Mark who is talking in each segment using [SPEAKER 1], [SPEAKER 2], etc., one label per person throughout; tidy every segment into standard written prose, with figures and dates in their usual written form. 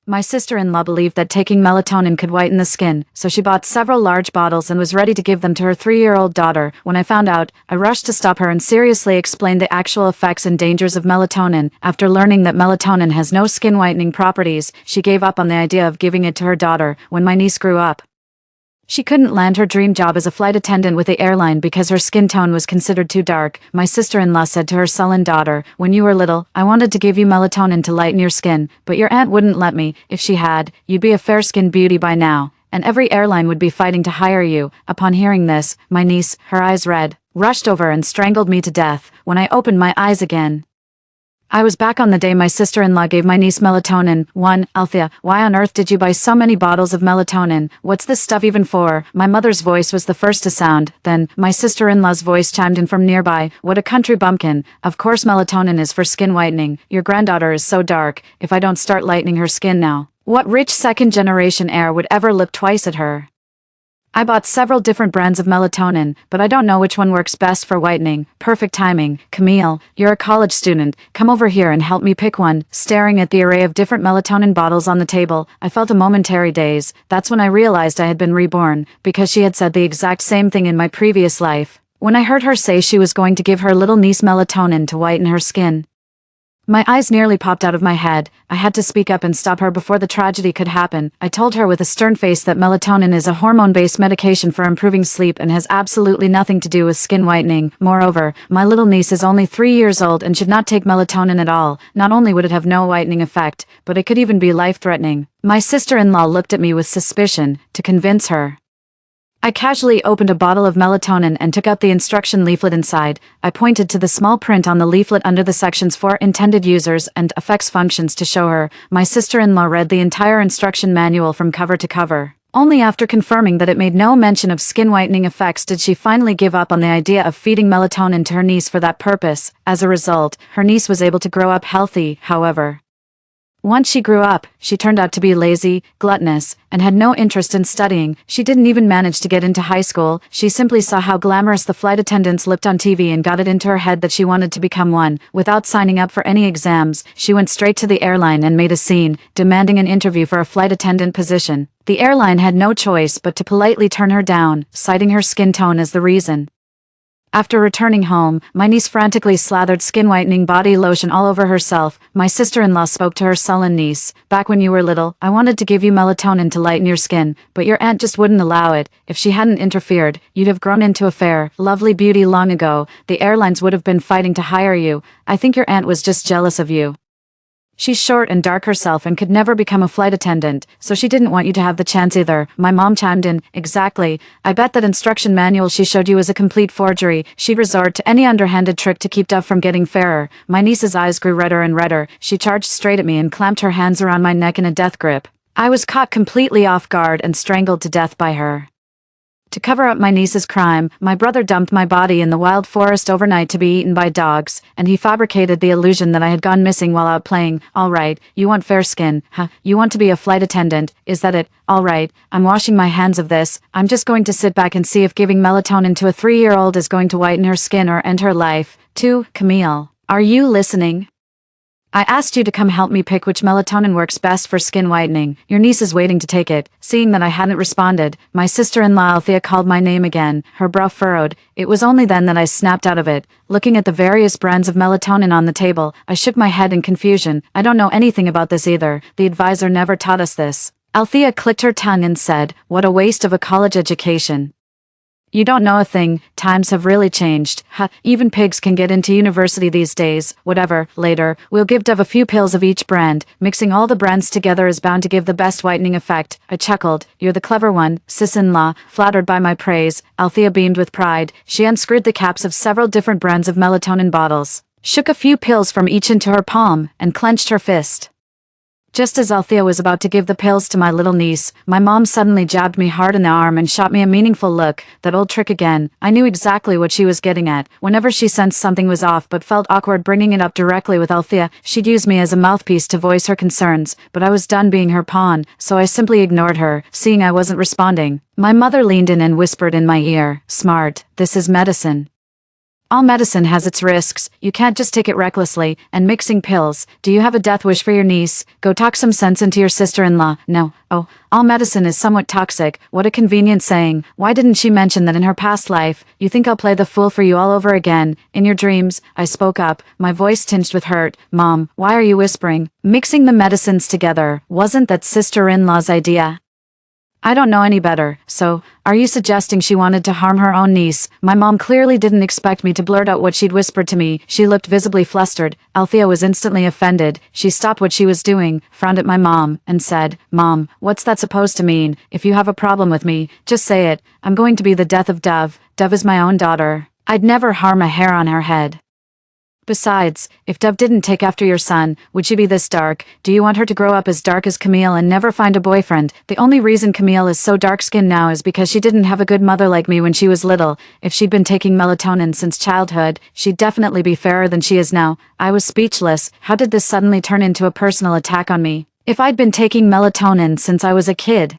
[SPEAKER 1] My sister-in-law believed that taking melatonin could whiten the skin, so she bought several large bottles and was ready to give them to her 3-year-old daughter. When I found out, I rushed to stop her and seriously explained the actual effects and dangers of melatonin. After learning that melatonin has no skin whitening properties, she gave up on the idea of giving it to her daughter. When my niece grew up, she couldn't land her dream job as a flight attendant with the airline because her skin tone was considered too dark. My sister-in-law said to her sullen daughter, "When you were little, I wanted to give you melatonin to lighten your skin, but your aunt wouldn't let me. If she had, you'd be a fair-skinned beauty by now, and every airline would be fighting to hire you." Upon hearing this, my niece, her eyes red, rushed over and strangled me to death. When I opened my eyes again, I was back on the day my sister-in-law gave my niece melatonin. 1. Althea, why on earth did you buy so many bottles of melatonin? What's this stuff even for? My mother's voice was the first to sound. Then, my sister-in-law's voice chimed in from nearby. What a country bumpkin. Of course melatonin is for skin whitening. Your granddaughter is so dark. If I don't start lightening her skin now, what rich second-generation heir would ever look twice at her? I bought several different brands of melatonin, but I don't know which one works best for whitening. Perfect timing. Camille, you're a college student. Come over here and help me pick one. Staring at the array of different melatonin bottles on the table, I felt a momentary daze. That's when I realized I had been reborn, because she had said the exact same thing in my previous life. When I heard her say she was going to give her little niece melatonin to whiten her skin, my eyes nearly popped out of my head. I had to speak up and stop her before the tragedy could happen. I told her with a stern face that melatonin is a hormone-based medication for improving sleep and has absolutely nothing to do with skin whitening. Moreover, my little niece is only 3 years old and should not take melatonin at all. Not only would it have no whitening effect, but it could even be life-threatening. My sister-in-law looked at me with suspicion. To convince her, I casually opened a bottle of melatonin and took out the instruction leaflet inside. I pointed to the small print on the leaflet under the sections for intended users and effects functions to show her. My sister-in-law read the entire instruction manual from cover to cover. Only after confirming that it made no mention of skin whitening effects did she finally give up on the idea of feeding melatonin to her niece for that purpose. As a result, her niece was able to grow up healthy. However, once she grew up, she turned out to be lazy, gluttonous, and had no interest in studying. She didn't even manage to get into high school. She simply saw how glamorous the flight attendants looked on TV and got it into her head that she wanted to become one. Without signing up for any exams, she went straight to the airline and made a scene, demanding an interview for a flight attendant position. The airline had no choice but to politely turn her down, citing her skin tone as the reason. After returning home, my niece frantically slathered skin-whitening body lotion all over herself. My sister-in-law spoke to her sullen niece. Back when you were little, I wanted to give you melatonin to lighten your skin, but your aunt just wouldn't allow it. If she hadn't interfered, you'd have grown into a fair, lovely beauty long ago. The airlines would have been fighting to hire you. I think your aunt was just jealous of you. She's short and dark herself and could never become a flight attendant, so she didn't want you to have the chance either. My mom chimed in. Exactly. I bet that instruction manual she showed you was a complete forgery. She'd resort to any underhanded trick to keep Duff from getting fairer. My niece's eyes grew redder and redder. She charged straight at me and clamped her hands around my neck in a death grip. I was caught completely off guard and strangled to death by her. To cover up my niece's crime, my brother dumped my body in the wild forest overnight to be eaten by dogs, and he fabricated the illusion that I had gone missing while out playing. All right, you want fair skin, huh? You want to be a flight attendant, is that it? All right, I'm washing my hands of this. I'm just going to sit back and see if giving melatonin to a 3-year-old is going to whiten her skin or end her life. 2. Camille, are you listening? I asked you to come help me pick which melatonin works best for skin whitening. Your niece is waiting to take it. Seeing that I hadn't responded, my sister-in-law Althea called my name again, her brow furrowed. It was only then that I snapped out of it. Looking at the various brands of melatonin on the table, I shook my head in confusion. I don't know anything about this either. The advisor never taught us this. Althea clicked her tongue and said, "What a waste of a college education. You don't know a thing. Times have really changed. Even pigs can get into university these days. Whatever, later, we'll give Dove a few pills of each brand. Mixing all the brands together is bound to give the best whitening effect." I chuckled. You're the clever one, sis-in-law. Flattered by my praise, Althea beamed with pride. She unscrewed the caps of several different brands of melatonin bottles, shook a few pills from each into her palm, and clenched her fist. Just as Althea was about to give the pills to my little niece, my mom suddenly jabbed me hard in the arm and shot me a meaningful look. That old trick again. I knew exactly what she was getting at. Whenever she sensed something was off but felt awkward bringing it up directly with Althea, she'd use me as a mouthpiece to voice her concerns, but I was done being her pawn, so I simply ignored her, seeing I wasn't responding. My mother leaned in and whispered in my ear, "Smart, this is medicine." All medicine has its risks, you can't just take it recklessly, and mixing pills. Do you have a death wish for your niece? Go talk some sense into your sister-in-law. No. Oh, all medicine is somewhat toxic. What a convenient saying. Why didn't she mention that in her past life? You think I'll play the fool for you all over again? In your dreams, I spoke up, my voice tinged with hurt. Mom, why are you whispering? Mixing the medicines together, wasn't that sister-in-law's idea? I don't know any better, so, are you suggesting she wanted to harm her own niece? My mom clearly didn't expect me to blurt out what she'd whispered to me. She looked visibly flustered. Althea was instantly offended. She stopped what she was doing, frowned at my mom, and said, Mom, what's that supposed to mean? If you have a problem with me, just say it. I'm going to be the death of Dove. Dove is my own daughter. I'd never harm a hair on her head. Besides, if Dove didn't take after your son, would she be this dark? Do you want her to grow up as dark as Camille and never find a boyfriend? The only reason Camille is so dark-skinned now is because she didn't have a good mother like me when she was little. If she'd been taking melatonin since childhood, she'd definitely be fairer than she is now. I was speechless. How did this suddenly turn into a personal attack on me? If I'd been taking melatonin since I was a kid,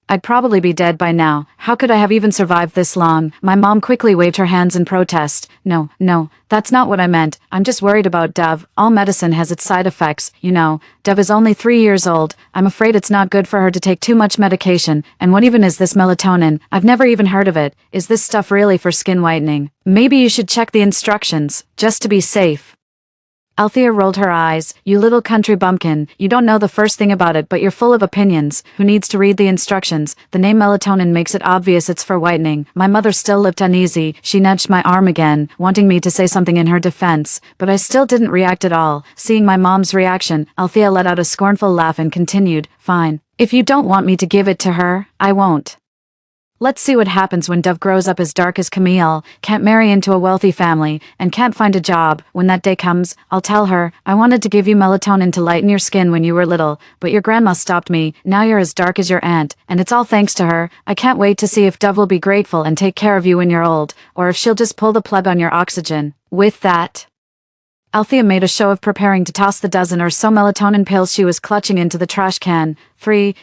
[SPEAKER 1] I'd probably be dead by now. How could I have even survived this long? My mom quickly waved her hands in protest. No, that's not what I meant. I'm just worried about Dove. All medicine has its side effects, you know. Dove is only 3 years old. I'm afraid it's not good for her to take too much medication. And what even is this melatonin? I've never even heard of it. Is this stuff really for skin whitening? Maybe you should check the instructions, just to be safe. Althea rolled her eyes. You little country bumpkin, you don't know the first thing about it but you're full of opinions. Who needs to read the instructions? The name melatonin makes it obvious it's for whitening. My mother still looked uneasy. She nudged my arm again, wanting me to say something in her defense, but I still didn't react at all. Seeing my mom's reaction, Althea let out a scornful laugh and continued, Fine. If you don't want me to give it to her, I won't. Let's see what happens when Dove grows up as dark as Camille, can't marry into a wealthy family, and can't find a job. When that day comes, I'll tell her, I wanted to give you melatonin to lighten your skin when you were little, but your grandma stopped me. Now you're as dark as your aunt, and it's all thanks to her. I can't wait to see if Dove will be grateful and take care of you when you're old, or if she'll just pull the plug on your oxygen. With that, Althea made a show of preparing to toss the dozen or so melatonin pills she was clutching into the trash can.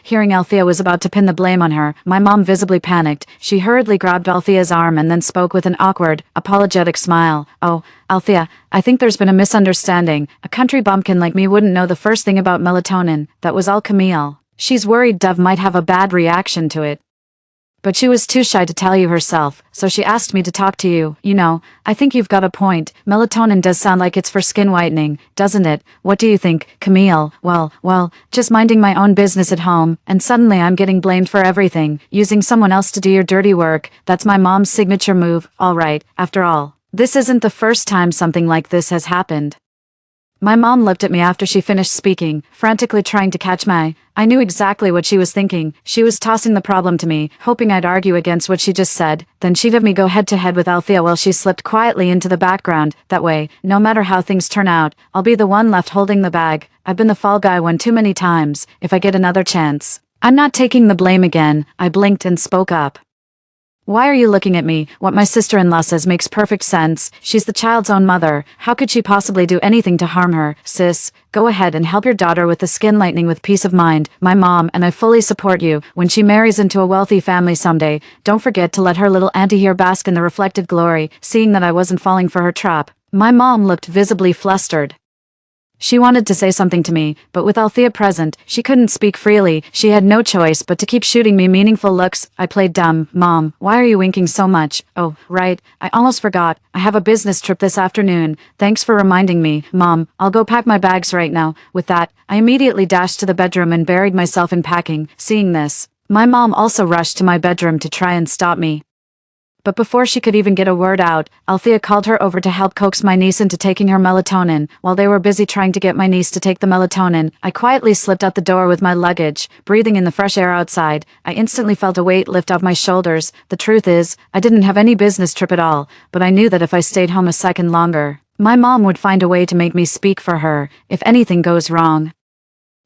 [SPEAKER 1] Hearing Althea was about to pin the blame on her, my mom visibly panicked. She hurriedly grabbed Althea's arm and then spoke with an awkward, apologetic smile. Oh, Althea, I think there's been a misunderstanding. A country bumpkin like me wouldn't know the first thing about melatonin. That was all Camille. She's worried Dove might have a bad reaction to it. But she was too shy to tell you herself, so she asked me to talk to you. You know, I think you've got a point. Melatonin does sound like it's for skin whitening, doesn't it? What do you think, Camille? Well, just minding my own business at home, and suddenly I'm getting blamed for everything, using someone else to do your dirty work. That's my mom's signature move. All right, after all, this isn't the first time something like this has happened. My mom looked at me after she finished speaking, frantically trying to catch my. I knew exactly what she was thinking. She was tossing the problem to me, hoping I'd argue against what she just said. Then she'd have me go head-to-head with Althea while she slipped quietly into the background. That way, no matter how things turn out, I'll be the one left holding the bag. I've been the fall guy one too many times. If I get another chance, I'm not taking the blame again. I blinked and spoke up. Why are you looking at me? What my sister-in-law says makes perfect sense. She's the child's own mother. How could she possibly do anything to harm her? Sis, go ahead and help your daughter with the skin lightening with peace of mind. My mom and I fully support you. When she marries into a wealthy family someday, don't forget to let her little auntie here bask in the reflected glory. Seeing that I wasn't falling for her trap, my mom looked visibly flustered. She wanted to say something to me, but with Althea present, she couldn't speak freely. She had no choice but to keep shooting me meaningful looks. I played dumb. Mom, why are you winking so much? Oh, right. I almost forgot. I have a business trip this afternoon. Thanks for reminding me. Mom, I'll go pack my bags right now. With that, I immediately dashed to the bedroom and buried myself in packing. Seeing this, my mom also rushed to my bedroom to try and stop me. But before she could even get a word out, Althea called her over to help coax my niece into taking her melatonin. While they were busy trying to get my niece to take the melatonin, I quietly slipped out the door with my luggage, breathing in the fresh air outside. I instantly felt a weight lift off my shoulders. The truth is, I didn't have any business trip at all, but I knew that if I stayed home a second longer, my mom would find a way to make me speak for her, if anything goes wrong.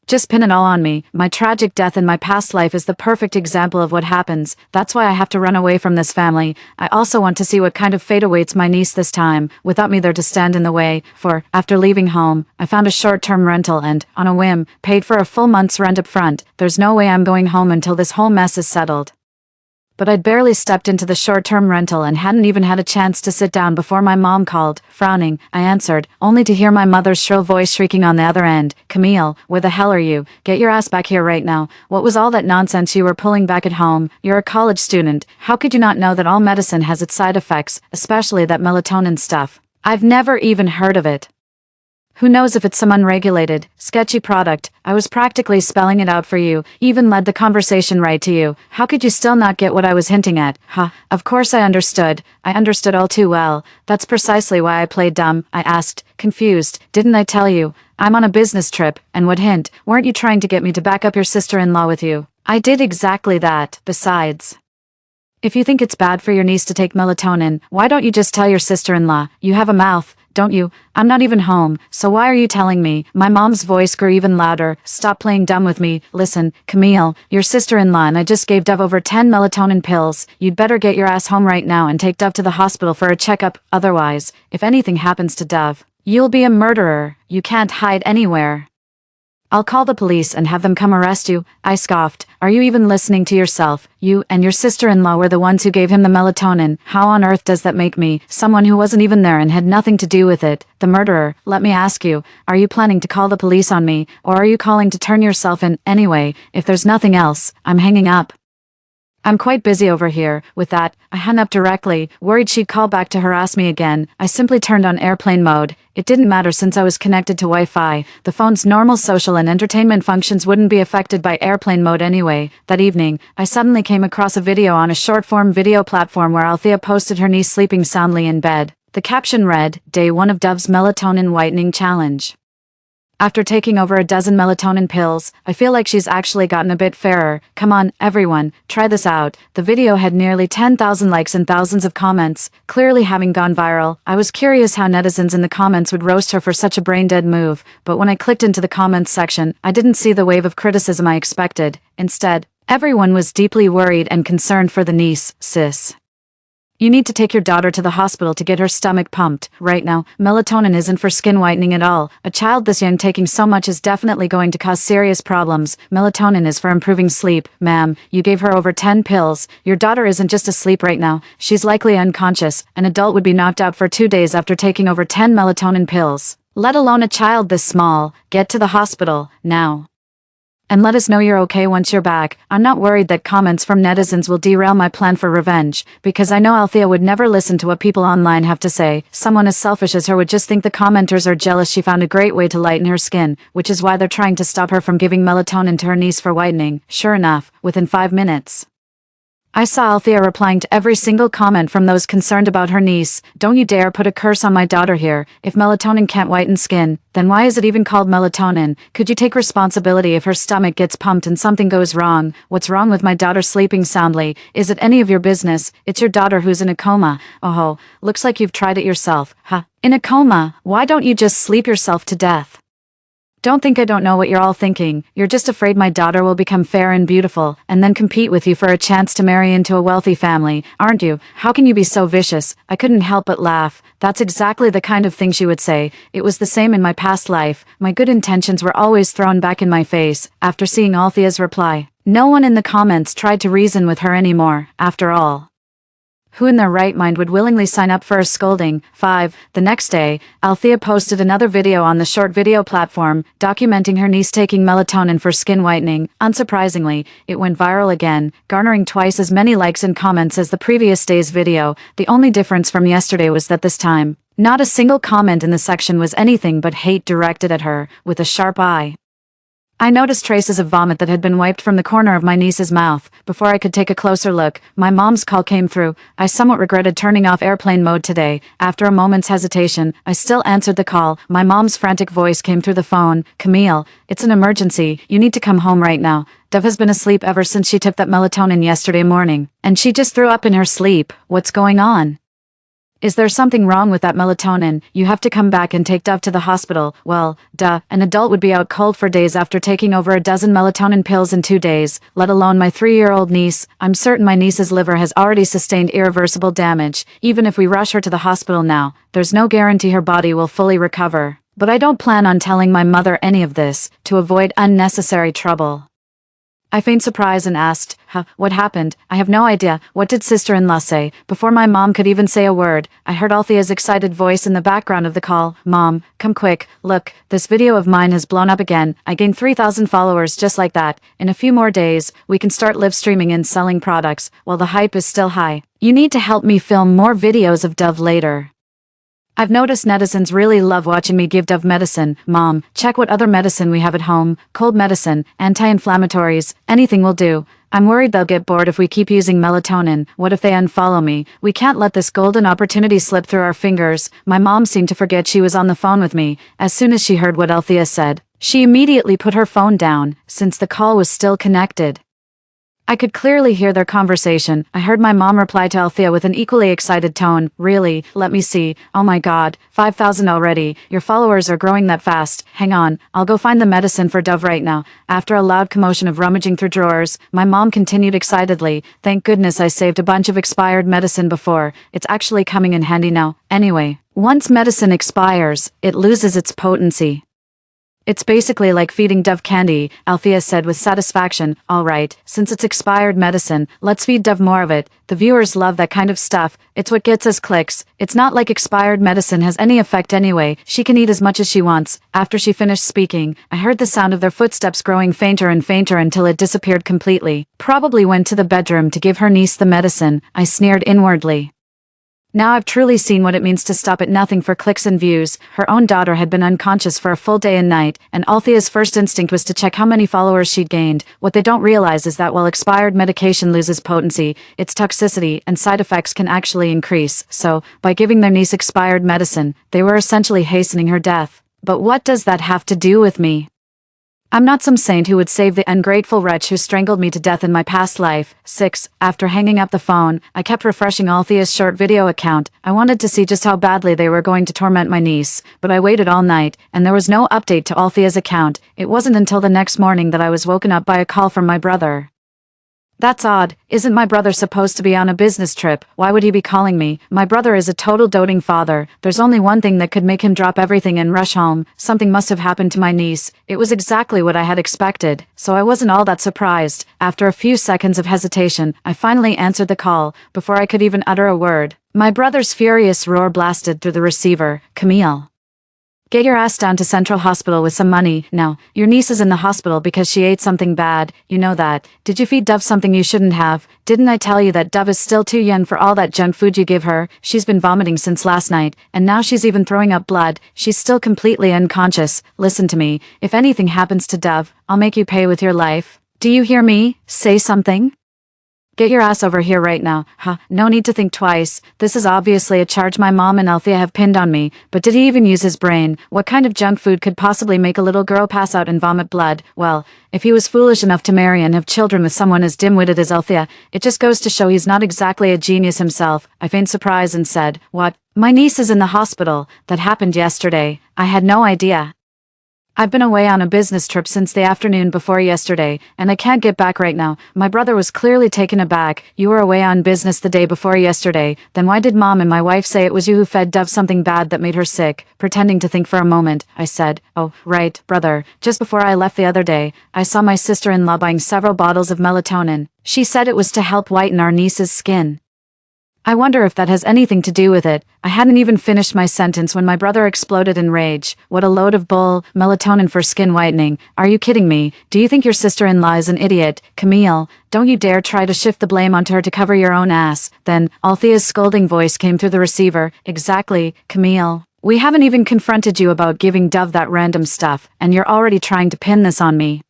[SPEAKER 1] Just pin it all on me. My tragic death in my past life is the perfect example of what happens. That's why I have to run away from this family. I also want to see what kind of fate awaits my niece this time, without me there to stand in the way. For, after leaving home, I found a short-term rental and, on a whim, paid for a full month's rent up front. There's no way I'm going home until this whole mess is settled. But I'd barely stepped into the short-term rental and hadn't even had a chance to sit down before my mom called. Frowning, I answered, only to hear my mother's shrill voice shrieking on the other end. Camille, where the hell are you? Get your ass back here right now. What was all that nonsense you were pulling back at home? You're a college student. How could you not know that all medicine has its side effects, especially that melatonin stuff? I've never even heard of it. Who knows if it's some unregulated, sketchy product? I was practically spelling it out for you, even led the conversation right to you. How could you still not get what I was hinting at? Huh, of course I understood. I understood all too well. That's precisely why I played dumb, I asked, confused. Didn't I tell you? I'm on a business trip, and what hint? Weren't you trying to get me to back up your sister-in-law with you? I did exactly that, besides. If you think it's bad for your niece to take melatonin, why don't you just tell your sister-in-law? You have a mouth, don't you? I'm not even home, so why are you telling me? My mom's voice grew even louder. Stop playing dumb with me. Listen, Camille, your sister-in-law and I just gave Dove over 10 melatonin pills. You'd better get your ass home right now and take Dove to the hospital for a checkup. Otherwise, if anything happens to Dove, you'll be a murderer. You can't hide anywhere. I'll call the police and have them come arrest you, I scoffed. Are you even listening to yourself? You and your sister-in-law were the ones who gave him the melatonin. How on earth does that make me, someone who wasn't even there and had nothing to do with it, the murderer? Let me ask you, are you planning to call the police on me, or are you calling to turn yourself in? Anyway, if there's nothing else, I'm hanging up. I'm quite busy over here. With that, I hung up directly, worried she'd call back to harass me again. I simply turned on airplane mode. It didn't matter since I was connected to Wi-Fi. The phone's normal social and entertainment functions wouldn't be affected by airplane mode anyway. That evening, I suddenly came across a video on a short-form video platform where Althea posted her niece sleeping soundly in bed. The caption read, Day 1 of Dove's Melatonin Whitening Challenge. After taking over a dozen melatonin pills, I feel like she's actually gotten a bit fairer. Come on, everyone, try this out. The video had nearly 10,000 likes and thousands of comments, clearly having gone viral. I was curious how netizens in the comments would roast her for such a brain-dead move, but when I clicked into the comments section, I didn't see the wave of criticism I expected. Instead, everyone was deeply worried and concerned for the niece, sis. You need to take your daughter to the hospital to get her stomach pumped. Right now, melatonin isn't for skin whitening at all. A child this young taking so much is definitely going to cause serious problems. Melatonin is for improving sleep. Ma'am, you gave her over 10 pills. Your daughter isn't just asleep right now. She's likely unconscious. An adult would be knocked out for 2 days after taking over 10 melatonin pills. Let alone a child this small. Get to the hospital, now. And let us know you're okay once you're back. I'm not worried that comments from netizens will derail my plan for revenge, because I know Althea would never listen to what people online have to say. Someone as selfish as her would just think the commenters are jealous she found a great way to lighten her skin, which is why they're trying to stop her from giving melatonin to her niece for whitening. Sure enough, within 5 minutes, I saw Althea replying to every single comment from those concerned about her niece. Don't you dare put a curse on my daughter here. If melatonin can't whiten skin, then why is it even called melatonin? Could you take responsibility if her stomach gets pumped and something goes wrong? What's wrong with my daughter sleeping soundly? Is it any of your business? It's your daughter who's in a coma. Oh, looks like you've tried it yourself. Huh? In a coma? Why don't you just sleep yourself to death? Don't think I don't know what you're all thinking. You're just afraid my daughter will become fair and beautiful, and then compete with you for a chance to marry into a wealthy family, aren't you? How can you be so vicious? I couldn't help but laugh. That's exactly the kind of thing she would say. It was the same in my past life. My good intentions were always thrown back in my face. After seeing Althea's reply, no one in the comments tried to reason with her anymore. After all, who in their right mind would willingly sign up for a scolding? 5. The next day, Althea posted another video on the short video platform, documenting her niece taking melatonin for skin whitening. Unsurprisingly, it went viral again, garnering twice as many likes and comments as the previous day's video. The only difference from yesterday was that this time, not a single comment in the section was anything but hate directed at her, with a sharp eye. I noticed traces of vomit that had been wiped from the corner of my niece's mouth. Before I could take a closer look, my mom's call came through. I somewhat regretted turning off airplane mode today. After a moment's hesitation, I still answered the call. My mom's frantic voice came through the phone. Camille, it's an emergency. You need to come home right now. Dove has been asleep ever since she took that melatonin yesterday morning, and she just threw up in her sleep. What's going on? Is there something wrong with that melatonin? You have to come back and take Dove to the hospital. Well, duh, an adult would be out cold for days after taking over a dozen melatonin pills in 2 days, let alone my 3-year-old niece. I'm certain my niece's liver has already sustained irreversible damage. Even if we rush her to the hospital now, there's no guarantee her body will fully recover. But I don't plan on telling my mother any of this, to avoid unnecessary trouble. I feigned surprise and asked, what happened? I have no idea. What did sister-in-law say? Before my mom could even say a word, I heard Althea's excited voice in the background of the call. Mom, come quick. Look, this video of mine has blown up again. I gained 3,000 followers just like that. In a few more days, we can start live streaming and selling products, while the hype is still high. You need to help me film more videos of Dove later. I've noticed netizens really love watching me give Dove medicine. Mom, check what other medicine we have at home. Cold medicine, anti-inflammatories, anything will do. I'm worried they'll get bored if we keep using melatonin. What if they unfollow me? We can't let this golden opportunity slip through our fingers. My mom seemed to forget she was on the phone with me. As soon as she heard what Althea said, she immediately put her phone down, since the call was still connected. I could clearly hear their conversation. I heard my mom reply to Althea with an equally excited tone. Really? Let me see. Oh my god, 5,000 already. Your followers are growing that fast. Hang on, I'll go find the medicine for Dove right now. After a loud commotion of rummaging through drawers, my mom continued excitedly. Thank goodness I saved a bunch of expired medicine before. It's actually coming in handy now. Anyway, once medicine expires, it loses its potency. It's basically like feeding Dove candy, Althea said with satisfaction. Alright, since it's expired medicine, let's feed Dove more of it. The viewers love that kind of stuff. It's what gets us clicks. It's not like expired medicine has any effect anyway. She can eat as much as she wants. After she finished speaking, I heard the sound of their footsteps growing fainter and fainter until it disappeared completely. Probably went to the bedroom to give her niece the medicine, I sneered inwardly. Now I've truly seen what it means to stop at nothing for clicks and views. Her own daughter had been unconscious for a full day and night, and Althea's first instinct was to check how many followers she'd gained. What they don't realize is that while expired medication loses potency, its toxicity and side effects can actually increase. So, by giving their niece expired medicine, they were essentially hastening her death. But what does that have to do with me? I'm not some saint who would save the ungrateful wretch who strangled me to death in my past life. 6. After hanging up the phone, I kept refreshing Althea's short video account. I wanted to see just how badly they were going to torment my niece, but I waited all night, and there was no update to Althea's account. It wasn't until the next morning that I was woken up by a call from my brother. That's odd. Isn't my brother supposed to be on a business trip? Why would he be calling me? My brother is a total doting father. There's only one thing that could make him drop everything and rush home. Something must have happened to my niece. It was exactly what I had expected, so I wasn't all that surprised. After a few seconds of hesitation, I finally answered the call, before I could even utter a word. My brother's furious roar blasted through the receiver. Camille. Get your ass down to Central Hospital with some money. No, your niece is in the hospital because she ate something bad. You know that. Did you feed Dove something you shouldn't have? Didn't I tell you that Dove is still too young for all that junk food you give her? She's been vomiting since last night, and now she's even throwing up blood. She's still completely unconscious. Listen to me. If anything happens to Dove, I'll make you pay with your life. Do you hear me? Say something. Get your ass over here right now. No need to think twice. This is obviously a charge my mom and Althea have pinned on me, but did he even use his brain? What kind of junk food could possibly make a little girl pass out and vomit blood? Well, if he was foolish enough to marry and have children with someone as dim-witted as Althea, it just goes to show he's not exactly a genius himself. I feigned surprise and said, What? My niece is in the hospital. That happened yesterday. I had no idea. I've been away on a business trip since the afternoon before yesterday, and I can't get back right now. My brother was clearly taken aback. You were away on business the day before yesterday. Then why did Mom and my wife say it was you who fed Dove something bad that made her sick? Pretending to think for a moment, I said, Oh, right, brother. Just before I left the other day, I saw my sister-in-law buying several bottles of melatonin. She said it was to help whiten our niece's skin. I wonder if that has anything to do with it. I hadn't even finished my sentence when my brother exploded in rage. What a load of bull. Melatonin for skin whitening. Are you kidding me? Do you think your sister-in-law is an idiot? Camille, don't you dare try to shift the blame onto her to cover your own ass. Then, Althea's scolding voice came through the receiver. Exactly, Camille. We haven't even confronted you about giving Dove that random stuff, and you're already trying to pin this on me.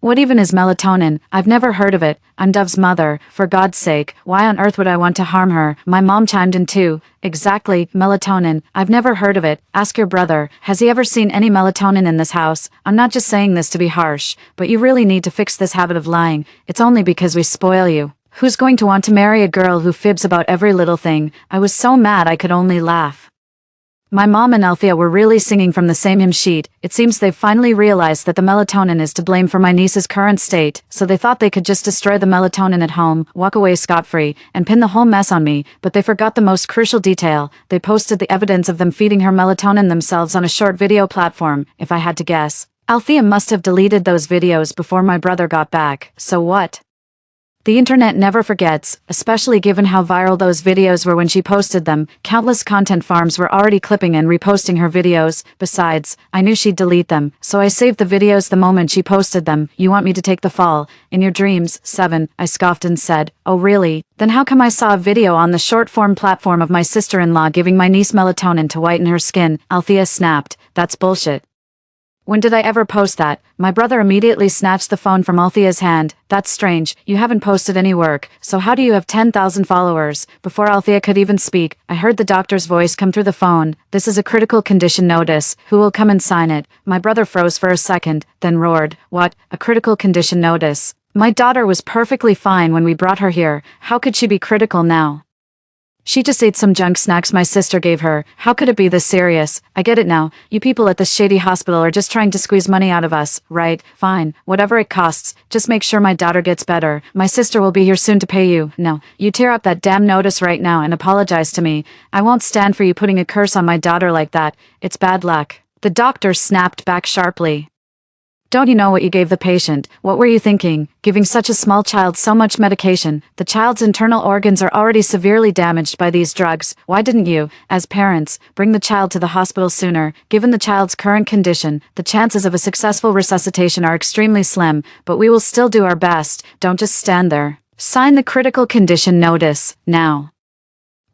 [SPEAKER 1] What even is melatonin? I've never heard of it. I'm Dove's mother. For God's sake, why on earth would I want to harm her? My mom chimed in too. Exactly, melatonin. I've never heard of it. Ask your brother. Has he ever seen any melatonin in this house? I'm not just saying this to be harsh, but you really need to fix this habit of lying. It's only because we spoil you. Who's going to want to marry a girl who fibs about every little thing? I was so mad I could only laugh. My mom and Althea were really singing from the same hymn sheet. It seems they've finally realized that the melatonin is to blame for my niece's current state, so they thought they could just destroy the melatonin at home, walk away scot-free, and pin the whole mess on me, but they forgot the most crucial detail. They posted the evidence of them feeding her melatonin themselves on a short video platform. If I had to guess, Althea must have deleted those videos before my brother got back, so what? The internet never forgets, especially given how viral those videos were when she posted them. Countless content farms were already clipping and reposting her videos. Besides, I knew she'd delete them, so I saved the videos the moment she posted them. You want me to take the fall? In your dreams, 7, I scoffed and said, oh really? Then how come I saw a video on the short-form platform of my sister-in-law giving my niece melatonin to whiten her skin? Althea snapped, that's bullshit. When did I ever post that? My brother immediately snatched the phone from Althea's hand. That's strange, you haven't posted any work, so how do you have 10,000 followers? Before Althea could even speak, I heard the doctor's voice come through the phone. This is a critical condition notice. Who will come and sign it? My brother froze for a second, then roared, what? A critical condition notice? My daughter was perfectly fine when we brought her here. How could she be critical now? She just ate some junk snacks my sister gave her. How could it be this serious? I get it now. You people at this shady hospital are just trying to squeeze money out of us, right? Fine. Whatever it costs. Just make sure my daughter gets better. My sister will be here soon to pay you. No. You tear up that damn notice right now and apologize to me. I won't stand for you putting a curse on my daughter like that. It's bad luck. The doctor snapped back sharply. Don't you know what you gave the patient? What were you thinking? Giving such a small child so much medication? The child's internal organs are already severely damaged by these drugs. Why didn't you, as parents, bring the child to the hospital sooner? Given the child's current condition, the chances of a successful resuscitation are extremely slim, but we will still do our best. Don't just stand there. Sign the critical condition notice, now.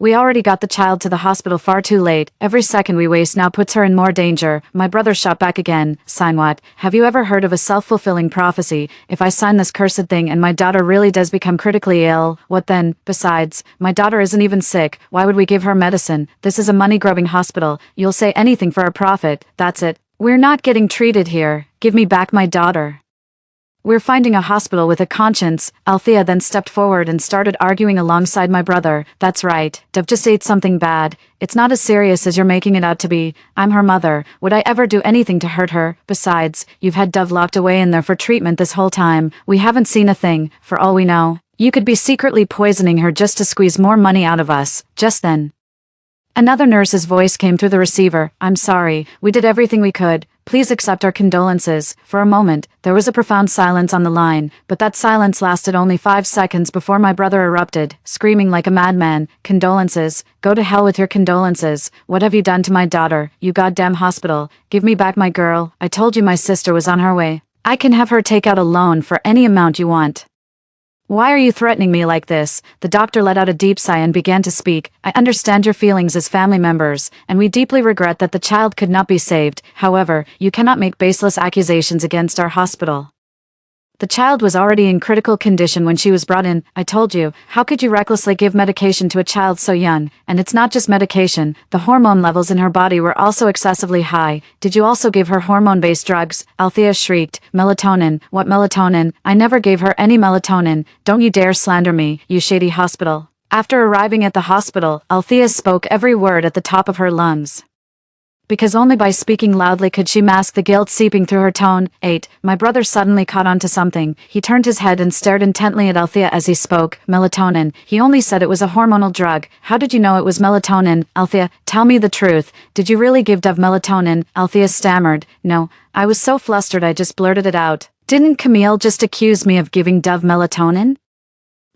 [SPEAKER 1] We already got the child to the hospital far too late. Every second we waste now puts her in more danger. My brother shot back again. Sign what? Have you ever heard of a self-fulfilling prophecy? If I sign this cursed thing and my daughter really does become critically ill, what then? Besides, my daughter isn't even sick. Why would we give her medicine? This is a money-grubbing hospital. You'll say anything for a profit. That's it. We're not getting treated here. Give me back my daughter. We're finding a hospital with a conscience. Althea then stepped forward and started arguing alongside my brother. That's right. Dev just ate something bad. It's not as serious as you're making it out to be. I'm her mother. Would I ever do anything to hurt her? Besides, you've had Dove locked away in there for treatment this whole time. We haven't seen a thing, for all we know. You could be secretly poisoning her just to squeeze more money out of us. Just then, another nurse's voice came through the receiver. I'm sorry. We did everything we could. Please accept our condolences. For a moment, there was a profound silence on the line, but that silence lasted only 5 seconds before my brother erupted, screaming like a madman. Condolences? Go to hell with your condolences. What have you done to my daughter, you goddamn hospital? Give me back my girl. I told you my sister was on her way. I can have her take out a loan for any amount you want. Why are you threatening me like this? The doctor let out a deep sigh and began to speak. I understand your feelings as family members, and we deeply regret that the child could not be saved. However, you cannot make baseless accusations against our hospital. The child was already in critical condition when she was brought in. I told you, how could you recklessly give medication to a child so young? And it's not just medication, the hormone levels in her body were also excessively high. Did you also give her hormone-based drugs? Althea shrieked. Melatonin? What melatonin? I never gave her any melatonin. Don't you dare slander me, you shady hospital. After arriving at the hospital, Althea spoke every word at the top of her lungs. Because only by speaking loudly could she mask the guilt seeping through her tone. 8. My brother suddenly caught on to something. He turned his head and stared intently at Althea as he spoke. Melatonin. He only said it was a hormonal drug. How did you know it was melatonin? Althea, tell me the truth. Did you really give Dove melatonin? Althea stammered. No. I was so flustered I just blurted it out. Didn't Camille just accuse me of giving Dove melatonin?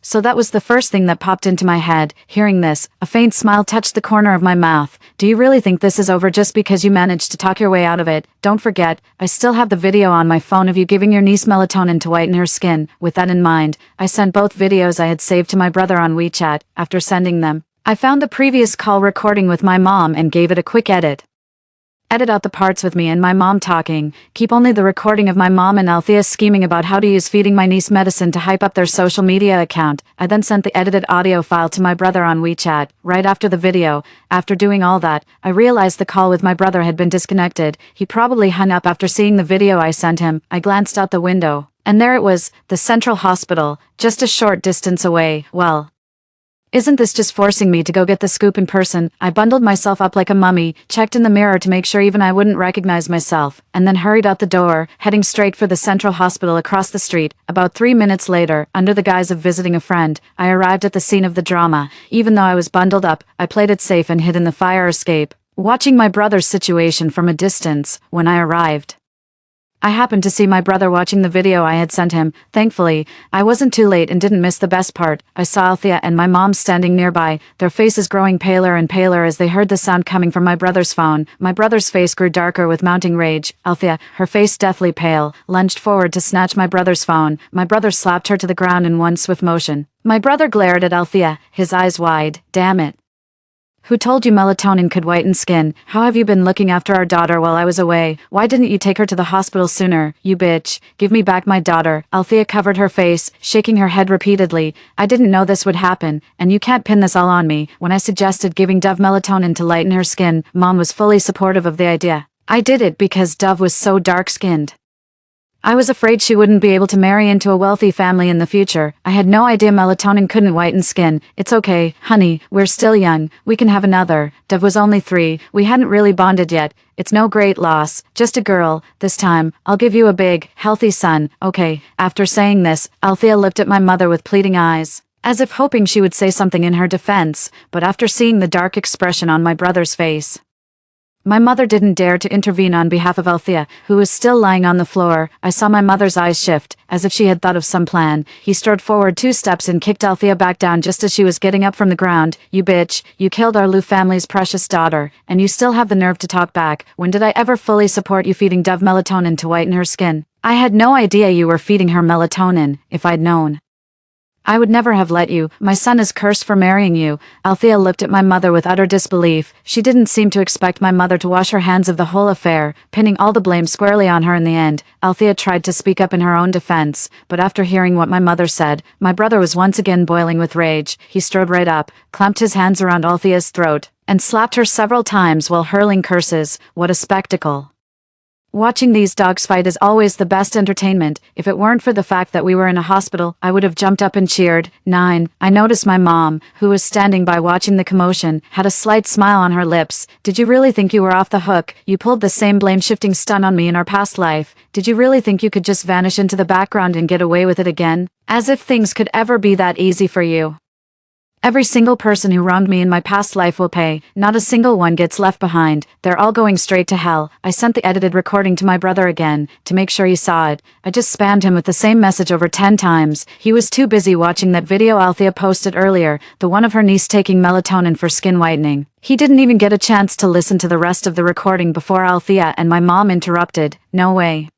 [SPEAKER 1] So that was the first thing that popped into my head. Hearing this, a faint smile touched the corner of my mouth. Do you really think this is over just because you managed to talk your way out of it? Don't forget, I still have the video on my phone of you giving your niece melatonin to whiten her skin. With that in mind, I sent both videos I had saved to my brother on WeChat. After sending them, I found the previous call recording with my mom and gave it a quick edit. Edit out the parts with me and my mom talking. Keep only the recording of my mom and Althea scheming about how to use feeding my niece medicine to hype up their social media account. I then sent the edited audio file to my brother on WeChat. Right after the video, after doing all that, I realized the call with my brother had been disconnected. He probably hung up after seeing the video I sent him. I glanced out the window, and there it was, the Central Hospital, just a short distance away. Well, isn't this just forcing me to go get the scoop in person? I bundled myself up like a mummy, checked in the mirror to make sure even I wouldn't recognize myself, and then hurried out the door, heading straight for the Central Hospital across the street. About 3 minutes later, under the guise of visiting a friend, I arrived at the scene of the drama. Even though I was bundled up, I played it safe and hid in the fire escape, watching my brother's situation from a distance. When I arrived, I happened to see my brother watching the video I had sent him. Thankfully, I wasn't too late and didn't miss the best part. I saw Althea and my mom standing nearby, their faces growing paler and paler as they heard the sound coming from my brother's phone. My brother's face grew darker with mounting rage. Althea, her face deathly pale, lunged forward to snatch my brother's phone. My brother slapped her to the ground in one swift motion. My brother glared at Althea, his eyes wide. Damn it. Who told you melatonin could whiten skin? How have you been looking after our daughter while I was away? Why didn't you take her to the hospital sooner? You bitch. Give me back my daughter. Althea covered her face, shaking her head repeatedly. I didn't know this would happen, and you can't pin this all on me. When I suggested giving Dove melatonin to lighten her skin, Mom was fully supportive of the idea. I did it because Dove was so dark-skinned. I was afraid she wouldn't be able to marry into a wealthy family in the future. I had no idea melatonin couldn't whiten skin. It's okay, honey, we're still young. We can have another. Dove was only 3. We hadn't really bonded yet. It's no great loss. Just a girl. This time, I'll give you a big, healthy son. Okay. After saying this, Althea looked at my mother with pleading eyes, as if hoping she would say something in her defense, but after seeing the dark expression on my brother's face, my mother didn't dare to intervene on behalf of Althea, who was still lying on the floor. I saw my mother's eyes shift, as if she had thought of some plan. He strode forward 2 steps and kicked Althea back down just as she was getting up from the ground. You bitch, you killed our Lou family's precious daughter, and you still have the nerve to talk back. When did I ever fully support you feeding Dove melatonin to whiten her skin? I had no idea you were feeding her melatonin. If I'd known, I would never have let you. My son is cursed for marrying you. Althea looked at my mother with utter disbelief. She didn't seem to expect my mother to wash her hands of the whole affair, pinning all the blame squarely on her in the end. Althea tried to speak up in her own defense, but after hearing what my mother said, my brother was once again boiling with rage. He strode right up, clamped his hands around Althea's throat, and slapped her several times while hurling curses. What a spectacle. Watching these dogs fight is always the best entertainment. If it weren't for the fact that we were in a hospital, I would have jumped up and cheered. 9. I noticed my mom, who was standing by watching the commotion, had a slight smile on her lips. Did you really think you were off the hook? You pulled the same blame-shifting stunt on me in our past life. Did you really think you could just vanish into the background and get away with it again? As if things could ever be that easy for you. Every single person who wronged me in my past life will pay. Not a single one gets left behind. They're all going straight to hell. I sent the edited recording to my brother again, to make sure he saw it. I just spammed him with the same message over 10 times. He was too busy watching that video Althea posted earlier, the one of her niece taking melatonin for skin whitening. He didn't even get a chance to listen to the rest of the recording before Althea and my mom interrupted. No way.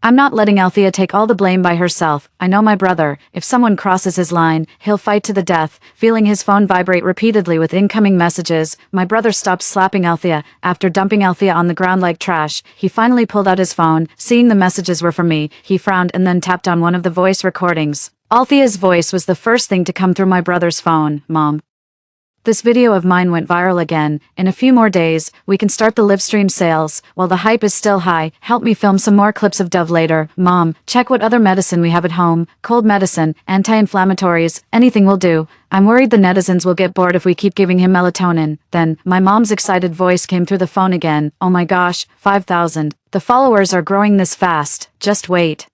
[SPEAKER 1] I'm not letting Althea take all the blame by herself. I know my brother. If someone crosses his line, he'll fight to the death. Feeling his phone vibrate repeatedly with incoming messages, my brother stopped slapping Althea. After dumping Althea on the ground like trash, he finally pulled out his phone. Seeing the messages were from me, he frowned and then tapped on one of the voice recordings. Althea's voice was the first thing to come through my brother's phone. Mom. This video of mine went viral again. In a few more days, we can start the live stream sales. While the hype is still high, help me film some more clips of Dove later. Mom, check what other medicine we have at home. Cold medicine, anti-inflammatories, anything will do. I'm worried the netizens will get bored if we keep giving him melatonin. Then, my mom's excited voice came through the phone again. Oh my gosh, 5,000. The followers are growing this fast. Just wait.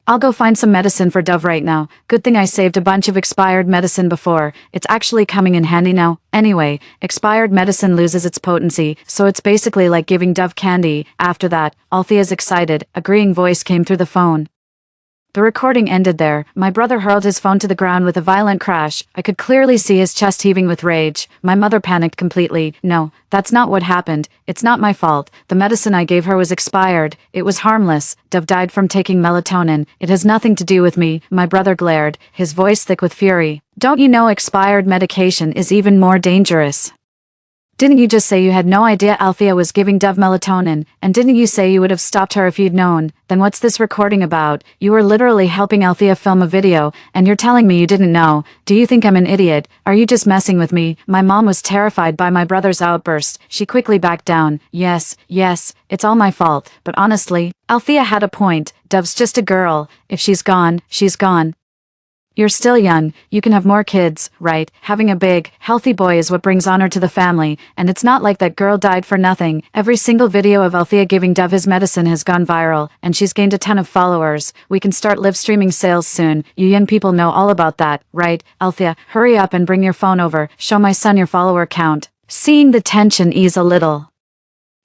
[SPEAKER 1] I'll go find some medicine for Dove right now. Good thing I saved a bunch of expired medicine before. It's actually coming in handy now. Anyway, expired medicine loses its potency, so it's basically like giving Dove candy. After that, Althea's excited, agreeing voice came through the phone. The recording ended there. My brother hurled his phone to the ground with a violent crash. I could clearly see his chest heaving with rage. My mother panicked completely. No, that's not what happened. It's not my fault. The medicine I gave her was expired. It was harmless. Dove died from taking melatonin. It has nothing to do with me. My brother glared, his voice thick with fury. Don't you know expired medication is even more dangerous? Didn't you just say you had no idea Althea was giving Dove melatonin, and didn't you say you would have stopped her if you'd known? Then what's this recording about? You were literally helping Althea film a video, and you're telling me you didn't know. Do you think I'm an idiot? Are you just messing with me? My mom was terrified by my brother's outburst. She quickly backed down. Yes, it's all my fault, but honestly, Althea had a point. Dove's just a girl. If she's gone, she's gone. You're still young, you can have more kids, right? Having a big, healthy boy is what brings honor to the family, and it's not like that girl died for nothing. Every single video of Althea giving Dove his medicine has gone viral, and she's gained a ton of followers. We can start live streaming sales soon. You young people know all about that, right? Althea, hurry up and bring your phone over. Show my son your follower count. Seeing the tension ease a little,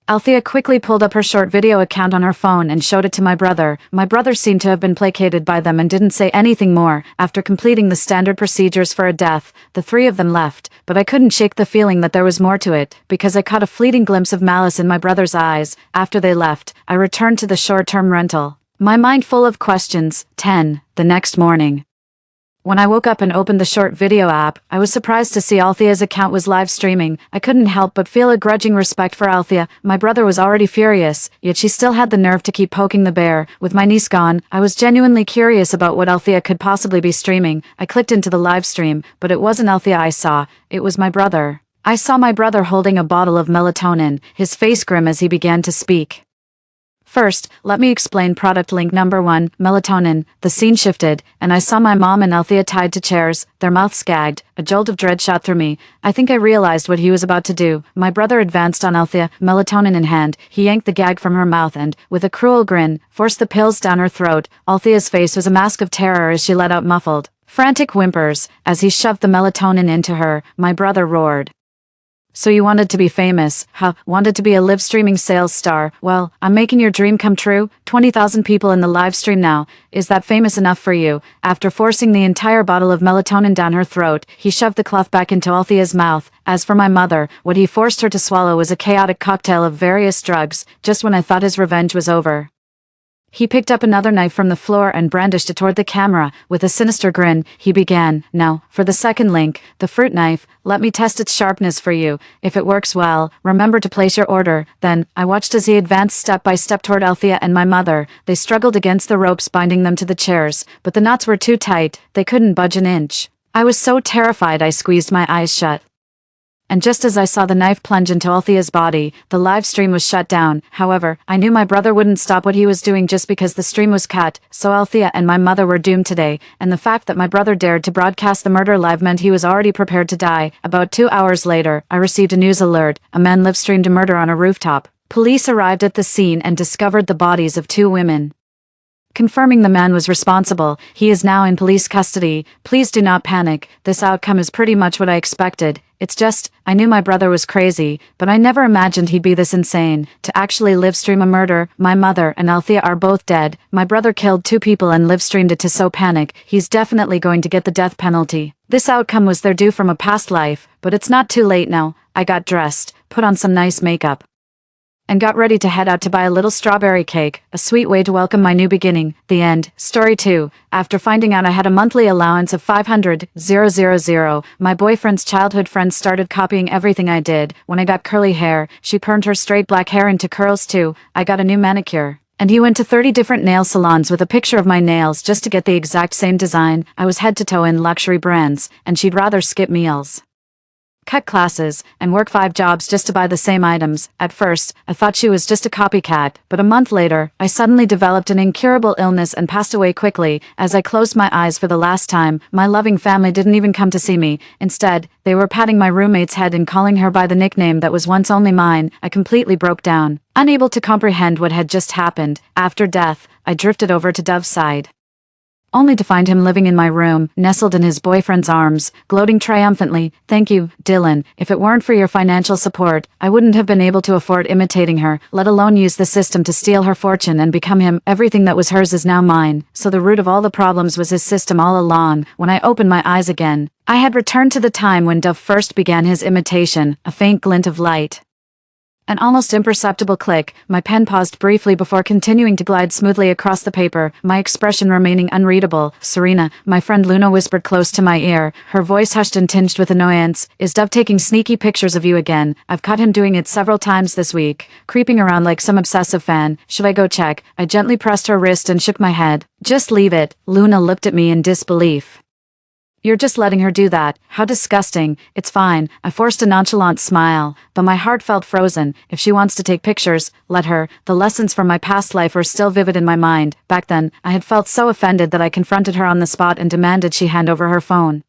[SPEAKER 1] Althea quickly pulled up her short video account on her phone and showed it to my brother. My brother seemed to have been placated by them and didn't say anything more. After completing the standard procedures for a death, the three of them left, but I couldn't shake the feeling that there was more to it, because I caught a fleeting glimpse of malice in my brother's eyes. After they left, I returned to the short-term rental, my mind full of questions. 10. The next morning. When I woke up and opened the short video app, I was surprised to see Althea's account was live streaming. I couldn't help but feel a grudging respect for Althea. My brother was already furious, yet she still had the nerve to keep poking the bear. With my niece gone, I was genuinely curious about what Althea could possibly be streaming. I clicked into the live stream, but it wasn't Althea I saw, it was my brother. I saw my brother holding a bottle of melatonin, his face grim as he began to speak. First, let me explain product link number 1, melatonin. The scene shifted, and I saw my mom and Althea tied to chairs, their mouths gagged. A jolt of dread shot through me. I think I realized what he was about to do. My brother advanced on Althea, melatonin in hand. He yanked the gag from her mouth and, with a cruel grin, forced the pills down her throat. Althea's face was a mask of terror as she let out muffled, frantic whimpers. As he shoved the melatonin into her, my brother roared. So you wanted to be famous, huh? Wanted to be a live streaming sales star? Well, I'm making your dream come true. 20,000 people in the live stream now. Is that famous enough for you? After forcing the entire bottle of melatonin down her throat, he shoved the cloth back into Althea's mouth. As for my mother, what he forced her to swallow was a chaotic cocktail of various drugs, just when I thought his revenge was over. He picked up another knife from the floor and brandished it toward the camera. With a sinister grin, he began. Now, for the second link, the fruit knife, let me test its sharpness for you. If it works well, remember to place your order. Then, I watched as he advanced step by step toward Althea and my mother. They struggled against the ropes binding them to the chairs, but the knots were too tight, they couldn't budge an inch. I was so terrified I squeezed my eyes shut. And just as I saw the knife plunge into Althea's body, the live stream was shut down. However, I knew my brother wouldn't stop what he was doing just because the stream was cut, so Althea and my mother were doomed today, and the fact that my brother dared to broadcast the murder live meant he was already prepared to die. About 2 hours later, I received a news alert. A man live-streamed a murder on a rooftop. Police arrived at the scene and discovered the bodies of 2 women. Confirming the man was responsible, he is now in police custody. Please do not panic, this outcome is pretty much what I expected. It's just, I knew my brother was crazy, but I never imagined he'd be this insane. To actually live-stream a murder, my mother and Althea are both dead. My brother killed 2 people and live-streamed it to sow panic. He's definitely going to get the death penalty. This outcome was their due from a past life, but it's not too late now. I got dressed, put on some nice makeup, and got ready to head out to buy a little strawberry cake, a sweet way to welcome my new beginning. The end. Story 2. After finding out I had a monthly allowance of 500,000, my boyfriend's childhood friends started copying everything I did. When I got curly hair, she permed her straight black hair into curls too. I got a new manicure. And he went to 30 different nail salons with a picture of my nails just to get the exact same design. I was head to toe in luxury brands, and she'd rather skip meals, cut classes, and work 5 jobs just to buy the same items. At first, I thought she was just a copycat, but a month later, I suddenly developed an incurable illness and passed away quickly. As I closed my eyes for the last time, my loving family didn't even come to see me. Instead, they were patting my roommate's head and calling her by the nickname that was once only mine. I completely broke down, unable to comprehend what had just happened. After death, I drifted over to Dove's side, only to find him living in my room, nestled in his boyfriend's arms, gloating triumphantly. Thank you, Dylan. If it weren't for your financial support, I wouldn't have been able to afford imitating her, let alone use the system to steal her fortune and become him. Everything that was hers is now mine. So the root of all the problems was his system all along. When I opened my eyes again, I had returned to the time when Dove first began his imitation, a faint glint of light, an almost imperceptible click. My pen paused briefly before continuing to glide smoothly across the paper, my expression remaining unreadable. Serena, my friend Luna whispered close to my ear, her voice hushed and tinged with annoyance. Is Dove taking sneaky pictures of you again? I've caught him doing it several times this week, creeping around like some obsessive fan. Should I go check? I gently pressed her wrist and shook my head. Just leave it. Luna looked at me in disbelief. You're just letting her do that. How disgusting. It's fine. I forced a nonchalant smile, but my heart felt frozen. If she wants to take pictures, let her. The lessons from my past life were still vivid in my mind. Back then, I had felt so offended that I confronted her on the spot and demanded she hand over her phone.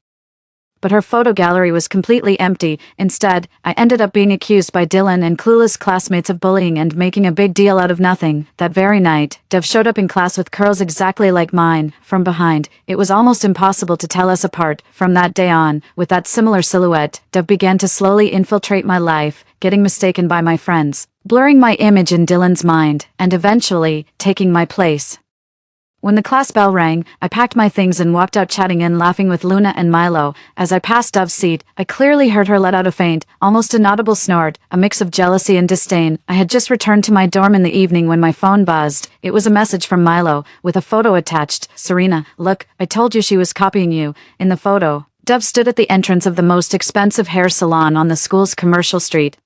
[SPEAKER 1] but her photo gallery was completely empty. Instead, I ended up being accused by Dylan and clueless classmates of bullying and making a big deal out of nothing. That very night, Dev showed up in class with curls exactly like mine. From behind, it was almost impossible to tell us apart. From that day on, with that similar silhouette, Dev began to slowly infiltrate my life, getting mistaken by my friends, blurring my image in Dylan's mind, and eventually, taking my place. When the class bell rang, I packed my things and walked out chatting and laughing with Luna and Milo. As I passed Dove's seat, I clearly heard her let out a faint, almost inaudible snort, a mix of jealousy and disdain. I had just returned to my dorm in the evening when my phone buzzed. It was a message from Milo, with a photo attached. "Serena, look, I told you she was copying you." In the photo, Dove stood at the entrance of the most expensive hair salon on the school's commercial street.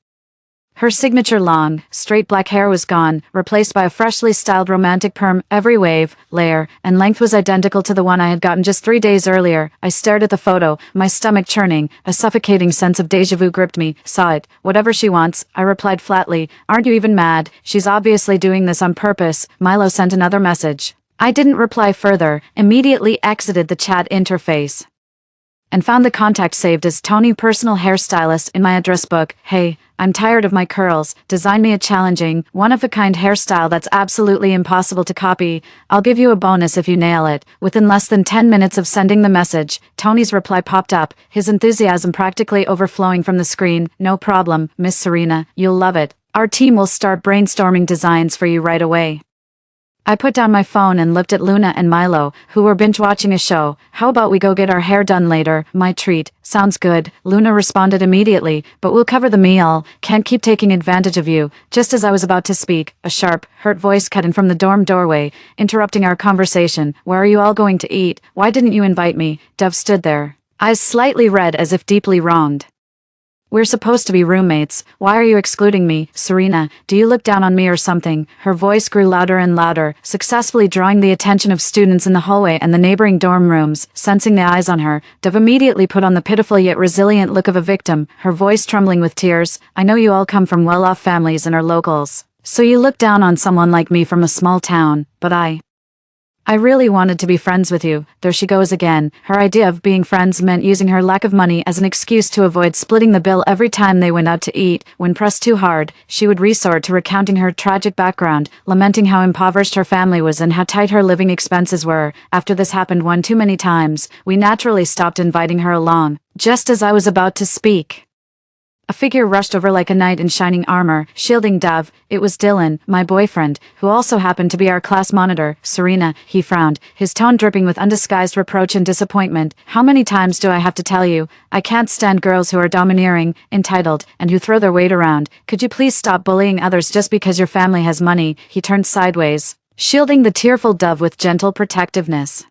[SPEAKER 1] Her signature long, straight black hair was gone, replaced by a freshly styled romantic perm. Every wave, layer, and length was identical to the one I had gotten just 3 days earlier. I stared at the photo, my stomach churning. A suffocating sense of déjà vu gripped me. "Saw it. Whatever she wants," I replied flatly. "Aren't you even mad? She's obviously doing this on purpose." Milo sent another message. I didn't reply further, immediately exited the chat interface, and found the contact saved as Tony Personal Hairstylist in my address book. "Hey, I'm tired of my curls. Design me a challenging, one-of-a-kind hairstyle that's absolutely impossible to copy. I'll give you a bonus if you nail it." Within less than 10 minutes of sending the message, Tony's reply popped up, his enthusiasm practically overflowing from the screen. "No problem, Miss Serena. You'll love it. Our team will start brainstorming designs for you right away." I put down my phone and looked at Luna and Milo, who were binge-watching a show. "How about we go get our hair done later? My treat." "Sounds good," Luna responded immediately, "but we'll cover the meal. Can't keep taking advantage of you." Just as I was about to speak, a sharp, hurt voice cut in from the dorm doorway, interrupting our conversation. "Where are you all going to eat? Why didn't you invite me?" Dev stood there, eyes slightly red as if deeply wronged. "We're supposed to be roommates. Why are you excluding me? Serena, do you look down on me or something?" Her voice grew louder and louder, successfully drawing the attention of students in the hallway and the neighboring dorm rooms. Sensing the eyes on her, Dev immediately put on the pitiful yet resilient look of a victim, her voice trembling with tears. "I know you all come from well-off families and are locals, so you look down on someone like me from a small town, but I really wanted to be friends with you." There she goes again. Her idea of being friends meant using her lack of money as an excuse to avoid splitting the bill every time they went out to eat. When pressed too hard, she would resort to recounting her tragic background, lamenting how impoverished her family was and how tight her living expenses were. After this happened one too many times, we naturally stopped inviting her along. Just as I was about to speak, a figure rushed over like a knight in shining armor, shielding Dev. It was Dylan, my boyfriend, who also happened to be our class monitor. "Serena," he frowned, his tone dripping with undisguised reproach and disappointment. "How many times do I have to tell you? I can't stand girls who are domineering, entitled, and who throw their weight around. Could you please stop bullying others just because your family has money?" He turned sideways, shielding the tearful Dev with gentle protectiveness,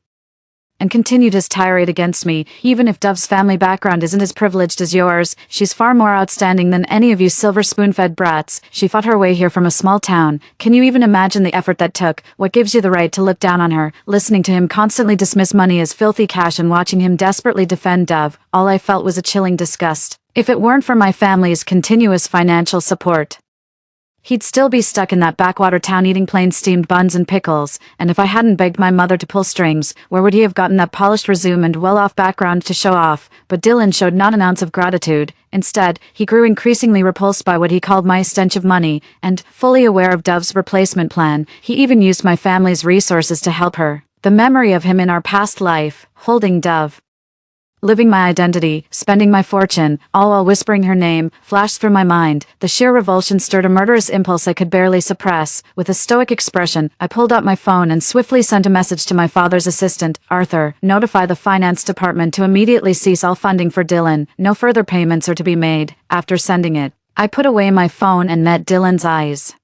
[SPEAKER 1] and continued his tirade against me. "Even if Dove's family background isn't as privileged as yours, she's far more outstanding than any of you silver spoon-fed brats. She fought her way here from a small town. Can you even imagine the effort that took? What gives you the right to look down on her?" Listening to him constantly dismiss money as filthy cash and watching him desperately defend Dove, all I felt was a chilling disgust. If it weren't for my family's continuous financial support, he'd still be stuck in that backwater town eating plain steamed buns and pickles, and if I hadn't begged my mother to pull strings, where would he have gotten that polished resume and well-off background to show off? But Dylan showed not an ounce of gratitude. Instead, he grew increasingly repulsed by what he called my stench of money, and, fully aware of Dove's replacement plan, he even used my family's resources to help her. The memory of him in our past life, holding Dove, living my identity, spending my fortune, all while whispering her name, flashed through my mind. The sheer revulsion stirred a murderous impulse I could barely suppress. With a stoic expression, I pulled out my phone and swiftly sent a message to my father's assistant, "Arthur, notify the finance department to immediately cease all funding for Dylan. No further payments are to be made." After sending it, I put away my phone and met Dylan's eyes,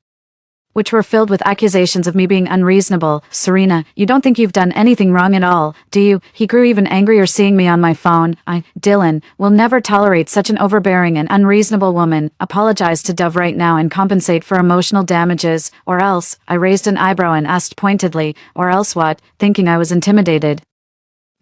[SPEAKER 1] which were filled with accusations of me being unreasonable. "Serena, you don't think you've done anything wrong at all, do you?" He grew even angrier seeing me on my phone. "Dylan, will never tolerate such an overbearing and unreasonable woman. Apologize to Dove right now and compensate for emotional damages, or else." I raised an eyebrow and asked pointedly, "Or else what?" thinking I was intimidated.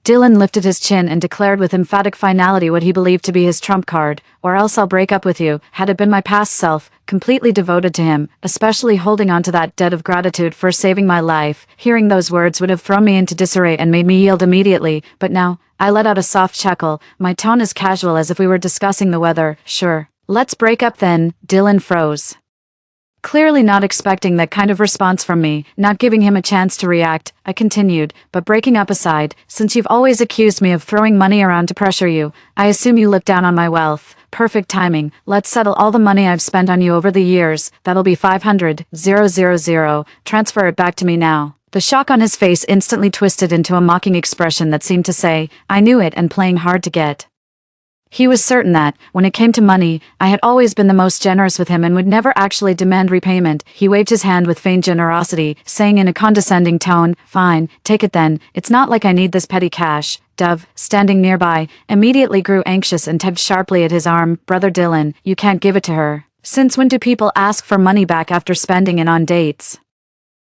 [SPEAKER 1] Dylan lifted his chin and declared with emphatic finality what he believed to be his trump card, or else I'll break up with you. Had it been my past self, completely devoted to him, especially holding on to that debt of gratitude for saving my life, hearing those words would have thrown me into disarray and made me yield immediately, but now, I let out a soft chuckle, my tone as casual as if we were discussing the weather. Sure. Let's break up then. Dylan froze. Clearly not expecting that kind of response from me, not giving him a chance to react, I continued, but breaking up aside, since you've always accused me of throwing money around to pressure you, I assume you look down on my wealth. Perfect timing. Let's settle all the money I've spent on you over the years. That'll be 500,000. Transfer it back to me now. The shock on his face instantly twisted into a mocking expression that seemed to say, I knew it and playing hard to get. He was certain that, when it came to money, I had always been the most generous with him and would never actually demand repayment. He waved his hand with feigned generosity, saying in a condescending tone, Fine, take it then, it's not like I need this petty cash. Dove, standing nearby, immediately grew anxious and tugged sharply at his arm. Brother Dylan, you can't give it to her. Since when do people ask for money back after spending it on dates?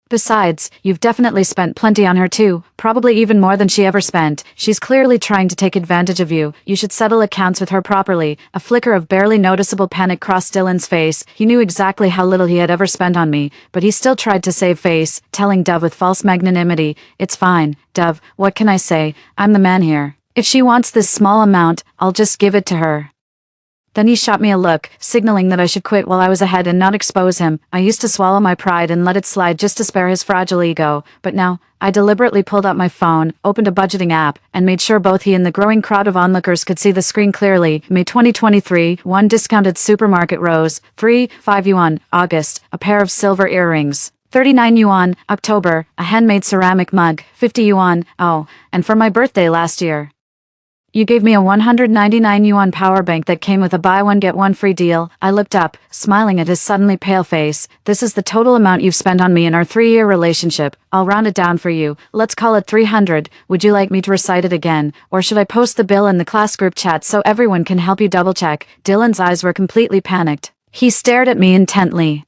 [SPEAKER 1] Besides, you've definitely spent plenty on her too, probably even more than she ever spent. She's clearly trying to take advantage of you. You should settle accounts with her properly. A flicker of barely noticeable panic crossed Dylan's face. He knew exactly how little he had ever spent on me, but he still tried to save face, telling Dove with false magnanimity, It's fine, Dove, what can I say? I'm the man here. If she wants this small amount, I'll just give it to her. Then he shot me a look, signaling that I should quit while I was ahead and not expose him. I used to swallow my pride and let it slide just to spare his fragile ego, but now, I deliberately pulled out my phone, opened a budgeting app, and made sure both he and the growing crowd of onlookers could see the screen clearly. May 2023, 1 discounted supermarket rose, 5 yuan, August, a pair of silver earrings. 39 yuan, October, a handmade ceramic mug, 50 yuan, oh, and for my birthday last year. You gave me a 199 yuan power bank that came with a buy one get one free deal. I looked up, smiling at his suddenly pale face. This is the total amount you've spent on me in our 3-year relationship. I'll round it down for you. Let's call it 300. Would you like me to recite it again? Or should I post the bill in the class group chat so everyone can help you double check? Dylan's eyes were completely panicked. He stared at me intently,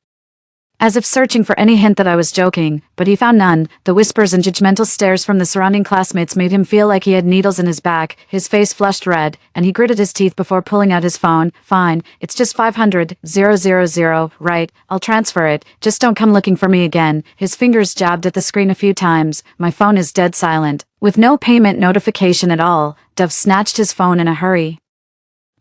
[SPEAKER 1] as if searching for any hint that I was joking, but he found none. The whispers and judgmental stares from the surrounding classmates made him feel like he had needles in his back. His face flushed red, and he gritted his teeth before pulling out his phone. Fine, it's just 500,000, right? I'll transfer it. Just don't come looking for me again. His fingers jabbed at the screen a few times. My phone is dead silent. With no payment notification at all, Dove snatched his phone in a hurry,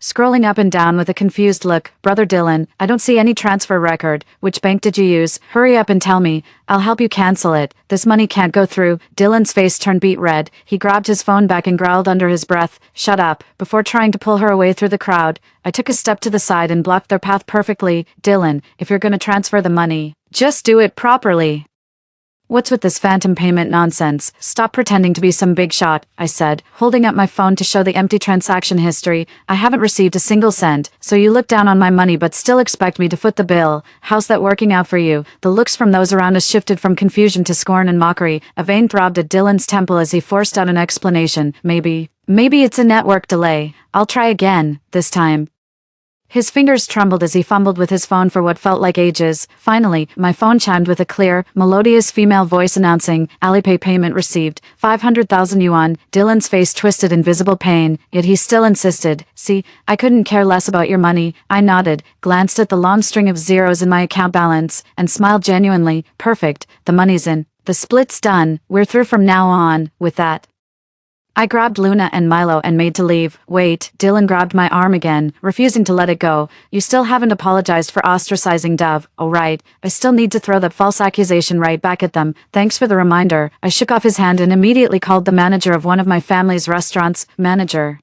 [SPEAKER 1] scrolling up and down with a confused look. Brother Dylan, I don't see any transfer record. Which bank did you use? Hurry up and tell me. I'll help you cancel it. This money can't go through. Dylan's face turned beet red. He grabbed his phone back and growled under his breath, Shut up. Before trying to pull her away through the crowd, I took a step to the side and blocked their path perfectly. Dylan, if you're gonna transfer the money, just do it properly. What's with this phantom payment nonsense? Stop pretending to be some big shot, I said, holding up my phone to show the empty transaction history. I haven't received a single cent, so you look down on my money but still expect me to foot the bill. How's that working out for you? The looks from those around us shifted from confusion to scorn and mockery. A vein throbbed at Dylan's temple as he forced out an explanation. Maybe it's a network delay. I'll try again, this time. His fingers trembled as he fumbled with his phone for what felt like ages. Finally, my phone chimed with a clear, melodious female voice announcing, Alipay payment received, 500,000 yuan. Dylan's face twisted in visible pain, yet he still insisted. See, I couldn't care less about your money. I nodded, glanced at the long string of zeros in my account balance, and smiled genuinely. Perfect, the money's in. The split's done. We're through from now on. With that, I grabbed Luna and Milo and made to leave. Wait, Dylan grabbed my arm again, refusing to let it go. You still haven't apologized for ostracizing Dove. Oh right, I still need to throw that false accusation right back at them. Thanks for the reminder. I shook off his hand and immediately called the manager of one of my family's restaurants. Manager,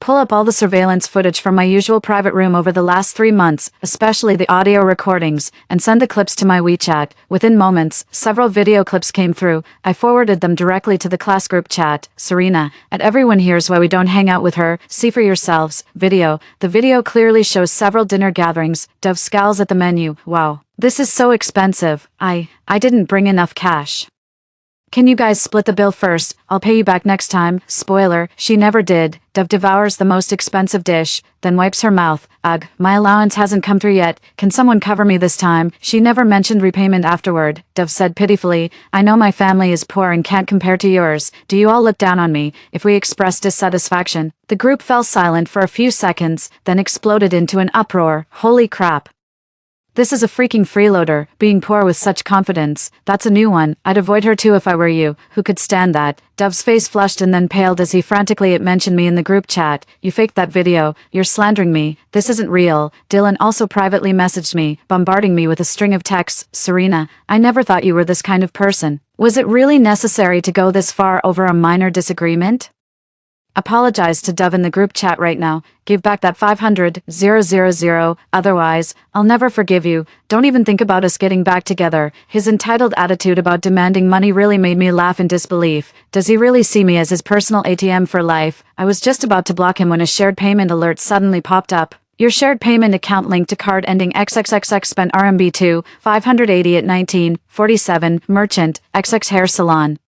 [SPEAKER 1] pull up all the surveillance footage from my usual private room over the last 3 months, especially the audio recordings, and send the clips to my WeChat. Within moments, several video clips came through. I forwarded them directly to the class group chat. Serena, at everyone here's why we don't hang out with her. See for yourselves. Video. The video clearly shows several dinner gatherings. Dove scowls at the menu. Wow. This is so expensive. I didn't bring enough cash. Can you guys split the bill first? I'll pay you back next time. Spoiler, she never did. Dove devours the most expensive dish, then wipes her mouth. Ugh, my allowance hasn't come through yet. Can someone cover me this time? She never mentioned repayment afterward. Dove said pitifully, I know my family is poor and can't compare to yours. Do you all look down on me if we express dissatisfaction? The group fell silent for a few seconds, then exploded into an uproar. Holy crap. This is a freaking freeloader, being poor with such confidence. That's a new one. I'd avoid her too if I were you. Who could stand that? Dove's face flushed and then paled as he frantically mentioned me in the group chat. You faked that video. You're slandering me. This isn't real. Dylan also privately messaged me, bombarding me with a string of texts. Serena, I never thought you were this kind of person. Was it really necessary to go this far over a minor disagreement? Apologize to Dove in the group chat right now. Give back that 500,000. Otherwise, I'll never forgive you. Don't even think about us getting back together. His entitled attitude about demanding money really made me laugh in disbelief. Does he really see me as his personal ATM for life? I was just about to block him when a shared payment alert suddenly popped up. Your shared payment account linked to card ending XXXX spent RMB 2, 580 at 1947, merchant, XX Hair Salon.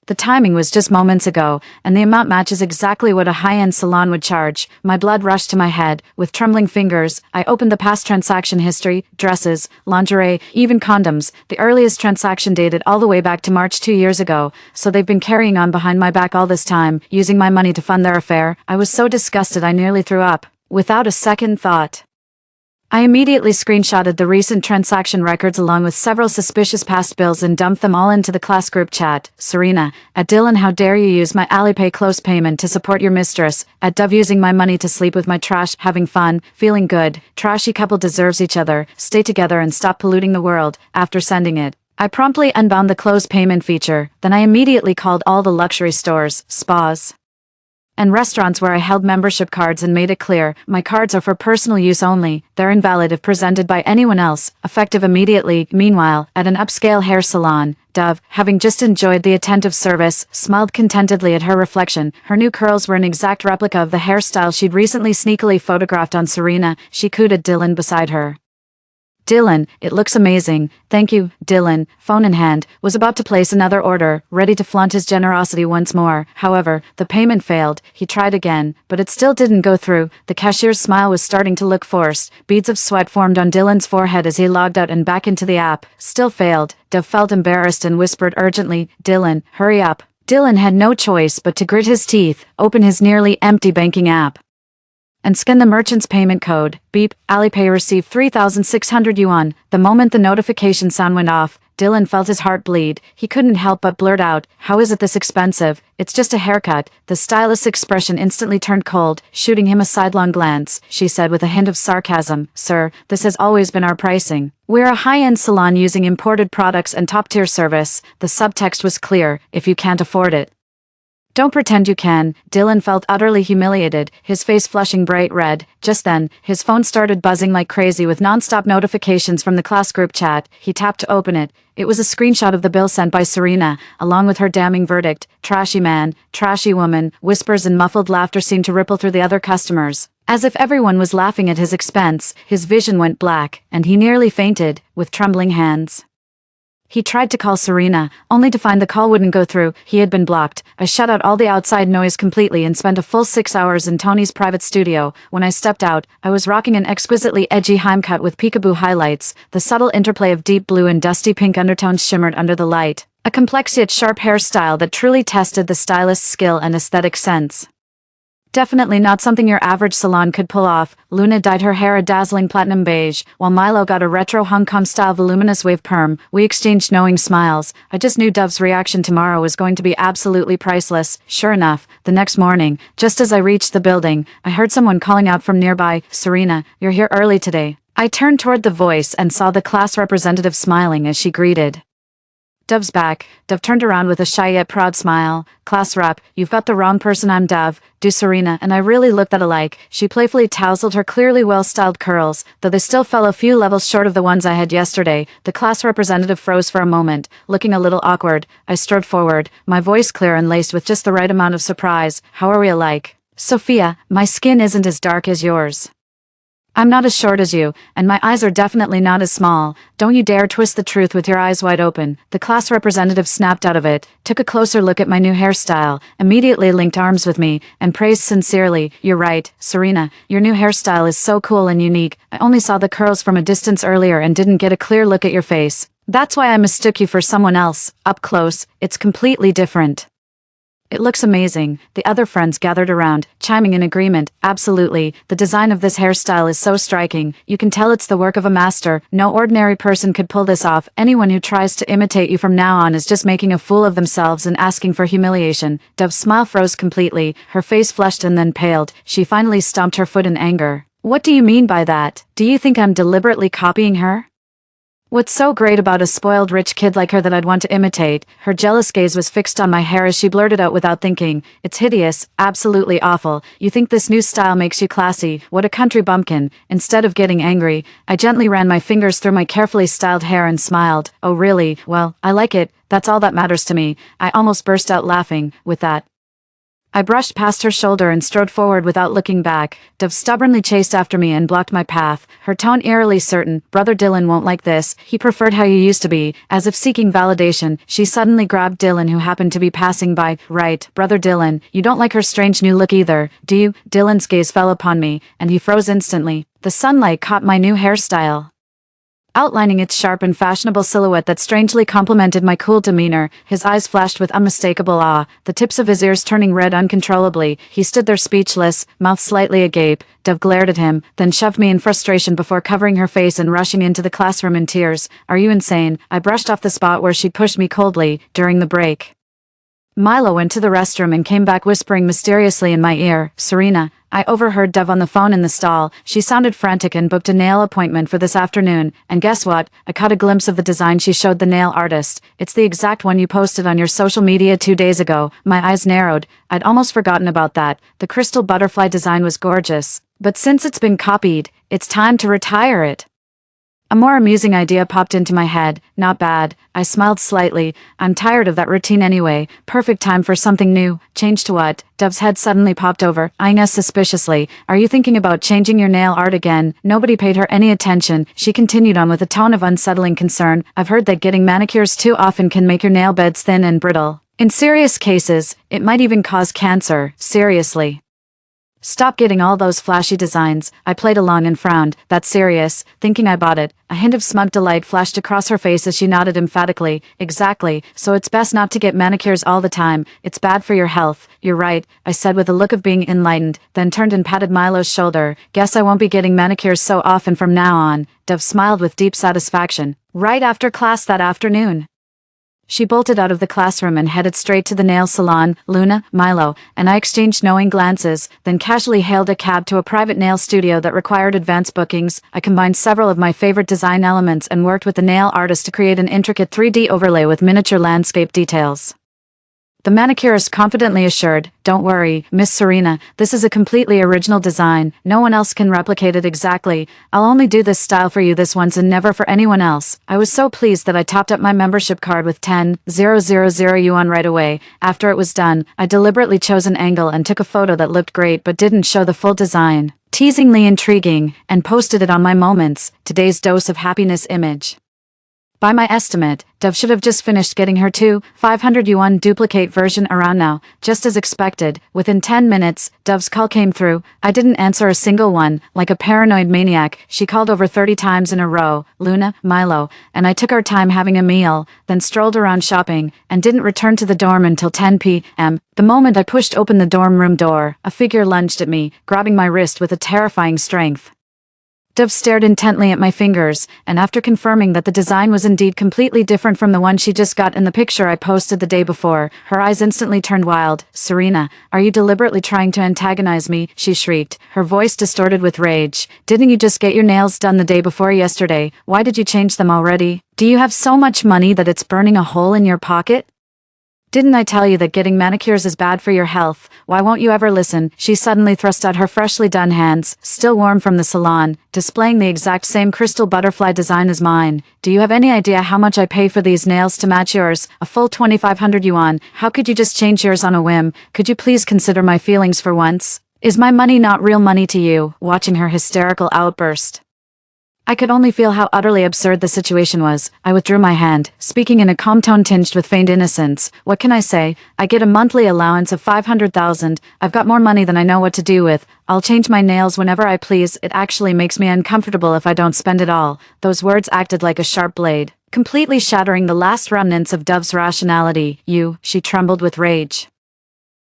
[SPEAKER 1] The timing was just moments ago, and the amount matches exactly what a high-end salon would charge. My blood rushed to my head. With trembling fingers, I opened the past transaction history, dresses, lingerie, even condoms. The earliest transaction dated all the way back to March 2 years ago, so they've been carrying on behind my back all this time, using my money to fund their affair. I was so disgusted I nearly threw up. Without a second thought, I immediately screenshotted the recent transaction records along with several suspicious past bills and dumped them all into the class group chat. Serena, at Dylan, how dare you use my Alipay close payment to support your mistress? At Dove, using my money to sleep with my trash, having fun, feeling good. Trashy couple deserves each other. Stay together and stop polluting the world. After sending it, I promptly unbound the close payment feature. Then I immediately called all the luxury stores, spas, and restaurants where I held membership cards and made it clear, my cards are for personal use only, they're invalid if presented by anyone else, effective immediately. Meanwhile, at an upscale hair salon, Dove, having just enjoyed the attentive service, smiled contentedly at her reflection. Her new curls were an exact replica of the hairstyle she'd recently sneakily photographed on Serena. She cooed at Dylan beside her. Dylan, it looks amazing. Thank you. Dylan, phone in hand, was about to place another order, ready to flaunt his generosity once more. However, the payment failed. He tried again, but it still didn't go through. The cashier's smile was starting to look forced. Beads of sweat formed on Dylan's forehead as he logged out and back into the app. Still failed. Dove felt embarrassed and whispered urgently, Dylan, hurry up. Dylan had no choice but to grit his teeth, open his nearly empty banking app, and scan the merchant's payment code. Beep, Alipay received 3,600 yuan. The moment the notification sound went off, Dylan felt his heart bleed. He couldn't help but blurt out, how is it this expensive? It's just a haircut. The stylist's expression instantly turned cold, shooting him a sidelong glance. She said with a hint of sarcasm, Sir, this has always been our pricing. We're a high-end salon using imported products and top-tier service. The subtext was clear, if you can't afford it, don't pretend you can. Dylan felt utterly humiliated, his face flushing bright red. Just then, his phone started buzzing like crazy with non-stop notifications from the class group chat. He tapped to open it. It was a screenshot of the bill sent by Serena, along with her damning verdict. Trashy man, trashy woman. Whispers and muffled laughter seemed to ripple through the other customers. As if everyone was laughing at his expense, his vision went black, and he nearly fainted, with trembling hands. He tried to call Serena, only to find the call wouldn't go through. He had been blocked. I shut out all the outside noise completely and spent a full 6 hours in Tony's private studio. When I stepped out, I was rocking an exquisitely edgy Heim cut with peekaboo highlights. The subtle interplay of deep blue and dusty pink undertones shimmered under the light. A complex yet sharp hairstyle that truly tested the stylist's skill and aesthetic sense. Definitely not something your average salon could pull off. Luna dyed her hair a dazzling platinum beige, while Milo got a retro Hong Kong-style voluminous wave perm. We exchanged knowing smiles. I just knew Dove's reaction tomorrow was going to be absolutely priceless. Sure enough, the next morning, just as I reached the building, I heard someone calling out from nearby, Serena, you're here early today. I turned toward the voice and saw the class representative smiling as she greeted. Dove's back. Dove turned around with a shy yet proud smile. Class rep, you've got the wrong person. I'm Dove. Do Serena and I really look that alike? She playfully tousled her clearly well-styled curls, though they still fell a few levels short of the ones I had yesterday. The class representative froze for a moment, looking a little awkward. I strode forward, my voice clear and laced with just the right amount of surprise. How are we alike? Sophia, my skin isn't as dark as yours. I'm not as short as you, and my eyes are definitely not as small. Don't you dare twist the truth with your eyes wide open. The class representative snapped out of it, took a closer look at my new hairstyle, immediately linked arms with me, and praised sincerely, "You're right, Serena, your new hairstyle is so cool and unique. I only saw the curls from a distance earlier and didn't get a clear look at your face. That's why I mistook you for someone else. Up close, it's completely different." "It looks amazing," the other friends gathered around, chiming in agreement. "Absolutely, the design of this hairstyle is so striking. You can tell it's the work of a master. No ordinary person could pull this off. Anyone who tries to imitate you from now on is just making a fool of themselves and asking for humiliation." Dove's smile froze completely, her face flushed and then paled. She finally stomped her foot in anger. "What do you mean by that? Do you think I'm deliberately copying her? What's so great about a spoiled rich kid like her that I'd want to imitate?" Her jealous gaze was fixed on my hair as she blurted out without thinking, "It's hideous, absolutely awful. You think this new style makes you classy? What a country bumpkin." Instead of getting angry, I gently ran my fingers through my carefully styled hair and smiled. "Oh really? Well, I like it. That's all that matters to me." I almost burst out laughing. With that, I brushed past her shoulder and strode forward without looking back. Dove stubbornly chased after me and blocked my path, her tone eerily certain. "Brother Dylan won't like this. He preferred how you used to be." As if seeking validation, she suddenly grabbed Dylan, who happened to be passing by. "Right, Brother Dylan, you don't like her strange new look either, do you?" Dylan's gaze fell upon me, and he froze instantly. The sunlight caught my new hairstyle, outlining its sharp and fashionable silhouette that strangely complemented my cool demeanor. His eyes flashed with unmistakable awe, the tips of his ears turning red uncontrollably. He stood there speechless, mouth slightly agape. Dove glared at him, then shoved me in frustration before covering her face and rushing into the classroom in tears. "Are you insane?" I brushed off the spot where she'd pushed me coldly. During the break, Milo went to the restroom and came back whispering mysteriously in my ear, "Serena." I overheard Dove on the phone in the stall. She sounded frantic and booked a nail appointment for this afternoon, and guess what? I caught a glimpse of the design she showed the nail artist. "It's the exact one you posted on your social media 2 days ago." My eyes narrowed. I'd almost forgotten about that. The crystal butterfly design was gorgeous. But since it's been copied, it's time to retire it. A more amusing idea popped into my head. "Not bad." I smiled slightly. "I'm tired of that routine anyway. Perfect time for something new." "Change to what?" Dove's head suddenly popped over, eyeing us suspiciously. "Are you thinking about changing your nail art again?" Nobody paid her any attention. She continued on with a tone of unsettling concern. "I've heard that getting manicures too often can make your nail beds thin and brittle. In serious cases, it might even cause cancer." "Seriously? Stop getting all those flashy designs." I played along and frowned. "That's serious." Thinking I bought it, a hint of smug delight flashed across her face as she nodded emphatically. "Exactly, so it's best not to get manicures all the time. It's bad for your health." "You're right," I said with a look of being enlightened, then turned and patted Milo's shoulder. "Guess I won't be getting manicures so often from now on." Dove smiled with deep satisfaction. Right after class that afternoon, she bolted out of the classroom and headed straight to the nail salon. Luna, Milo, and I exchanged knowing glances, then casually hailed a cab to a private nail studio that required advance bookings. I combined several of my favorite design elements and worked with the nail artist to create an intricate 3D overlay with miniature landscape details. The manicurist confidently assured, "Don't worry, Miss Serena, this is a completely original design. No one else can replicate it exactly. I'll only do this style for you this once and never for anyone else." I was so pleased that I topped up my membership card with 10,000 yuan right away. After it was done, I deliberately chose an angle and took a photo that looked great but didn't show the full design, teasingly intriguing, and posted it on my Moments, Today's Dose of Happiness image. By my estimate, Dove should have just finished getting her 500 yuan duplicate version around now. Just as expected, within 10 minutes, Dove's call came through. I didn't answer a single one. Like a paranoid maniac, she called over 30 times in a row. "Luna, Milo," and I took our time having a meal, then strolled around shopping, and didn't return to the dorm until 10 p.m. The moment I pushed open the dorm room door, a figure lunged at me, grabbing my wrist with a terrifying strength. Dove stared intently at my fingers, and after confirming that the design was indeed completely different from the one she just got in the picture I posted the day before, her eyes instantly turned wild. "Serena, are you deliberately trying to antagonize me?" she shrieked, her voice distorted with rage. "Didn't you just get your nails done the day before yesterday? Why did you change them already? Do you have so much money that it's burning a hole in your pocket? Didn't I tell you that getting manicures is bad for your health? Why won't you ever listen?" She suddenly thrust out her freshly done hands, still warm from the salon, displaying the exact same crystal butterfly design as mine. "Do you have any idea how much I pay for these nails to match yours? A full 2,500 yuan. How could you just change yours on a whim? Could you please consider my feelings for once?" Is my money not real money to you? Watching her hysterical outburst. I could only feel how utterly absurd the situation was. I withdrew my hand, speaking in a calm tone tinged with feigned innocence. What can I say? I get a monthly allowance of 500,000. I've got more money than I know what to do with. I'll change my nails whenever I please. It actually makes me uncomfortable if I don't spend it all. Those words acted like a sharp blade, completely shattering the last remnants of Dove's rationality. She trembled with rage,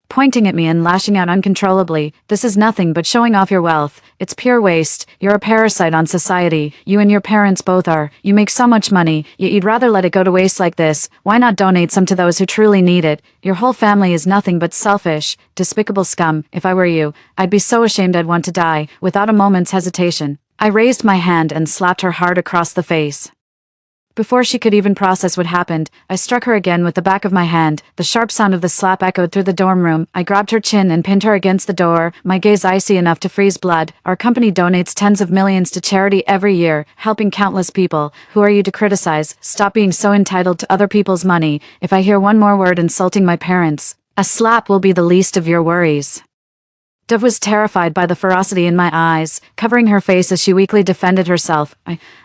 [SPEAKER 1] pointing at me and lashing out uncontrollably. This is nothing but showing off your wealth. It's pure waste. You're a parasite on society. You and your parents both are. You make so much money, yet you'd rather let it go to waste like this. Why not donate some to those who truly need it? Your whole family is nothing but selfish, despicable scum. If I were you, I'd be so ashamed I'd want to die. Without a moment's hesitation, I raised my hand and slapped her hard across the face. Before she could even process what happened, I struck her again with the back of my hand. The sharp sound of the slap echoed through the dorm room. I grabbed her chin and pinned her against the door, my gaze icy enough to freeze blood. Our company donates tens of millions to charity every year, helping countless people. Who are you to criticize? Stop being so entitled to other people's money. If I hear one more word insulting my parents, a slap will be the least of your worries. Dove was terrified by the ferocity in my eyes, covering her face as she weakly defended herself.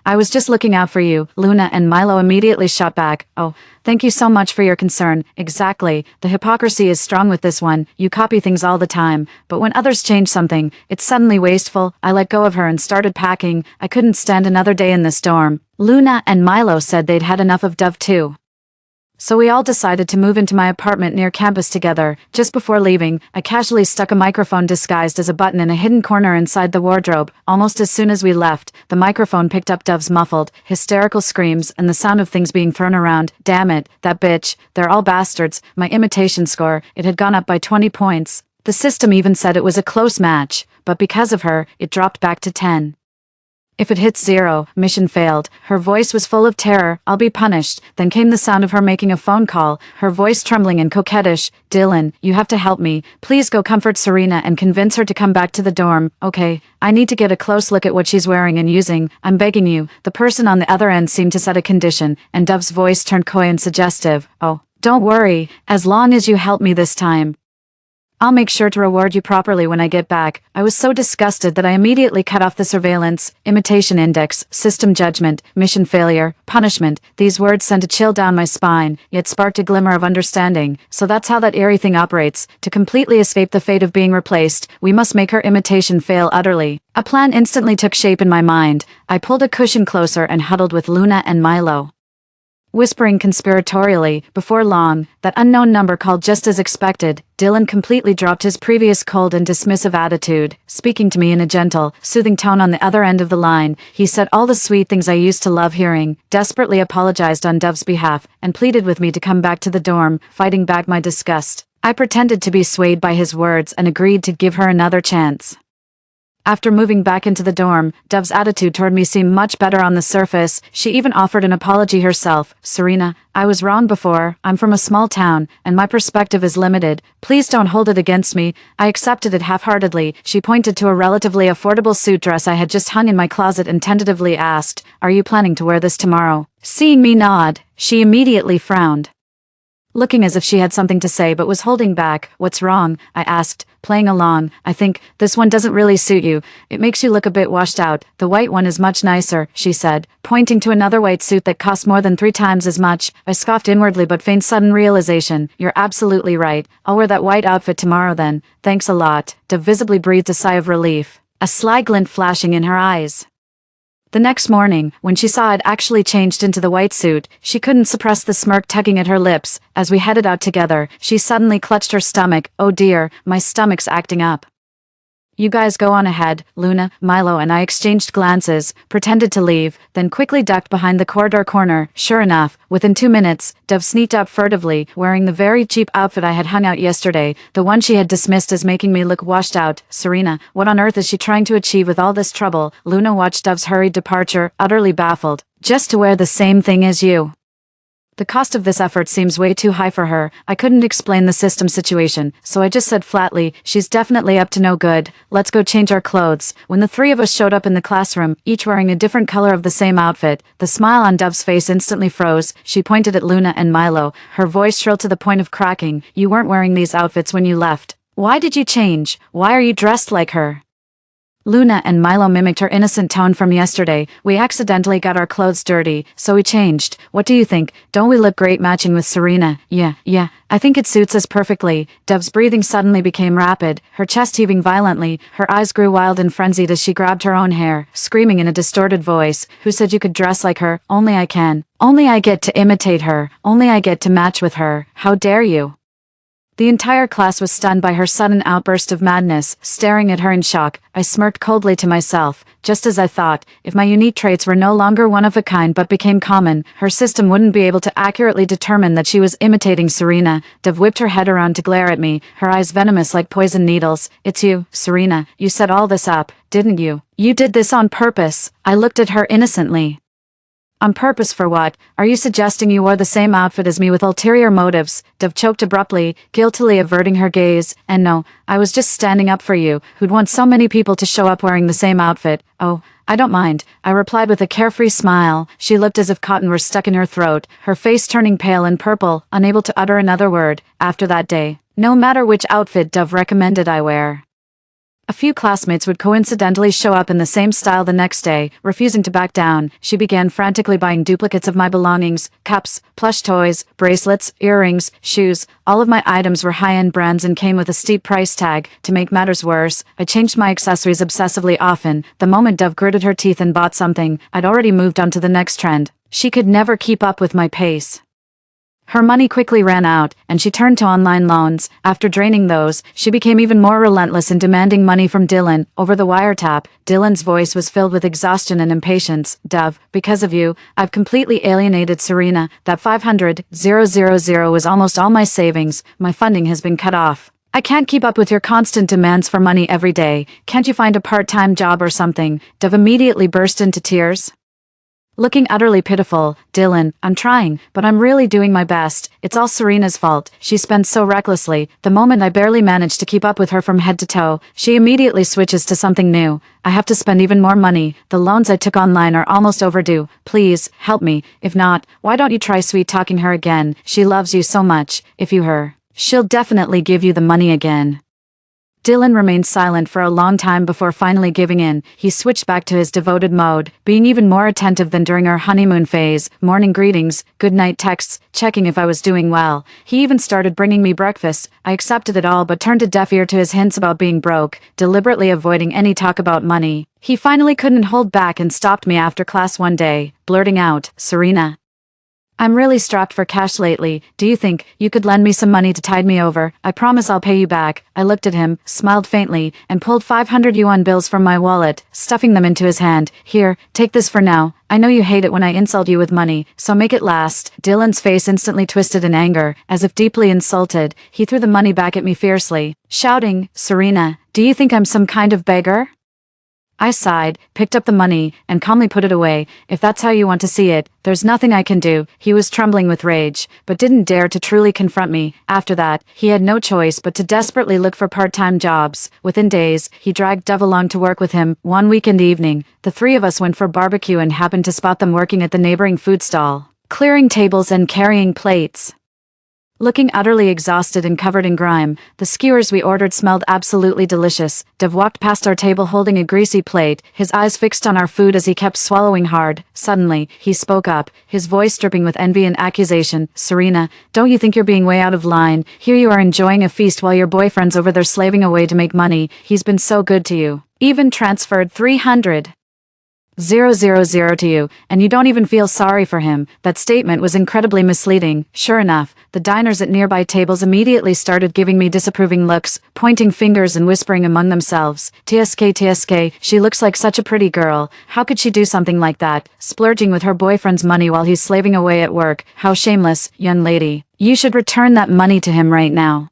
[SPEAKER 1] I was just looking out for you, Luna, and Milo immediately shot back. Oh, thank you so much for your concern. Exactly. The hypocrisy is strong with this one. You copy things all the time, but when others change something, it's suddenly wasteful. I let go of her and started packing. I couldn't stand another day in this dorm. Luna and Milo said they'd had enough of Dove too. So we all decided to move into my apartment near campus together. Just before leaving, I casually stuck a microphone disguised as a button in a hidden corner inside the wardrobe. Almost as soon as we left, the microphone picked up Dove's muffled, hysterical screams and the sound of things being thrown around. Damn it, that bitch, they're all bastards. My imitation score, it had gone up by 20 points. The system even said it was a close match, but because of her, it dropped back to 10. If it hits 0, mission failed. Her voice was full of terror. I'll be punished. Then came the sound of her making a phone call, her voice trembling and coquettish. Dylan, you have to help me. Please go comfort Serena and convince her to come back to the dorm. Okay, I need to get a close look at what she's wearing and using. I'm begging you. The person on the other end seemed to set a condition, and Dove's voice turned coy and suggestive. Oh, don't worry, as long as you help me this time, I'll make sure to reward you properly when I get back. I was so disgusted that I immediately cut off the surveillance, imitation index, system judgment, mission failure, punishment. These words sent a chill down my spine, yet sparked a glimmer of understanding. So that's how that eerie thing operates. To completely escape the fate of being replaced, we must make her imitation fail utterly. A plan instantly took shape in my mind. I pulled a cushion closer and huddled with Luna and Milo, whispering conspiratorially. Before long, that unknown number called just as expected. Dylan completely dropped his previous cold and dismissive attitude, speaking to me in a gentle, soothing tone on the other end of the line. He said all the sweet things I used to love hearing, desperately apologized on Dove's behalf, and pleaded with me to come back to the dorm, fighting back my disgust. I pretended to be swayed by his words and agreed to give her another chance. After moving back into the dorm, Dove's attitude toward me seemed much better on the surface. She even offered an apology herself. Serena, I was wrong before. I'm from a small town, and my perspective is limited. Please don't hold it against me. I accepted it half-heartedly. She pointed to a relatively affordable suit dress I had just hung in my closet and tentatively asked, "Are you planning to wear this tomorrow?" Seeing me nod, she immediately frowned, looking as if she had something to say but was holding back. "What's wrong?" I asked, playing along. "I think this one doesn't really suit you. It makes you look a bit washed out. The white one is much nicer," she said, pointing to another white suit that cost more than 3 times as much. I scoffed inwardly but feigned sudden realization. "You're absolutely right. I'll wear that white outfit tomorrow then. Thanks a lot." Dove visibly breathed a sigh of relief, a sly glint flashing in her eyes. The next morning, when she saw I'd actually changed into the white suit, she couldn't suppress the smirk tugging at her lips. As we headed out together, she suddenly clutched her stomach. "Oh dear, my stomach's acting up." "You guys go on ahead." Luna, Milo and I exchanged glances, pretended to leave, then quickly ducked behind the corridor corner. Sure enough, within 2 minutes, Dove sneaked up furtively, wearing the very cheap outfit I had hung out yesterday, the one she had dismissed as making me look washed out. "Serena, what on earth is she trying to achieve with all this trouble?" Luna watched Dove's hurried departure, utterly baffled. "Just to wear the same thing as you. The cost of this effort seems way too high for her." I couldn't explain the system situation, so I just said flatly, "She's definitely up to no good. Let's go change our clothes." When the 3 of us showed up in the classroom, each wearing a different color of the same outfit, the smile on Dove's face instantly froze. She pointed at Luna and Milo, her voice shrill to the point of cracking. "You weren't wearing these outfits when you left." Why did you change? Why are you dressed like her? Luna and Milo mimicked her innocent tone from yesterday. We accidentally got our clothes dirty, so we changed. What do you think? Don't we look great matching with Serena? Yeah, I think it suits us perfectly. Dev's breathing suddenly became rapid, her chest heaving violently, her eyes grew wild and frenzied as she grabbed her own hair, screaming in a distorted voice, "Who said you could dress like her? Only I can. Only I get to imitate her. Only I get to match with her. How dare you?" The entire class was stunned by her sudden outburst of madness, staring at her in shock. I smirked coldly to myself. Just as I thought, if my unique traits were no longer one of a kind but became common, her system wouldn't be able to accurately determine that she was imitating Serena. Dev whipped her head around to glare at me, her eyes venomous like poison needles. "It's you, Serena. You set all this up, didn't you? You did this on purpose." I looked at her innocently. "On purpose for what? Are you suggesting you wore the same outfit as me with ulterior motives?" Dev choked abruptly, guiltily averting her gaze. "And no, I was just standing up for you, who'd want so many people to show up wearing the same outfit." "Oh, I don't mind," I replied with a carefree smile. She looked as if cotton were stuck in her throat, her face turning pale and purple, unable to utter another word. After that day, no matter which outfit Dev recommended I wear, a few classmates would coincidentally show up in the same style the next day. Refusing to back down, she began frantically buying duplicates of my belongings: cups, plush toys, bracelets, earrings, shoes. All of my items were high-end brands and came with a steep price tag. To make matters worse, I changed my accessories obsessively often. The moment Dove gritted her teeth and bought something, I'd already moved on to the next trend. She could never keep up with my pace. Her money quickly ran out, and she turned to online loans. After draining those, she became even more relentless in demanding money from Dylan. Over the wiretap, Dylan's voice was filled with exhaustion and impatience. "Dev, because of you, I've completely alienated Serena. That 500,000 was almost all my savings. My funding has been cut off. I can't keep up with your constant demands for money every day. Can't you find a part-time job or something?" Dev immediately burst into tears. Looking utterly pitiful, "Dylan, I'm trying, but I'm really doing my best. It's all Serena's fault. She spends so recklessly. The moment I barely manage to keep up with her from head to toe, she immediately switches to something new. I have to spend even more money. The loans I took online are almost overdue. Please, help me. If not, why don't you try sweet-talking her again? She loves you so much. If you her, she'll definitely give you the money again." Dylan remained silent for a long time before finally giving in. He switched back to his devoted mode, being even more attentive than during our honeymoon phase. Morning greetings, good-night texts, checking if I was doing well. He even started bringing me breakfast. I accepted it all but turned a deaf ear to his hints about being broke, deliberately avoiding any talk about money. He finally couldn't hold back and stopped me after class one day, blurting out, "Serena, I'm really strapped for cash lately. Do you think you could lend me some money to tide me over? I promise I'll pay you back." I looked at him, smiled faintly, and pulled 500 yuan bills from my wallet, stuffing them into his hand. "Here, take this for now. I know you hate it when I insult you with money, so make it last." Dylan's face instantly twisted in anger, as if deeply insulted. He threw the money back at me fiercely, shouting, "Serena, do you think I'm some kind of beggar?" I sighed, picked up the money, and calmly put it away. "If that's how you want to see it, there's nothing I can do." He was trembling with rage, but didn't dare to truly confront me. After that, he had no choice but to desperately look for part-time jobs. Within days, he dragged Dove along to work with him. One weekend evening, the three of us went for barbecue and happened to spot them working at the neighboring food stall, clearing tables and carrying plates. Looking utterly exhausted and covered in grime, the skewers we ordered smelled absolutely delicious. Dev walked past our table holding a greasy plate, his eyes fixed on our food as he kept swallowing hard. Suddenly, he spoke up, his voice dripping with envy and accusation. "Serena, don't you think you're being way out of line? Here you are enjoying a feast while your boyfriend's over there slaving away to make money. He's been so good to you. Even transferred 300,000 to you, and you don't even feel sorry for him." That statement was incredibly misleading. Sure enough, the diners at nearby tables immediately started giving me disapproving looks, pointing fingers and whispering among themselves, TSK, she looks like such a pretty girl. How could she do something like that? Splurging with her boyfriend's money while he's slaving away at work. How shameless, young lady. You should return that money to him right now."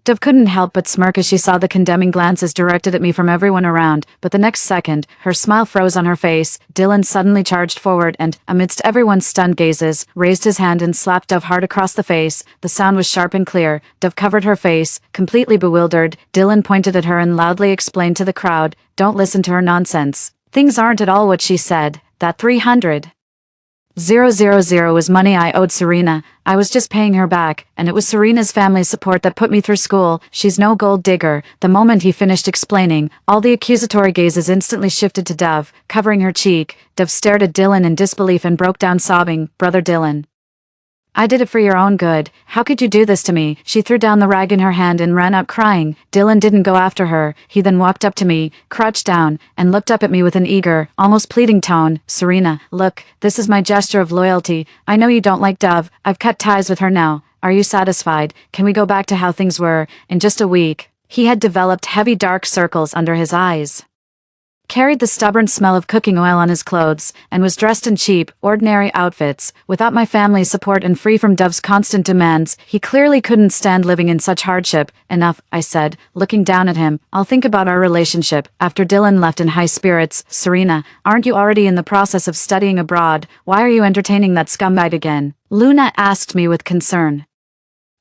[SPEAKER 1] Dev couldn't help but smirk as she saw the condemning glances directed at me from everyone around, but the next second, her smile froze on her face. Dylan suddenly charged forward and, amidst everyone's stunned gazes, raised his hand and slapped Dev hard across the face. The sound was sharp and clear. Dev covered her face, completely bewildered. Dylan pointed at her and loudly explained to the crowd, "Don't listen to her nonsense. Things aren't at all what she said. That 300,000 000 was money I owed Serena. I was just paying her back, and it was Serena's family support that put me through school. She's no gold digger. The moment he finished explaining, all the accusatory gazes instantly shifted to Dove, covering her cheek. Dove stared at Dylan in disbelief and broke down sobbing. Brother Dylan. I did it for your own good. How could you do this to me? She threw down the rag in her hand and ran out crying. Dylan didn't go after her. He then walked up to me, crouched down, and looked up at me with an eager, almost pleading tone. Serena, look, this is my gesture of loyalty. I know you don't like Dove. I've cut ties with her now. Are you satisfied? Can we go back to how things were? In just a week. He had developed heavy dark circles under his eyes, carried the stubborn smell of cooking oil on his clothes, and was dressed in cheap, ordinary outfits. Without my family's support and free from Dove's constant demands, he clearly couldn't stand living in such hardship. Enough, I said, looking down at him. I'll think about our relationship after Dylan left in high spirits. Serena, aren't you already in the process of studying abroad? Why are you entertaining that scumbag again? Luna asked me with concern.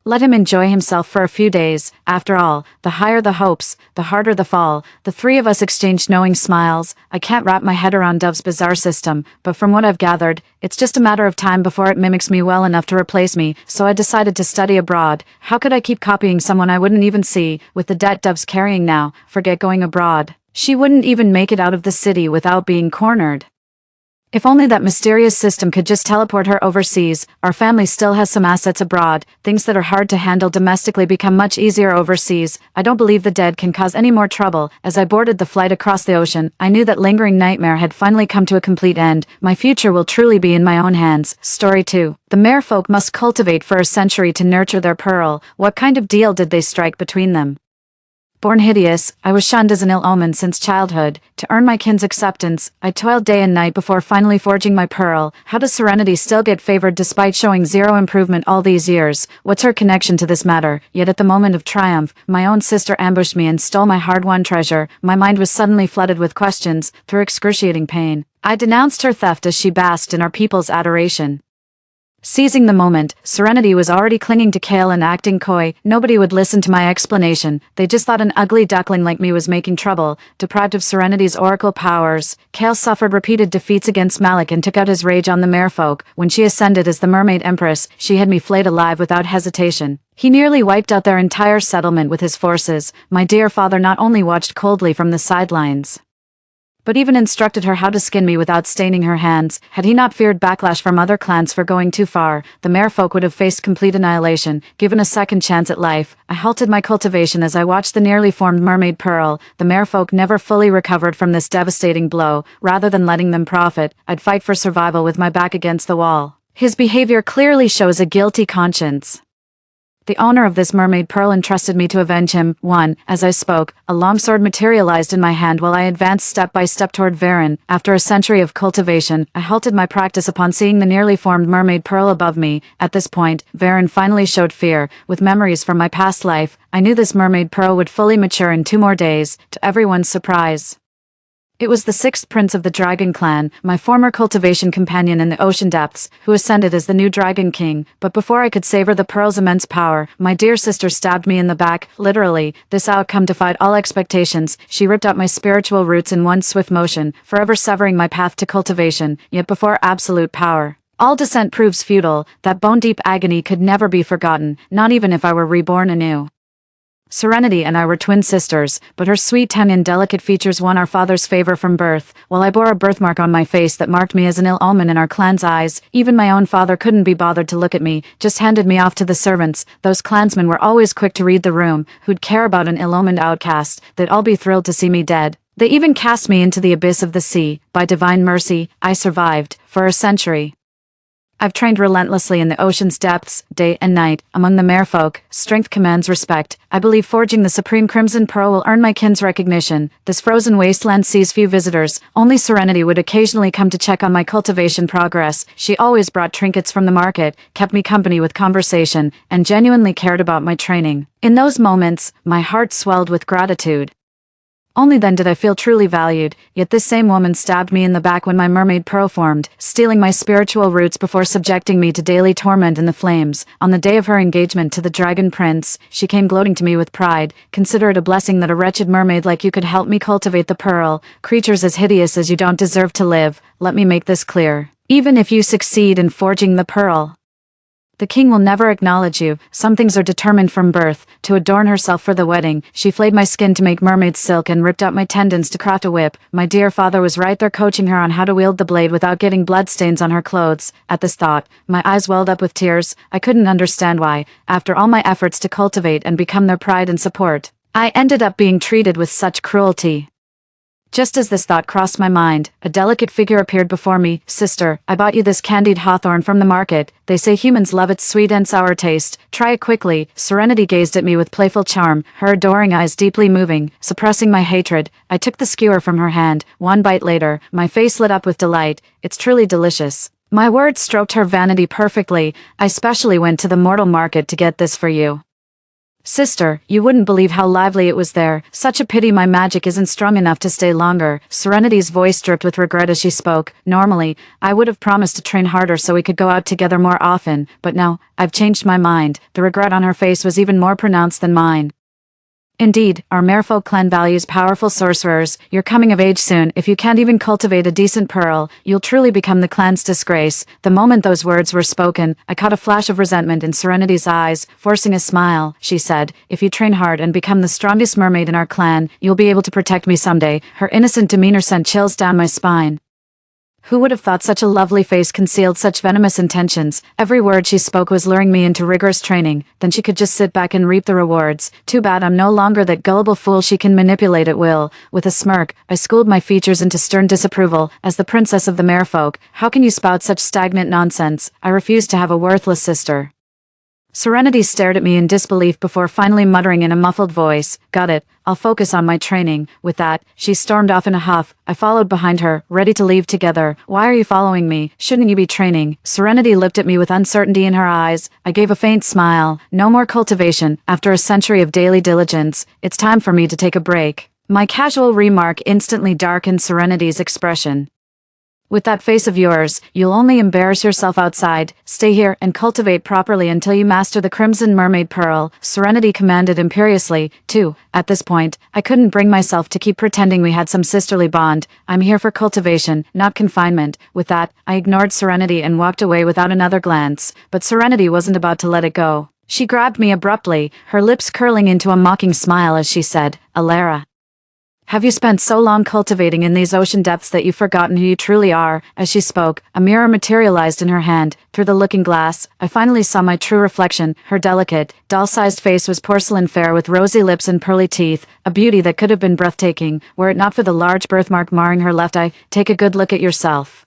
[SPEAKER 1] Let him enjoy himself for a few days. After all, the higher the hopes, the harder the fall. The three of us exchanged knowing smiles. I can't wrap my head around Dove's bizarre system, but from what I've gathered, it's just a matter of time before it mimics me well enough to replace me, so I decided to study abroad. How could I keep copying someone I wouldn't even see? With the debt Dove's carrying now, forget going abroad. She wouldn't even make it out of the city without being cornered. If only that mysterious system could just teleport her overseas. Our family still has some assets abroad. Things that are hard to handle domestically become much easier overseas. I don't believe the dead can cause any more trouble. As I boarded the flight across the ocean, I knew that lingering nightmare had finally come to a complete end. My future will truly be in my own hands. Story 2. The merfolk must cultivate for a century to nurture their pearl. What kind of deal did they strike between them? Born hideous, I was shunned as an ill omen since childhood. To earn my kin's acceptance, I toiled day and night before finally forging my pearl. How does Serenity still get favored despite showing zero improvement all these years? What's her connection to this matter? Yet at the moment of triumph, my own sister ambushed me and stole my hard-won treasure. My mind was suddenly flooded with questions, through excruciating pain. I denounced her theft as she basked in our people's adoration. Seizing the moment, Serenity was already clinging to Kale and acting coy. Nobody would listen to my explanation. They just thought an ugly duckling like me was making trouble. Deprived of Serenity's oracle powers, Kale suffered repeated defeats against Malik and took out his rage on the merfolk. When she ascended as the Mermaid Empress, she had me flayed alive without hesitation. He nearly wiped out their entire settlement with his forces. My dear father not only watched coldly from the sidelines, but even instructed her how to skin me without staining her hands. Had he not feared backlash from other clans for going too far, the merfolk would have faced complete annihilation. Given a second chance at life, I halted my cultivation as I watched the nearly formed mermaid pearl. The merfolk never fully recovered from this devastating blow. Rather than letting them profit, I'd fight for survival with my back against the wall. His behavior clearly shows a guilty conscience. The owner of this mermaid pearl entrusted me to avenge him. 1. As I spoke, a longsword materialized in my hand while I advanced step by step toward Varen. After a century of cultivation, I halted my practice upon seeing the nearly formed mermaid pearl above me. At this point, Varen finally showed fear. With memories from my past life, I knew this mermaid pearl would fully mature in 2 more days, to everyone's surprise. It was the 6th prince of the Dragon Clan, my former cultivation companion in the ocean depths, who ascended as the new Dragon King. But before I could savor the pearl's immense power, my dear sister stabbed me in the back. Literally, this outcome defied all expectations. She ripped out my spiritual roots in one swift motion, forever severing my path to cultivation. Yet before absolute power, all descent proves futile. That bone-deep agony could never be forgotten, not even if I were reborn anew. Serenity and I were twin sisters, but her sweet tongue and delicate features won our father's favor from birth, while I bore a birthmark on my face that marked me as an ill omen in our clan's eyes. Even my own father couldn't be bothered to look at me, just handed me off to the servants. Those clansmen were always quick to read the room. Who'd care about an ill-omened outcast? They'd all be thrilled to see me dead. They even cast me into the abyss of the sea. By divine mercy, I survived. For a century, I've trained relentlessly in the ocean's depths, day and night. Among the merfolk, strength commands respect. I believe forging the supreme crimson pearl will earn my kin's recognition. This frozen wasteland sees few visitors. Only Serenity would occasionally come to check on my cultivation progress. She always brought trinkets from the market, kept me company with conversation, and genuinely cared about my training. In those moments, my heart swelled with gratitude. Only then did I feel truly valued, yet this same woman stabbed me in the back when my mermaid pearl formed, stealing my spiritual roots before subjecting me to daily torment in the flames. On the day of her engagement to the Dragon Prince, she came gloating to me with pride. Consider it a blessing that a wretched mermaid like you could help me cultivate the pearl. Creatures as hideous as you don't deserve to live. Let me make this clear. Even if you succeed in forging the pearl, the king will never acknowledge you. Some things are determined from birth. To adorn herself for the wedding, she flayed my skin to make mermaid silk and ripped out my tendons to craft a whip. My dear father was right there coaching her on how to wield the blade without getting bloodstains on her clothes. At this thought, my eyes welled up with tears. I couldn't understand why, after all my efforts to cultivate and become their pride and support, I ended up being treated with such cruelty. Just as this thought crossed my mind, a delicate figure appeared before me. Sister, I bought you this candied hawthorn from the market. They say humans love its sweet and sour taste. Try it quickly. Serenity gazed at me with playful charm, her adoring eyes deeply moving. Suppressing my hatred, I took the skewer from her hand. One bite later, my face lit up with delight. It's truly delicious. My words stroked her vanity perfectly. I specially went to the mortal market to get this for you. Sister, you wouldn't believe how lively it was there. Such a pity my magic isn't strong enough to stay longer. Serenity's voice dripped with regret as she spoke. Normally, I would have promised to train harder so we could go out together more often, but now, I've changed my mind. The regret on her face was even more pronounced than mine. Indeed, our Merfolk clan values powerful sorcerers. You're coming of age soon. If you can't even cultivate a decent pearl, you'll truly become the clan's disgrace. The moment those words were spoken, I caught a flash of resentment in Serenity's eyes. Forcing a smile, she said, if you train hard and become the strongest mermaid in our clan, you'll be able to protect me someday. Her innocent demeanor sent chills down my spine. Who would have thought such a lovely face concealed such venomous intentions? Every word she spoke was luring me into rigorous training, then she could just sit back and reap the rewards. Too bad I'm no longer that gullible fool she can manipulate at will. With a smirk, I schooled my features into stern disapproval. As the princess of the Merfolk, how can you spout such stagnant nonsense? I refuse to have a worthless sister. Serenity stared at me in disbelief before finally muttering in a muffled voice, got it, I'll focus on my training. With that, she stormed off in a huff. I followed behind her, ready to leave together. Why are you following me? Shouldn't you be training? Serenity looked at me with uncertainty in her eyes. I gave a faint smile. No more cultivation. After a century of daily diligence, it's time for me to take a break. My casual remark instantly darkened Serenity's expression. With that face of yours, you'll only embarrass yourself outside. Stay here and cultivate properly until you master the Crimson Mermaid Pearl, Serenity commanded imperiously. Too, at this point, I couldn't bring myself to keep pretending we had some sisterly bond. I'm here for cultivation, not confinement. With that, I ignored Serenity and walked away without another glance. But Serenity wasn't about to let it go. She grabbed me abruptly, her lips curling into a mocking smile as she said, Alara, have you spent so long cultivating in these ocean depths that you've forgotten who you truly are? As she spoke, a mirror materialized in her hand. Through the looking glass, I finally saw my true reflection. Her delicate, doll-sized face was porcelain fair with rosy lips and pearly teeth, a beauty that could have been breathtaking, were it not for the large birthmark marring her left eye. Take a good look at yourself.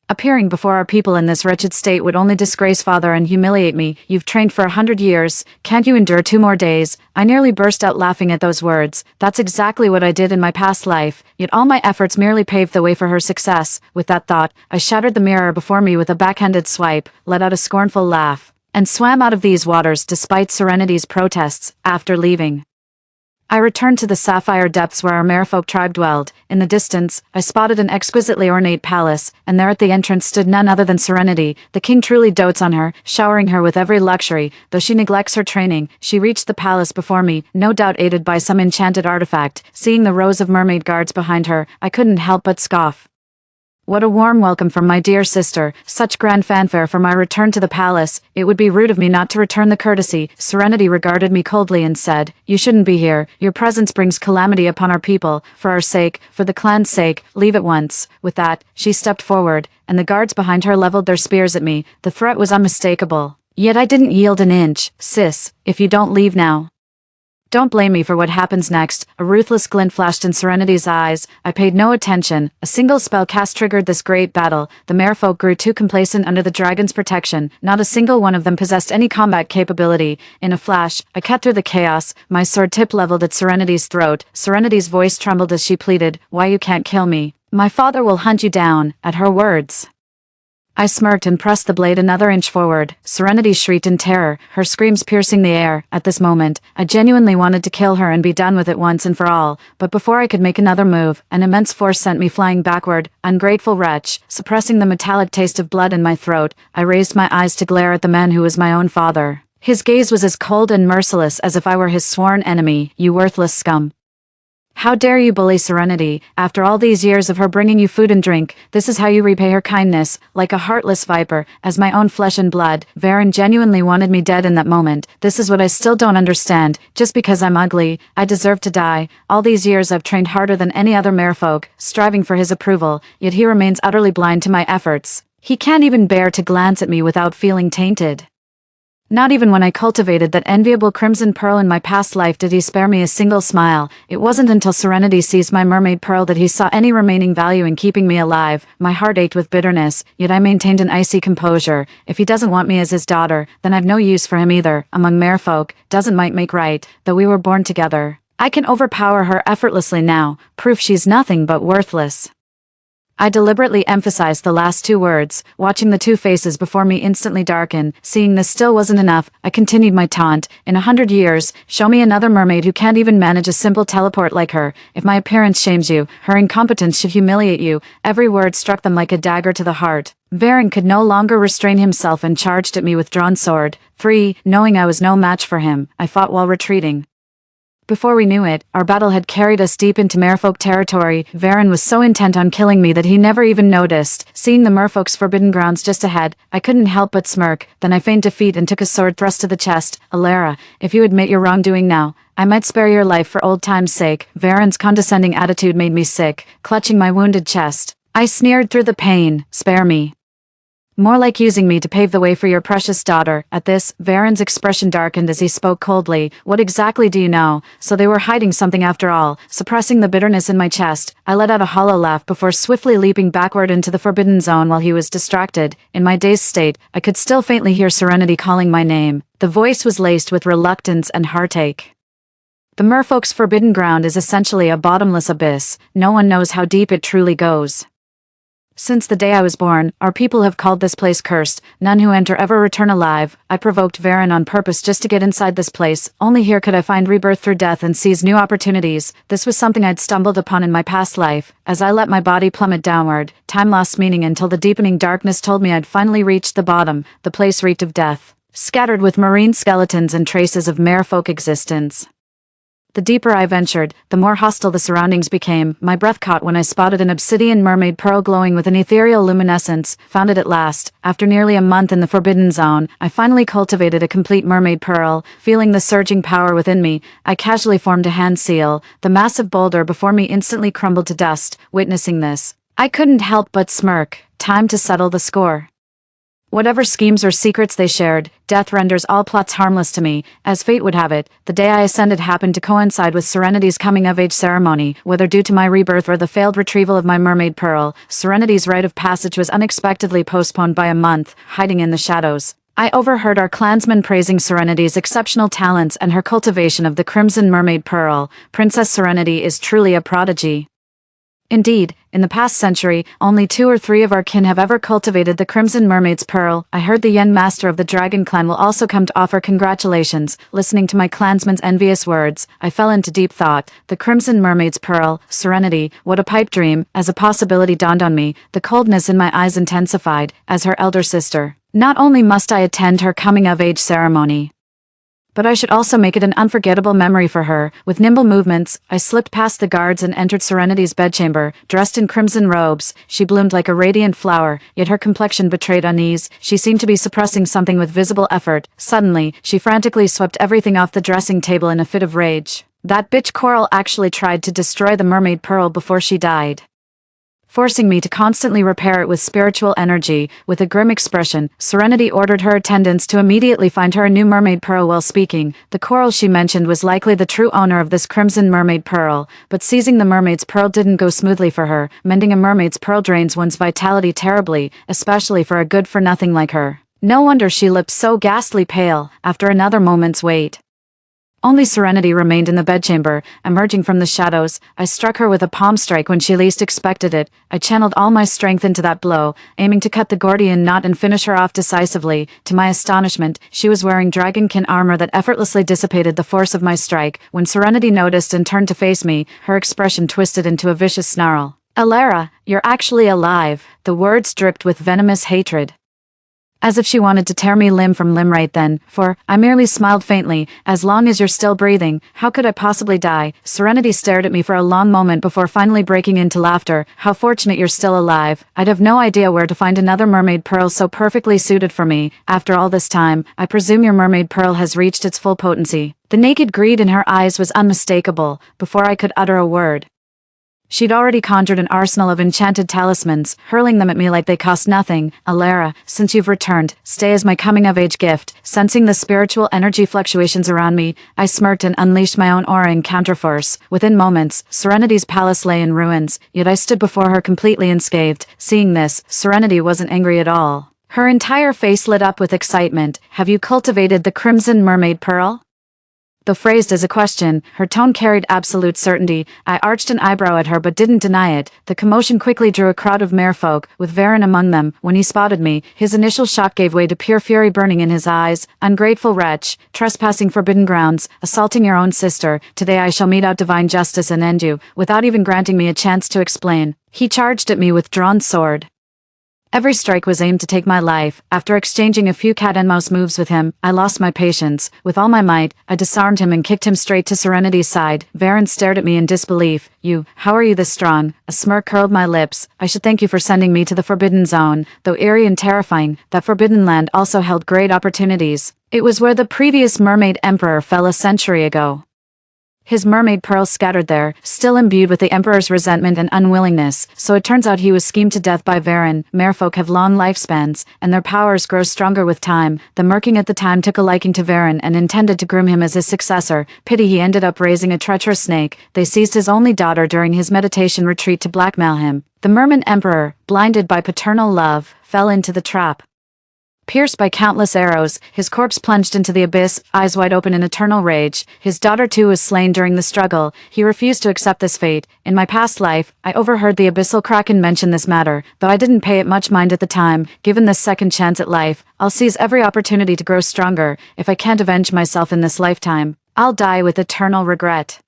[SPEAKER 1] Appearing before our people in this wretched state would only disgrace father and humiliate me. You've trained for 100 years. Can't you endure 2 more days? I nearly burst out laughing at those words. That's exactly what I did in my past life, yet all my efforts merely paved the way for her success. With that thought, I shattered the mirror before me with a backhanded swipe, let out a scornful laugh, and swam out of these waters despite Serenity's protests. After leaving, I returned to the sapphire depths where our Merfolk tribe dwelled. In the distance, I spotted an exquisitely ornate palace, and there at the entrance stood none other than Serenity. The king truly dotes on her, showering her with every luxury. Though she neglects her training, she reached the palace before me, no doubt aided by some enchanted artifact. Seeing the rows of mermaid guards behind her, I couldn't help but scoff. What a warm welcome from my dear sister, such grand fanfare for my return to the palace. It would be rude of me not to return the courtesy. Serenity regarded me coldly and said, you shouldn't be here. Your presence brings calamity upon our people. For our sake, for the clan's sake, leave at once. With that, she stepped forward, and the guards behind her leveled their spears at me. The threat was unmistakable. Yet I didn't yield an inch. Sis, if you don't leave now, don't blame me for what happens next. A ruthless glint flashed in Serenity's eyes. I paid no attention. A single spell cast triggered this great battle. The Merfolk grew too complacent under the dragon's protection. Not a single one of them possessed any combat capability. In a flash, I cut through the chaos, my sword tip leveled at Serenity's throat. Serenity's voice trembled as she pleaded, why you can't kill me? My father will hunt you down. At her words, I smirked and pressed the blade another inch forward. Serenity shrieked in terror, her screams piercing the air. At this moment, I genuinely wanted to kill her and be done with it once and for all. But before I could make another move, an immense force sent me flying backward. Ungrateful wretch. Suppressing the metallic taste of blood in my throat, I raised my eyes to glare at the man who was my own father. His gaze was as cold and merciless as if I were his sworn enemy. You worthless scum. How dare you bully Serenity? After all these years of her bringing you food and drink, this is how you repay her kindness, like a heartless viper, as my own flesh and blood. Varen genuinely wanted me dead in that moment. This is what I still don't understand. Just because I'm ugly, I deserve to die. All these years I've trained harder than any other merfolk, striving for his approval, yet he remains utterly blind to my efforts. He can't even bear to glance at me without feeling tainted. Not even when I cultivated that enviable crimson pearl in my past life did he spare me a single smile. It wasn't until Serenity seized my mermaid pearl that he saw any remaining value in keeping me alive. My heart ached with bitterness, yet I maintained an icy composure. If he doesn't want me as his daughter, then I've no use for him either. Among merfolk, doesn't might make right, though we were born together. I can overpower her effortlessly now, proof she's nothing but worthless. I deliberately emphasized the last two words, watching the two faces before me instantly darken. Seeing this still wasn't enough, I continued my taunt. In 100 years, show me another mermaid who can't even manage a simple teleport like her. If my appearance shames you, her incompetence should humiliate you. Every word struck them like a dagger to the heart. Varen could no longer restrain himself and charged at me with drawn sword. 3. Knowing I was no match for him, I fought while retreating. Before we knew it, our battle had carried us deep into merfolk territory. Varen was so intent on killing me that he never even noticed. Seeing the merfolk's forbidden grounds just ahead, I couldn't help but smirk. Then I feigned defeat and took a sword thrust to the chest. Alara, if you admit your wrongdoing now, I might spare your life for old time's sake. Varen's condescending attitude made me sick, clutching my wounded chest. I sneered through the pain. Spare me. More like using me to pave the way for your precious daughter. At this, Varen's expression darkened as he spoke coldly. What exactly do you know? So they were hiding something after all. Suppressing the bitterness in my chest, I let out a hollow laugh before swiftly leaping backward into the forbidden zone while he was distracted. In my dazed state, I could still faintly hear Serenity calling my name. The voice was laced with reluctance and heartache. The merfolk's forbidden ground is essentially a bottomless abyss. No one knows how deep it truly goes. Since the day I was born, our people have called this place cursed. None who enter ever return alive. I provoked Varen on purpose just to get inside this place. Only here could I find rebirth through death and seize new opportunities. This was something I'd stumbled upon in my past life. As I let my body plummet downward, time lost meaning until the deepening darkness told me I'd finally reached the bottom. The place reeked of death, scattered with marine skeletons and traces of merfolk existence. The deeper I ventured, the more hostile the surroundings became. My breath caught when I spotted an obsidian mermaid pearl glowing with an ethereal luminescence. Found it at last. After nearly a month in the forbidden zone, I finally cultivated a complete mermaid pearl. Feeling the surging power within me, I casually formed a hand seal. The massive boulder before me instantly crumbled to dust. Witnessing this, I couldn't help but smirk. Time to settle the score. Whatever schemes or secrets they shared, death renders all plots harmless to me. As fate would have it, the day I ascended happened to coincide with Serenity's coming-of-age ceremony. Whether due to my rebirth or the failed retrieval of my mermaid pearl, Serenity's rite of passage was unexpectedly postponed by a month, hiding in the shadows. I overheard our clansmen praising Serenity's exceptional talents and her cultivation of the crimson mermaid pearl. Princess Serenity is truly a prodigy. Indeed, in the past century, only 2 or 3 of our kin have ever cultivated the Crimson Mermaid's Pearl. I heard the Yen Master of the Dragon Clan will also come to offer congratulations. Listening to my clansman's envious words, I fell into deep thought. The Crimson Mermaid's Pearl, Serenity, what a pipe dream. As a possibility dawned on me, the coldness in my eyes intensified. As her elder sister, not only must I attend her coming-of-age ceremony, but I should also make it an unforgettable memory for her. With nimble movements, I slipped past the guards and entered Serenity's bedchamber. Dressed in crimson robes, she bloomed like a radiant flower, yet her complexion betrayed unease. She seemed to be suppressing something with visible effort. Suddenly, she frantically swept everything off the dressing table in a fit of rage. That bitch Coral actually tried to destroy the mermaid pearl before she died, forcing me to constantly repair it with spiritual energy. With a grim expression, Serenity ordered her attendants to immediately find her a new mermaid pearl. While speaking, the coral she mentioned was likely the true owner of this crimson mermaid pearl, but seizing the mermaid's pearl didn't go smoothly for her. Mending a mermaid's pearl drains one's vitality terribly, especially for a good-for-nothing like her. No wonder she looked so ghastly pale. After another moment's wait, only Serenity remained in the bedchamber. Emerging from the shadows, I struck her with a palm strike when she least expected it. I channeled all my strength into that blow, aiming to cut the Gordian knot and finish her off decisively. To my astonishment, she was wearing dragonkin armor that effortlessly dissipated the force of my strike. When Serenity noticed and turned to face me, her expression twisted into a vicious snarl. "Alara, you're actually alive." The words dripped with venomous hatred. As if she wanted to tear me limb from limb right then, for I merely smiled faintly. As long as you're still breathing, how could I possibly die? Serenity stared at me for a long moment before finally breaking into laughter. How fortunate you're still alive. I'd have no idea where to find another mermaid pearl so perfectly suited for me. After all this time, I presume your mermaid pearl has reached its full potency. The naked greed in her eyes was unmistakable. Before I could utter a word, she'd already conjured an arsenal of enchanted talismans, hurling them at me like they cost nothing. Alara, since you've returned, stay as my coming-of-age gift. Sensing the spiritual energy fluctuations around me, I smirked and unleashed my own aura in counterforce. Within moments, Serenity's palace lay in ruins, yet I stood before her completely unscathed. Seeing this, Serenity wasn't angry at all. Her entire face lit up with excitement. Have you cultivated the Crimson Mermaid Pearl? Though phrased as a question, her tone carried absolute certainty. I arched an eyebrow at her but didn't deny it. The commotion quickly drew a crowd of merfolk, with Varen among them. When he spotted me, his initial shock gave way to pure fury burning in his eyes. Ungrateful wretch, trespassing forbidden grounds, assaulting your own sister. Today I shall mete out divine justice and end you, without even granting me a chance to explain. He charged at me with drawn sword. Every strike was aimed to take my life. After exchanging a few cat and mouse moves with him, I lost my patience. With all my might, I disarmed him and kicked him straight to Serenity's side. Varen stared at me in disbelief. How are you this strong? A smirk curled my lips. I should thank you for sending me to the Forbidden Zone. Though eerie and terrifying, that Forbidden Land also held great opportunities. It was where the previous Mermaid Emperor fell a century ago. His mermaid pearls scattered there, still imbued with the Emperor's resentment and unwillingness, so it turns out he was schemed to death by Varen. Merfolk have long lifespans, and their powers grow stronger with time. The Merking at the time took a liking to Varen and intended to groom him as his successor. Pity he ended up raising a treacherous snake. They seized his only daughter during his meditation retreat to blackmail him. The Merman Emperor, blinded by paternal love, fell into the trap. Pierced by countless arrows, his corpse plunged into the abyss, eyes wide open in eternal rage. His daughter too was slain during the struggle. He refused to accept this fate. In my past life, I overheard the Abyssal Kraken mention this matter, though I didn't pay it much mind at the time. Given this second chance at life, I'll seize every opportunity to grow stronger. If I can't avenge myself in this lifetime, I'll die with eternal regret.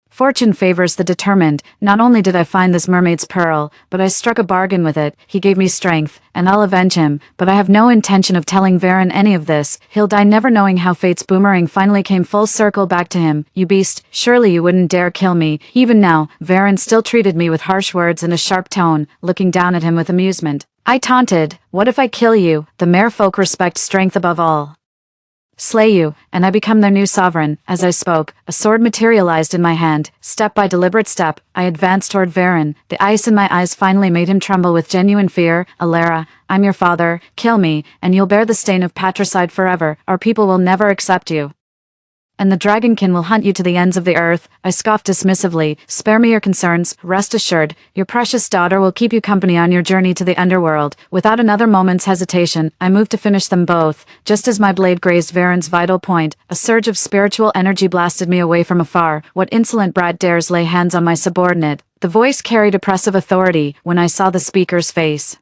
[SPEAKER 1] Fortune favors the determined. Not only did I find this mermaid's pearl, but I struck a bargain with it. He gave me strength, and I'll avenge him, but I have no intention of telling Varen any of this. He'll die never knowing how fate's boomerang finally came full circle back to him. You beast, surely you wouldn't dare kill me. Even now, Varen still treated me with harsh words and a sharp tone, looking down at him with amusement. I taunted, what if I kill you? The merfolk respect strength above all. Slay you, and I become their new sovereign. As I spoke, a sword materialized in my hand. Step by deliberate step, I advanced toward Varen. The ice in my eyes finally made him tremble with genuine fear. Alara, I'm your father. Kill me, and you'll bear the stain of patricide forever. Our people will never accept you. And the dragonkin will hunt you to the ends of the earth. I scoffed dismissively. Spare me your concerns. Rest assured, your precious daughter will keep you company on your journey to the underworld. Without another moment's hesitation, I moved to finish them both. Just as my blade grazed Varen's vital point, a surge of spiritual energy blasted me away from afar. What insolent brat dares lay hands on my subordinate? The voice carried oppressive authority when I saw the speaker's face.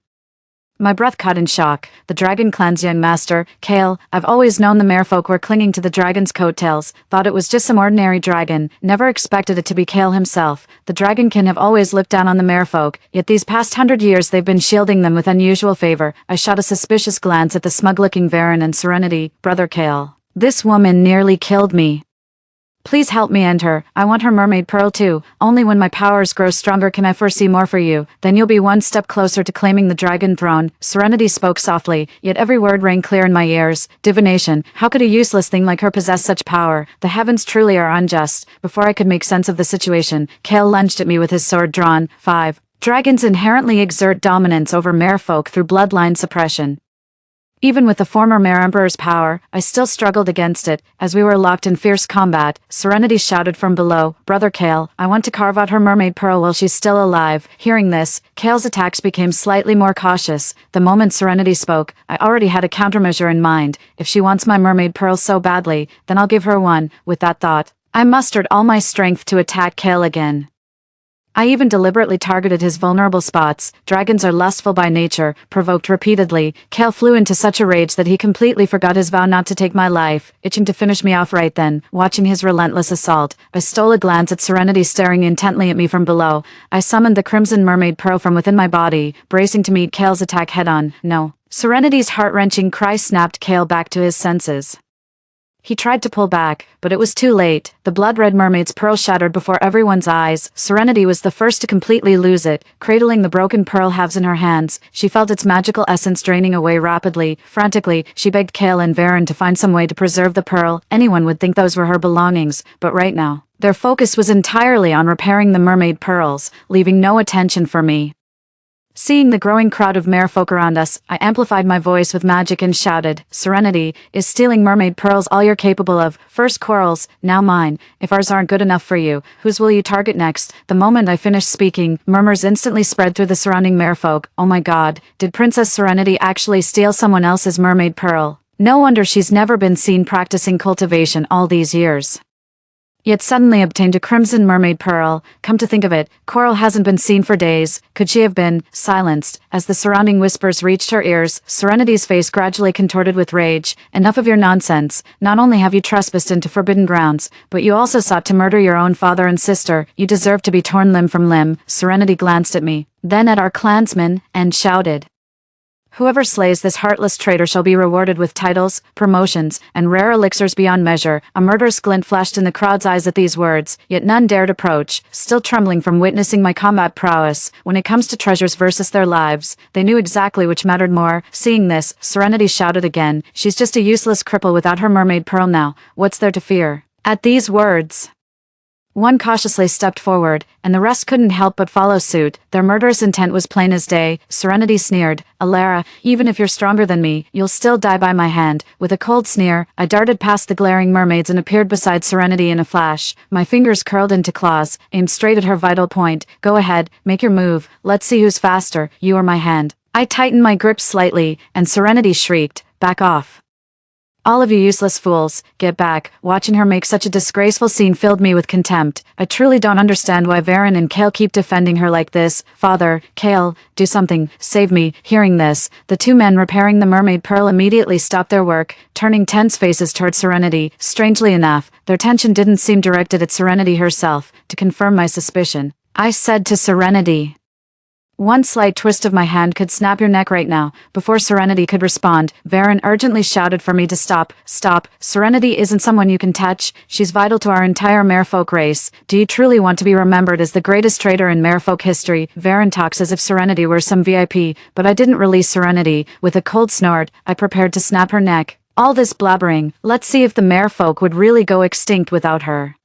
[SPEAKER 1] My breath caught in shock. The Dragon Clan's young master, Kale. I've always known the merfolk were clinging to the dragon's coattails, thought it was just some ordinary dragon, never expected it to be Kale himself. The dragonkin have always looked down on the merfolk, yet these past 100 years they've been shielding them with unusual favor. I shot a suspicious glance at the smug-looking Varen and Serenity. Brother Kale. This woman nearly killed me. Please help me end her. I want her mermaid pearl too. Only when my powers grow stronger can I foresee more for you. Then you'll be one step closer to claiming the dragon throne. Serenity spoke softly, yet every word rang clear in my ears. Divination. How could a useless thing like her possess such power? The heavens truly are unjust. Before I could make sense of the situation, Kale lunged at me with his sword drawn. 5. Dragons inherently exert dominance over merfolk through bloodline suppression. Even with the former Mare Emperor's power, I still struggled against it. As we were locked in fierce combat, Serenity shouted from below, Brother Kale, I want to carve out her mermaid pearl while she's still alive. Hearing this, Kale's attacks became slightly more cautious. The moment Serenity spoke, I already had a countermeasure in mind. If she wants my mermaid pearl so badly, then I'll give her one. With that thought, I mustered all my strength to attack Kale again. I even deliberately targeted his vulnerable spots. Dragons are lustful by nature. Provoked repeatedly, Kale flew into such a rage that he completely forgot his vow not to take my life, itching to finish me off right then. Watching his relentless assault, I stole a glance at Serenity staring intently at me from below. I summoned the Crimson Mermaid Pearl from within my body, bracing to meet Kale's attack head-on. No. Serenity's heart-wrenching cry snapped Kale back to his senses. He tried to pull back, but it was too late. The blood-red mermaid's pearl shattered before everyone's eyes. Serenity was the first to completely lose it. Cradling the broken pearl halves in her hands, she felt its magical essence draining away rapidly. Frantically, she begged Kale and Varen to find some way to preserve the pearl. Anyone would think those were her belongings, but right now, their focus was entirely on repairing the mermaid pearls, leaving no attention for me. Seeing the growing crowd of merfolk around us, I amplified my voice with magic and shouted, "Serenity, is stealing mermaid pearls all you're capable of? First corals, now mine. If ours aren't good enough for you, whose will you target next?" The moment I finished speaking, murmurs instantly spread through the surrounding merfolk. Oh my god, did Princess Serenity actually steal someone else's mermaid pearl? No wonder she's never been seen practicing cultivation all these years. Yet suddenly obtained a crimson mermaid pearl. Come to think of it, Coral hasn't been seen for days. Could she have been silenced? As the surrounding whispers reached her ears, Serenity's face gradually contorted with rage. Enough of your nonsense. Not only have you trespassed into forbidden grounds, but you also sought to murder your own father and sister. You deserve to be torn limb from limb. Serenity glanced at me, then at our clansmen, and shouted, "Whoever slays this heartless traitor shall be rewarded with titles, promotions, and rare elixirs beyond measure." A murderous glint flashed in the crowd's eyes at these words, yet none dared approach, still trembling from witnessing my combat prowess. When it comes to treasures versus their lives, they knew exactly which mattered more. Seeing this, Serenity shouted again, "She's just a useless cripple without her mermaid pearl now. What's there to fear?" At these words, one cautiously stepped forward, and the rest couldn't help but follow suit. Their murderous intent was plain as day. Serenity sneered, "Alara, even if you're stronger than me, you'll still die by my hand." With a cold sneer, I darted past the glaring mermaids and appeared beside Serenity in a flash. My fingers curled into claws, aimed straight at her vital point. "Go ahead, make your move. Let's see who's faster, you or my hand." I tightened my grip slightly, and Serenity shrieked, "Back off. All of you useless fools, get back." Watching her make such a disgraceful scene filled me with contempt. I truly don't understand why Varen and Kale keep defending her like this. "Father, Kale, do something, save me." Hearing this, the two men repairing the mermaid pearl immediately stopped their work, turning tense faces toward Serenity. Strangely enough, their attention didn't seem directed at Serenity herself. To confirm my suspicion, I said to Serenity, "One slight twist of my hand could snap your neck right now." Before Serenity could respond, Varen urgently shouted for me to stop. "Stop. Serenity isn't someone you can touch. She's vital to our entire merfolk race. Do you truly want to be remembered as the greatest traitor in merfolk history?" Varen talks as if Serenity were some VIP, but I didn't release Serenity. With a cold snort, I prepared to snap her neck. All this blabbering, let's see if the merfolk would really go extinct without her.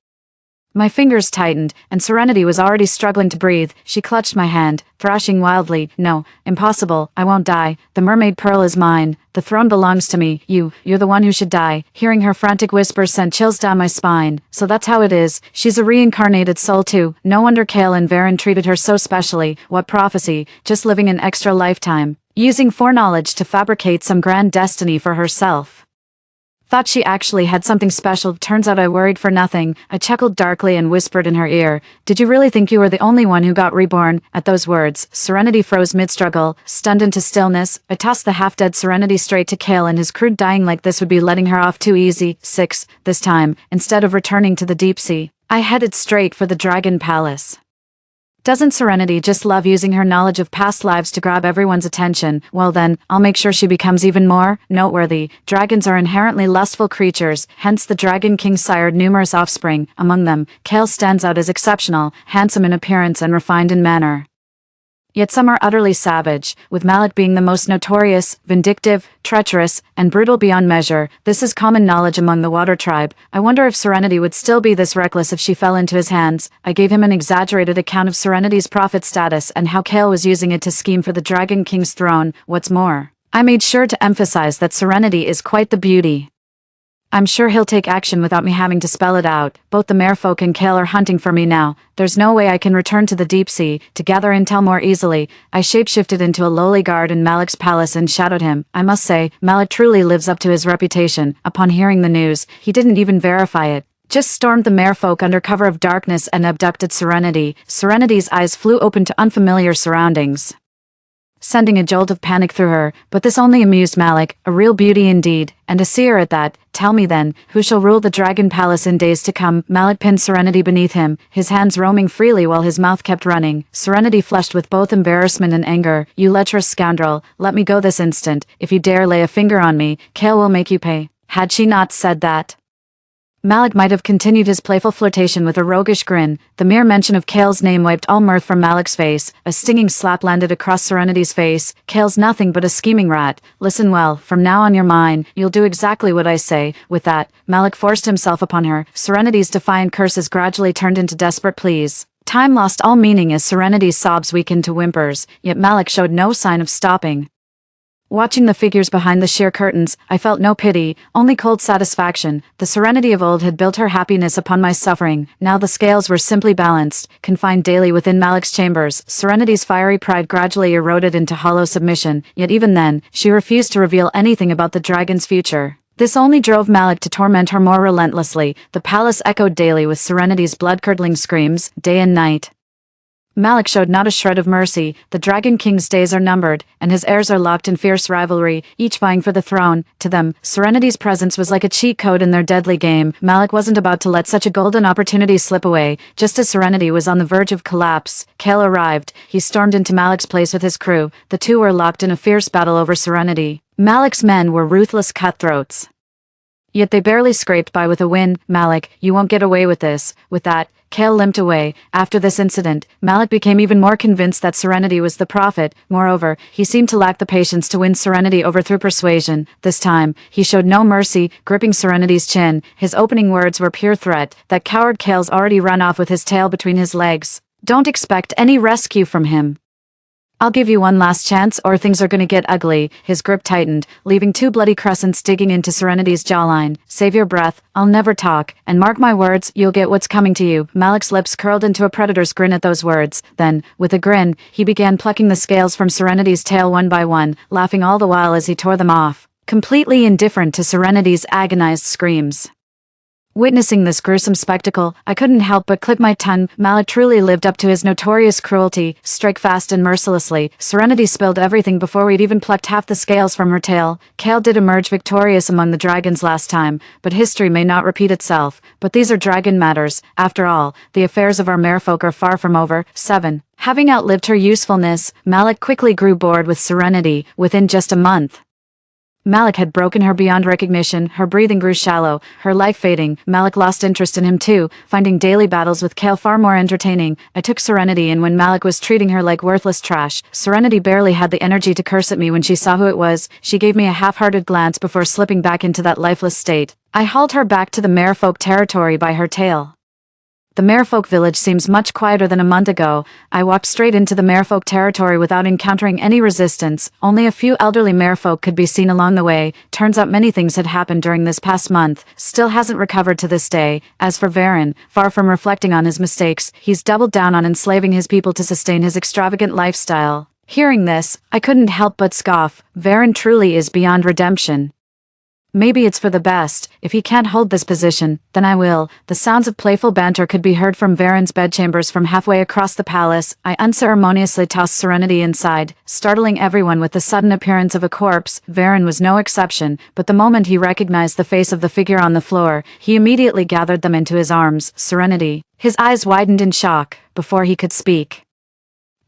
[SPEAKER 1] My fingers tightened, and Serenity was already struggling to breathe. She clutched my hand, thrashing wildly. "No, impossible, I won't die. The mermaid pearl is mine. The throne belongs to me. You're the one who should die." Hearing her frantic whispers sent chills down my spine. So that's how it is. She's a reincarnated soul too. No wonder Kale and Varen treated her so specially. What prophecy, just living an extra lifetime, using foreknowledge to fabricate some grand destiny for herself. Thought she actually had something special. Turns out I worried for nothing. I chuckled darkly and whispered in her ear, "Did you really think you were the only one who got reborn?" At those words, Serenity froze mid-struggle, stunned into stillness. I tossed the half-dead Serenity straight to Kale, and his crude dying like this would be letting her off too easy. 6. This time, instead of returning to the deep sea, I headed straight for the Dragon Palace. Doesn't Serenity just love using her knowledge of past lives to grab everyone's attention? Well then, I'll make sure she becomes even more noteworthy. Dragons are inherently lustful creatures, hence the Dragon King sired numerous offspring. Among them, Kale stands out as exceptional, handsome in appearance and refined in manner. Yet some are utterly savage, with Malik being the most notorious, vindictive, treacherous, and brutal beyond measure. This is common knowledge among the Water Tribe. I wonder if Serenity would still be this reckless if she fell into his hands. I gave him an exaggerated account of Serenity's prophet status and how Kale was using it to scheme for the Dragon King's throne. What's more, I made sure to emphasize that Serenity is quite the beauty. I'm sure he'll take action without me having to spell it out. Both the merfolk and Kale are hunting for me now. There's no way I can return to the deep sea to gather intel more easily. I shapeshifted into a lowly guard in Malik's palace and shadowed him. I must say, Malik truly lives up to his reputation. Upon hearing the news, he didn't even verify it. just stormed the merfolk under cover of darkness and abducted Serenity. Serenity's eyes flew open to unfamiliar surroundings, sending a jolt of panic through her, but this only amused Malik, a real beauty indeed, and a seer at that. Tell me then, who shall rule the Dragon Palace in days to come? Malik pinned Serenity beneath him, his hands roaming freely while his mouth kept running. Serenity flushed with both embarrassment and anger. You lecherous scoundrel, let me go this instant. If you dare lay a finger on me, Kale will make you pay. Had she not said that, Malik might have continued his playful flirtation with a roguish grin. The mere mention of Kale's name wiped all mirth from Malik's face. A stinging slap landed across Serenity's face. Kale's nothing but a scheming rat. Listen well, from now on you're mine. You'll do exactly what I say. With that, Malik forced himself upon her. Serenity's defiant curses gradually turned into desperate pleas. Time lost all meaning as Serenity's sobs weakened to whimpers, yet Malik showed no sign of stopping. Watching the figures behind the sheer curtains, I felt no pity, only cold satisfaction. The Serenity of old had built her happiness upon my suffering. Now the scales were simply balanced, confined daily within Malik's chambers. Serenity's fiery pride gradually eroded into hollow submission, yet even then, she refused to reveal anything about the dragon's future. This only drove Malik to torment her more relentlessly. The palace echoed daily with Serenity's blood-curdling screams, day and night. Malik showed not a shred of mercy. The Dragon King's days are numbered, and his heirs are locked in fierce rivalry, each vying for the throne. To them, Serenity's presence was like a cheat code in their deadly game. Malik wasn't about to let such a golden opportunity slip away. Just as Serenity was on the verge of collapse, Kale arrived. He stormed into Malik's place with his crew. The two were locked in a fierce battle over Serenity. Malik's men were ruthless cutthroats, yet they barely scraped by with a win. Malik, you won't get away with this. With that, Kale limped away. After this incident, Malik became even more convinced that Serenity was the prophet. Moreover, he seemed to lack the patience to win Serenity over through persuasion. This time, he showed no mercy, gripping Serenity's chin. His opening words were pure threat. That coward Kale's already run off with his tail between his legs. Don't expect any rescue from him. I'll give you one last chance or things are gonna get ugly. His grip tightened, leaving two bloody crescents digging into Serenity's jawline. Save your breath, I'll never talk, and mark my words, you'll get what's coming to you. Malik's lips curled into a predator's grin at those words. Then, with a grin, he began plucking the scales from Serenity's tail one by one, laughing all the while as he tore them off, completely indifferent to Serenity's agonized screams. Witnessing this gruesome spectacle, I couldn't help but clip my tongue. Malik truly lived up to his notorious cruelty, strike fast and mercilessly. Serenity spilled everything before we'd even plucked half the scales from her tail. Kale did emerge victorious among the dragons last time, but history may not repeat itself. But these are dragon matters. After all, the affairs of our merfolk are far from over. 7. Having outlived her usefulness, Malik quickly grew bored with Serenity. Within just a month, Malik had broken her beyond recognition. Her breathing grew shallow, her life fading. Malik lost interest in him too, finding daily battles with Kale far more entertaining. I took Serenity in when Malik was treating her like worthless trash. Serenity barely had the energy to curse at me when she saw who it was. She gave me a half-hearted glance before slipping back into that lifeless state. I hauled her back to the merfolk territory by her tail. The merfolk village seems much quieter than a month ago. I walked straight into the merfolk territory without encountering any resistance. Only a few elderly merfolk could be seen along the way. Turns out many things had happened during this past month. Still hasn't recovered to this day. As for Varen, far from reflecting on his mistakes, he's doubled down on enslaving his people to sustain his extravagant lifestyle. Hearing this, I couldn't help but scoff. Varen truly is beyond redemption. Maybe it's for the best. If he can't hold this position, then I will. The sounds of playful banter could be heard from Varen's bedchambers from halfway across the palace. I unceremoniously tossed Serenity inside, startling everyone with the sudden appearance of a corpse. Varen was no exception, but the moment he recognized the face of the figure on the floor, he immediately gathered them into his arms. Serenity. His eyes widened in shock before he could speak.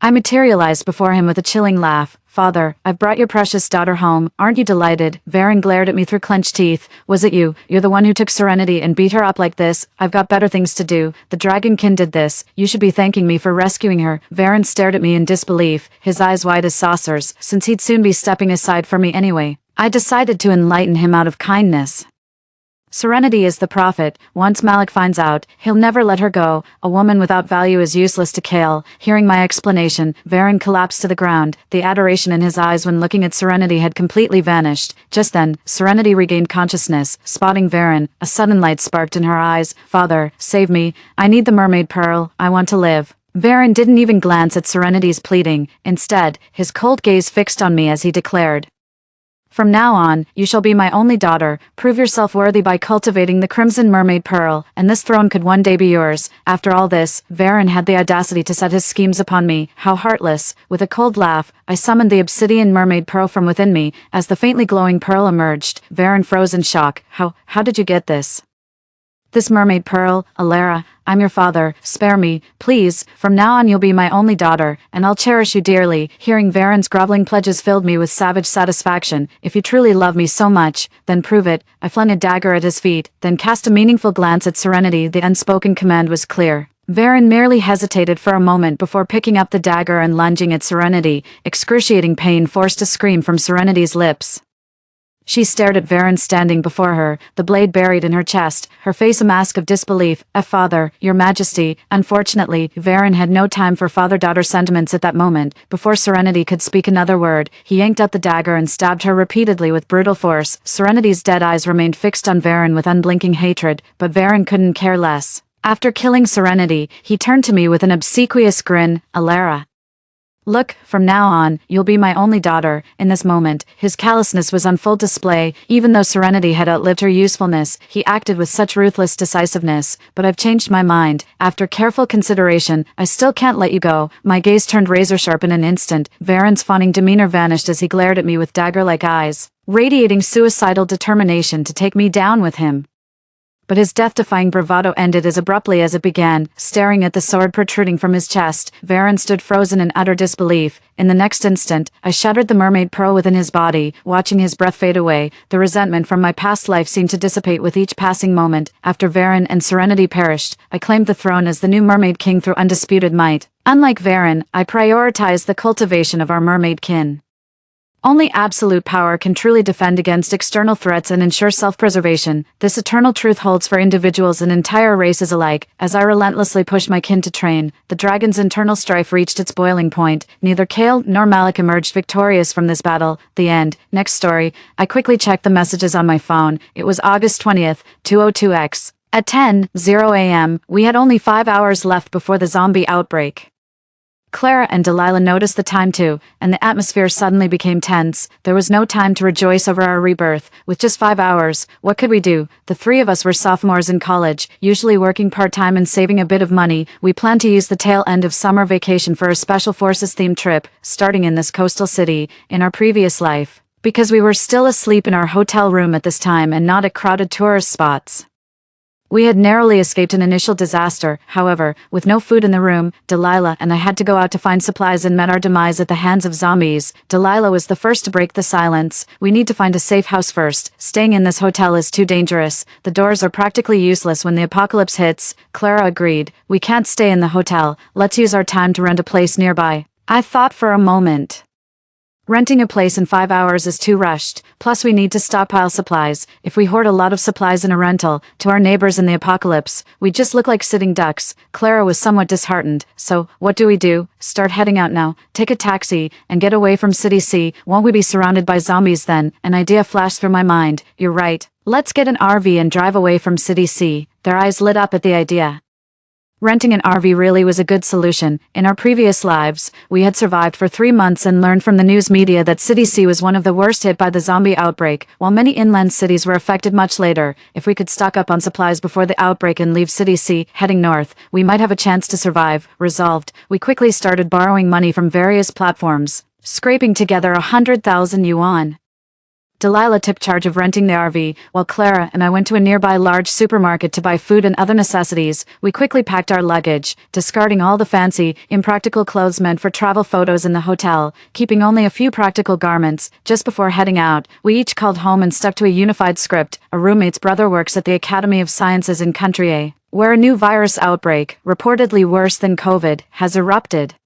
[SPEAKER 1] I materialized before him with a chilling laugh. Father, I've brought your precious daughter home. Aren't you delighted? Varen glared at me through clenched teeth. Was it you? You're the one who took Serenity and beat her up like this? I've got better things to do. The dragonkin did this. You should be thanking me for rescuing her. Varen stared at me in disbelief, his eyes wide as saucers, since he'd soon be stepping aside for me anyway. I decided to enlighten him out of kindness. Serenity is the prophet. Once Malik finds out, he'll never let her go. A woman without value is useless to Kale. Hearing my explanation, Varen collapsed to the ground. The adoration in his eyes when looking at Serenity had completely vanished. Just then, Serenity regained consciousness. Spotting Varen, a sudden light sparked in her eyes. Father, save me. I need the mermaid pearl. I want to live. Varen didn't even glance at Serenity's pleading. Instead, his cold gaze fixed on me as he declared, From now on, you shall be my only daughter. Prove yourself worthy by cultivating the Crimson Mermaid Pearl, and this throne could one day be yours. After all this, Varen had the audacity to set his schemes upon me. How heartless. With a cold laugh, I summoned the obsidian mermaid pearl from within me. As the faintly glowing pearl emerged, Varen froze in shock. How did you get this? This mermaid pearl, Alara, I'm your father, spare me, please, from now on you'll be my only daughter, and I'll cherish you dearly. Hearing Varen's groveling pledges filled me with savage satisfaction. If you truly love me so much, then prove it. I flung a dagger at his feet, then cast a meaningful glance at Serenity. The unspoken command was clear. Varen merely hesitated for a moment before picking up the dagger and lunging at Serenity. Excruciating pain forced a scream from Serenity's lips. She stared at Varen standing before her, the blade buried in her chest, her face a mask of disbelief. Father, your majesty. Unfortunately, Varen had no time for father-daughter sentiments at that moment. Before Serenity could speak another word, he yanked out the dagger and stabbed her repeatedly with brutal force. Serenity's dead eyes remained fixed on Varen with unblinking hatred, but Varen couldn't care less. After killing Serenity, he turned to me with an obsequious grin. Alara. Look, from now on, you'll be my only daughter. In this moment, his callousness was on full display. Even though Serenity had outlived her usefulness, he acted with such ruthless decisiveness. But I've changed my mind. After careful consideration, I still can't let you go. My gaze turned razor-sharp in an instant. Varen's fawning demeanor vanished as he glared at me with dagger-like eyes, radiating suicidal determination to take me down with him. But his death-defying bravado ended as abruptly as it began. Staring at the sword protruding from his chest, Varen stood frozen in utter disbelief. In the next instant, I shattered the mermaid pearl within his body, watching his breath fade away. The resentment from my past life seemed to dissipate with each passing moment. After Varen and Serenity perished, I claimed the throne as the new mermaid king through undisputed might. Unlike Varen, I prioritized the cultivation of our mermaid kin. Only absolute power can truly defend against external threats and ensure self-preservation. This eternal truth holds for individuals and entire races alike. As I relentlessly pushed my kin to train, the dragon's internal strife reached its boiling point. Neither Kale nor Malik emerged victorious from this battle. The end. Next story. I quickly checked the messages on my phone. It was August 20th, 202x. At 10:00 a.m., we had only 5 hours left before the zombie outbreak. Clara and Delilah noticed the time too, and the atmosphere suddenly became tense. There was no time to rejoice over our rebirth. With just 5 hours, what could we do? The three of us were sophomores in college, usually working part-time and saving a bit of money. We planned to use the tail end of summer vacation for a special forces-themed trip, starting in this coastal city, in our previous life. Because we were still asleep in our hotel room at this time and not at crowded tourist spots. We had narrowly escaped an initial disaster. However, with no food in the room, Delilah and I had to go out to find supplies and met our demise at the hands of zombies. Delilah was the first to break the silence. We need to find a safe house first. Staying in this hotel is too dangerous. The doors are practically useless when the apocalypse hits. Clara agreed. We can't stay in the hotel. Let's use our time to rent a place nearby. I thought for a moment. Renting a place in 5 hours is too rushed, plus we need to stockpile supplies. If we hoard a lot of supplies in a rental, to our neighbors in the apocalypse, we just look like sitting ducks. Clara was somewhat disheartened. So, what do? Start heading out now, take a taxi, and get away from City C. Won't we be surrounded by zombies then? An idea flashed through my mind. You're right. Let's get an RV and drive away from City C. Their eyes lit up at the idea. Renting an RV really was a good solution. In our previous lives, we had survived for 3 months and learned from the news media that City C was one of the worst hit by the zombie outbreak, while many inland cities were affected much later. If we could stock up on supplies before the outbreak and leave City C, heading north, we might have a chance to survive. Resolved, we quickly started borrowing money from various platforms, scraping together 100,000 yuan. Delilah took charge of renting the RV, while Clara and I went to a nearby large supermarket to buy food and other necessities. We quickly packed our luggage, discarding all the fancy, impractical clothes meant for travel photos in the hotel, keeping only a few practical garments. Just before heading out, we each called home and stuck to a unified script. A roommate's brother works at the Academy of Sciences in Country A, where a new virus outbreak, reportedly worse than COVID, has erupted.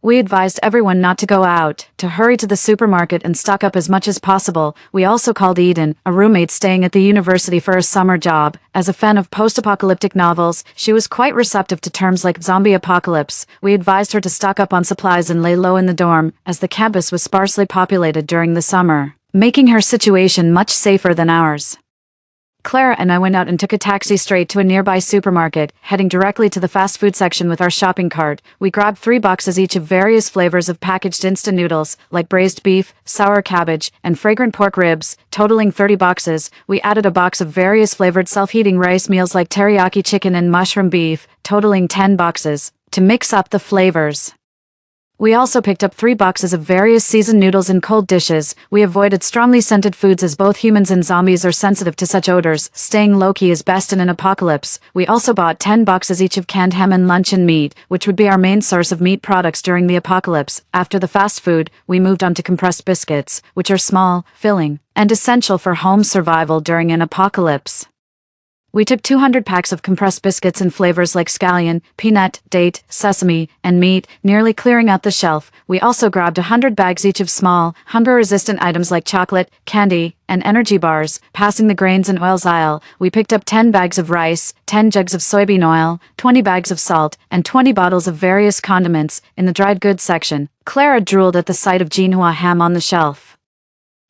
[SPEAKER 1] We advised everyone not to go out, to hurry to the supermarket and stock up as much as possible. We also called Eden, a roommate staying at the university for a summer job. As a fan of post-apocalyptic novels, she was quite receptive to terms like zombie apocalypse. We advised her to stock up on supplies and lay low in the dorm, as the campus was sparsely populated during the summer, making her situation much safer than ours. Clara and I went out and took a taxi straight to a nearby supermarket, heading directly to the fast food section with our shopping cart. We grabbed 3 boxes each of various flavors of packaged instant noodles, like braised beef, sour cabbage, and fragrant pork ribs, totaling 30 boxes. We added a box of various flavored self-heating rice meals like teriyaki chicken and mushroom beef, totaling 10 boxes, to mix up the flavors. We also picked up 3 boxes of various seasoned noodles and cold dishes. We avoided strongly scented foods as both humans and zombies are sensitive to such odors. Staying low-key is best in an apocalypse. We also bought 10 boxes each of canned ham and luncheon meat, which would be our main source of meat products during the apocalypse. After the fast food, we moved on to compressed biscuits, which are small, filling, and essential for home survival during an apocalypse. We took 200 packs of compressed biscuits in flavors like scallion, peanut, date, sesame, and meat, nearly clearing out the shelf. We also grabbed 100 bags each of small, hunger-resistant items like chocolate, candy, and energy bars. Passing the grains and oils aisle, we picked up 10 bags of rice, 10 jugs of soybean oil, 20 bags of salt, and 20 bottles of various condiments. In the dried goods section, Clara drooled at the sight of Jinhua ham on the shelf.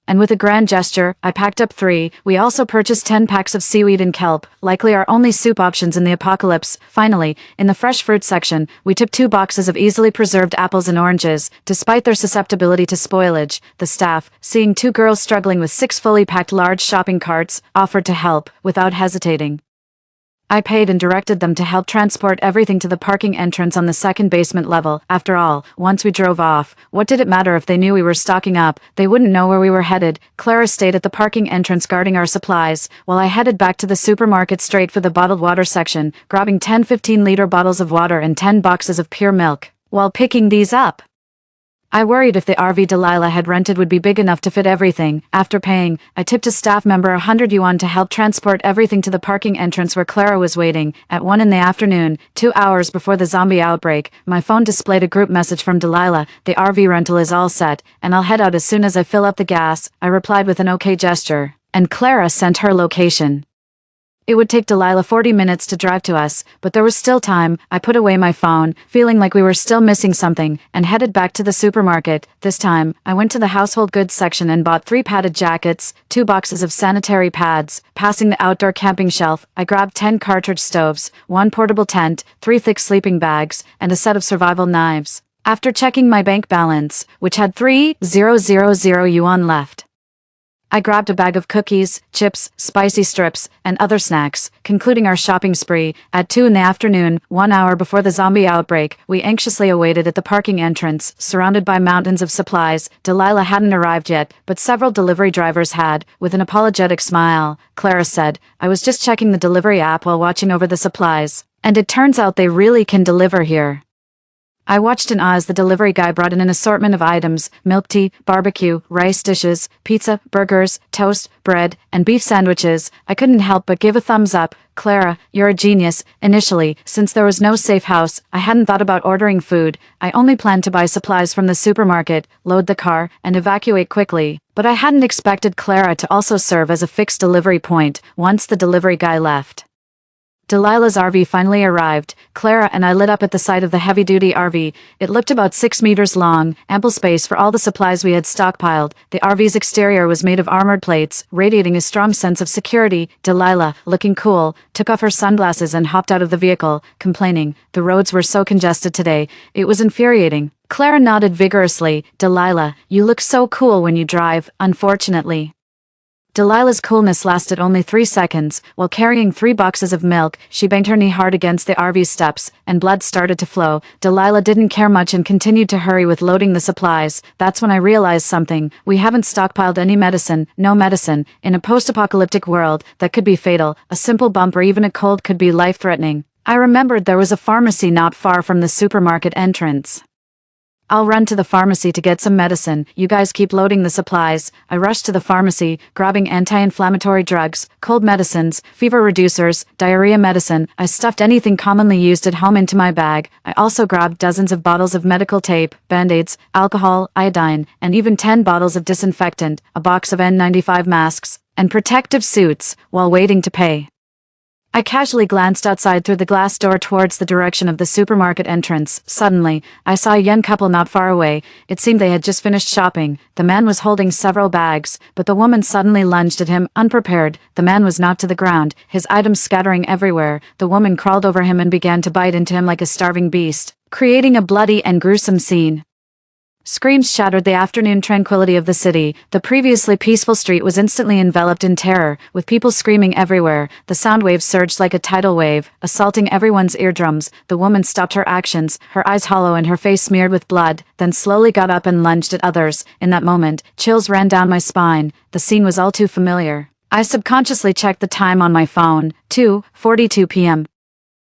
[SPEAKER 1] And with a grand gesture, I packed up 3. We also purchased 10 packs of seaweed and kelp, likely our only soup options in the apocalypse. Finally, in the fresh fruit section, we took 2 boxes of easily preserved apples and oranges. Despite their susceptibility to spoilage, the staff, seeing 2 girls struggling with 6 fully packed large shopping carts, offered to help, without hesitating. I paid and directed them to help transport everything to the parking entrance on the second basement level. After all, once we drove off, what did it matter if they knew we were stocking up? They wouldn't know where we were headed. Clara stayed at the parking entrance guarding our supplies, while I headed back to the supermarket straight for the bottled water section, grabbing 10 15-liter bottles of water and 10 boxes of pure milk. While picking these up, I worried if the RV Delilah had rented would be big enough to fit everything. After paying, I tipped a staff member 100 yuan to help transport everything to the parking entrance where Clara was waiting. At 1 in the afternoon, 2 hours before the zombie outbreak, my phone displayed a group message from Delilah. The RV rental is all set, and I'll head out as soon as I fill up the gas. I replied with an okay gesture, and Clara sent her location. It would take Delilah 40 minutes to drive to us, but there was still time. I put away my phone, feeling like we were still missing something, and headed back to the supermarket. This time, I went to the household goods section and bought 3 padded jackets, 2 boxes of sanitary pads. Passing the outdoor camping shelf, I grabbed 10 cartridge stoves, 1 portable tent, 3 thick sleeping bags, and a set of survival knives. After checking my bank balance, which had 3,000 yuan left, I grabbed a bag of cookies, chips, spicy strips, and other snacks, concluding our shopping spree. At 2 in the afternoon, 1 hour before the zombie outbreak, we anxiously awaited at the parking entrance, surrounded by mountains of supplies. Delilah hadn't arrived yet, but several delivery drivers had. With an apologetic smile, Clara said, "I was just checking the delivery app while watching over the supplies, and it turns out they really can deliver here." I watched in awe as the delivery guy brought in an assortment of items: milk tea, barbecue, rice dishes, pizza, burgers, toast, bread, and beef sandwiches. I couldn't help but give a thumbs up. "Clara, you're a genius." Initially, since there was no safe house, I hadn't thought about ordering food. I only planned to buy supplies from the supermarket, load the car, and evacuate quickly. But I hadn't expected Clara to also serve as a fixed delivery point once the delivery guy left. Delilah's RV finally arrived. Clara and I lit up at the sight of the heavy-duty RV. It looked about 6 meters long, ample space for all the supplies we had stockpiled. The RV's exterior was made of armored plates, radiating a strong sense of security. Delilah, looking cool, took off her sunglasses and hopped out of the vehicle, complaining, "The roads were so congested today. It was infuriating." Clara nodded vigorously. "Delilah, you look so cool when you drive." Unfortunately, Delilah's coolness lasted only 3 seconds. While carrying 3 boxes of milk, she banged her knee hard against the RV's steps, and blood started to flow. Delilah didn't care much and continued to hurry with loading the supplies. That's when I realized something. We haven't stockpiled any medicine, no medicine. In a post-apocalyptic world, that could be fatal. A simple bump or even a cold could be life-threatening. I remembered there was a pharmacy not far from the supermarket entrance. "I'll run to the pharmacy to get some medicine. You guys keep loading the supplies." I rushed to the pharmacy, grabbing anti-inflammatory drugs, cold medicines, fever reducers, diarrhea medicine. I stuffed anything commonly used at home into my bag. I also grabbed dozens of bottles of medical tape, band-aids, alcohol, iodine, and even 10 bottles of disinfectant, a box of N95 masks, and protective suits, while waiting to pay. I casually glanced outside through the glass door towards the direction of the supermarket entrance. Suddenly, I saw a young couple not far away. It seemed they had just finished shopping. The man was holding several bags, but the woman suddenly lunged at him, unprepared. The man was knocked to the ground, his items scattering everywhere. The woman crawled over him and began to bite into him like a starving beast, creating a bloody and gruesome scene. Screams shattered the afternoon tranquility of the city. The previously peaceful street was instantly enveloped in terror, with people screaming everywhere. The sound waves surged like a tidal wave, assaulting everyone's eardrums. The woman stopped her actions, her eyes hollow and her face smeared with blood, then slowly got up and lunged at others. In that moment, chills ran down my spine. The scene was all too familiar. I subconsciously checked the time on my phone. 2:42 p.m.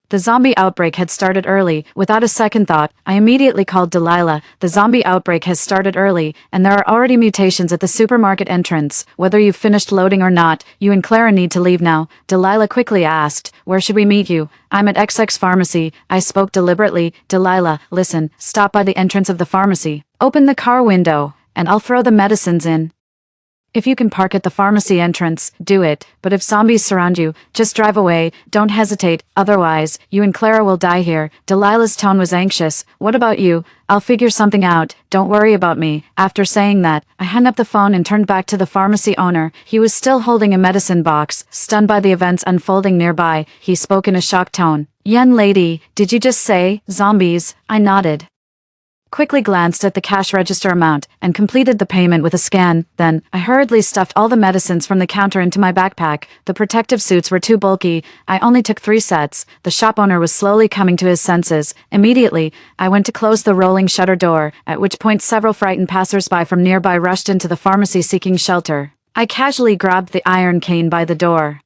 [SPEAKER 1] The zombie outbreak had started early. Without a second thought, I immediately called Delilah. The zombie outbreak has started early, and there are already mutations at the supermarket entrance. Whether you've finished loading or not, you and Clara need to leave now. Delilah quickly asked, "Where should we meet you?" "I'm at XX Pharmacy." I spoke deliberately. "Delilah, listen, stop by the entrance of the pharmacy. Open the car window, and I'll throw the medicines in. If you can park at the pharmacy entrance, do it, but if zombies surround you, just drive away, don't hesitate, otherwise, you and Clara will die here." Delilah's tone was anxious. "What about you? I'll figure something out, don't worry about me." After saying that, I hung up the phone and turned back to the pharmacy owner. He was still holding a medicine box, stunned by the events unfolding nearby. He spoke in a shocked tone. "Young lady, did you just say, zombies?" I nodded, quickly glanced at the cash register amount, and completed the payment with a scan. Then, I hurriedly stuffed all the medicines from the counter into my backpack. The protective suits were too bulky. I only took 3 sets. The shop owner was slowly coming to his senses. Immediately, I went to close the rolling shutter door, at which point several frightened passers-by from nearby rushed into the pharmacy seeking shelter. I casually grabbed the iron cane by the door,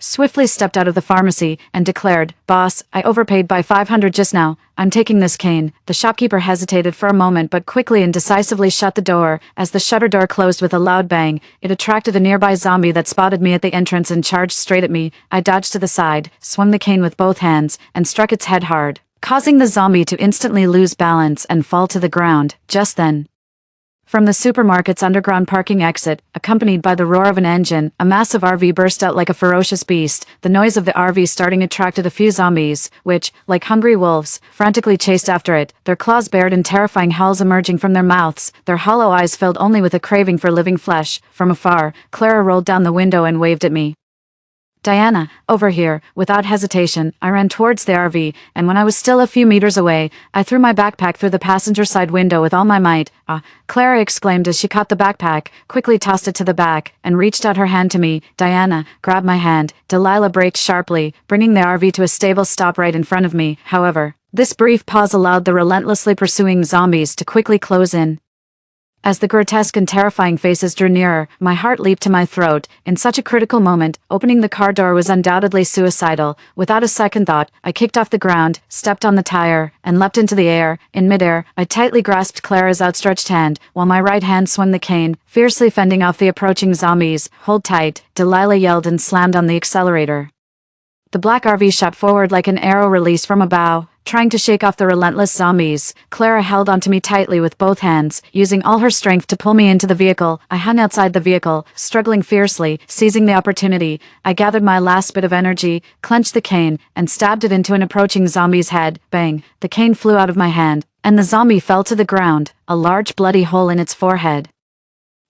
[SPEAKER 1] swiftly stepped out of the pharmacy, and declared, "Boss, I overpaid by $500 just now. I'm taking this cane." The shopkeeper hesitated for a moment but quickly and decisively shut the door. As the shutter door closed with a loud bang, it attracted a nearby zombie that spotted me at the entrance and charged straight at me. I dodged to the side, swung the cane with both hands, and struck its head hard, causing the zombie to instantly lose balance and fall to the ground. Just then, from the supermarket's underground parking exit, accompanied by the roar of an engine, a massive RV burst out like a ferocious beast. The noise of the RV starting attracted a few zombies, which, like hungry wolves, frantically chased after it, their claws bared in terrifying howls emerging from their mouths, their hollow eyes filled only with a craving for living flesh. From afar, Clara rolled down the window and waved at me. "Diana, over here." Without hesitation, I ran towards the RV, and when I was still a few meters away, I threw my backpack through the passenger side window with all my might. "Ah!" Clara exclaimed as she caught the backpack, quickly tossed it to the back, and reached out her hand to me. Diana grabbed my hand. Delilah braked sharply, bringing the RV to a stable stop right in front of me. However, this brief pause allowed the relentlessly pursuing zombies to quickly close in. As the grotesque and terrifying faces drew nearer, my heart leaped to my throat. In such a critical moment, opening the car door was undoubtedly suicidal. Without a second thought, I kicked off the ground, stepped on the tire, and leapt into the air. In midair, I tightly grasped Clara's outstretched hand, while my right hand swung the cane, fiercely fending off the approaching zombies. "Hold tight," Delilah yelled and slammed on the accelerator. The black RV shot forward like an arrow released from a bow, trying to shake off the relentless zombies. Clara held onto me tightly with both hands, using all her strength to pull me into the vehicle. I hung outside the vehicle, struggling fiercely, seizing the opportunity. I gathered my last bit of energy, clenched the cane, and stabbed it into an approaching zombie's head. Bang! The cane flew out of my hand, and the zombie fell to the ground, a large bloody hole in its forehead.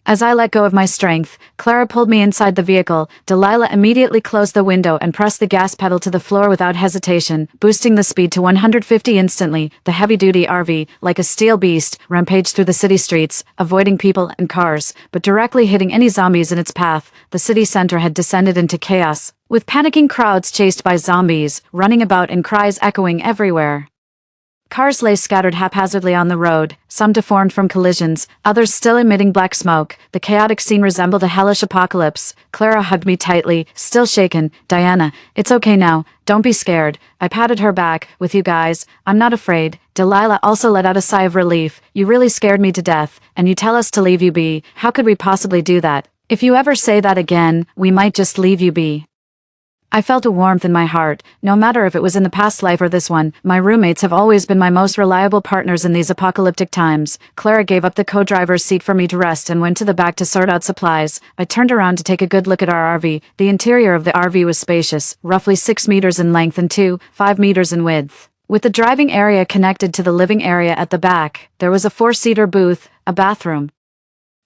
[SPEAKER 1] As I let go of my strength, Clara pulled me inside the vehicle. Delilah immediately closed the window and pressed the gas pedal to the floor without hesitation, boosting the speed to 150 instantly. The heavy-duty RV, like a steel beast, rampaged through the city streets, avoiding people and cars, but directly hitting any zombies in its path. The city center had descended into chaos, with panicking crowds chased by zombies, running about and cries echoing everywhere. Cars lay scattered haphazardly on the road, some deformed from collisions, others still emitting black smoke. The chaotic scene resembled a hellish apocalypse. Clara hugged me tightly, still shaken. "Diana, it's okay now, don't be scared." I patted her back. "With you guys, I'm not afraid." Delilah also let out a sigh of relief. "You really scared me to death, and you tell us to leave you be. How could we possibly do that? If you ever say that again, we might just leave you be." I felt a warmth in my heart. No matter if it was in the past life or this one, my roommates have always been my most reliable partners in these apocalyptic times. Clara gave up the co-driver's seat for me to rest and went to the back to sort out supplies. I turned around to take a good look at our RV. The interior of the RV was spacious, roughly 6 meters in length and 5 meters in width. With the driving area connected to the living area at the back, there was a 4-seater booth, a bathroom,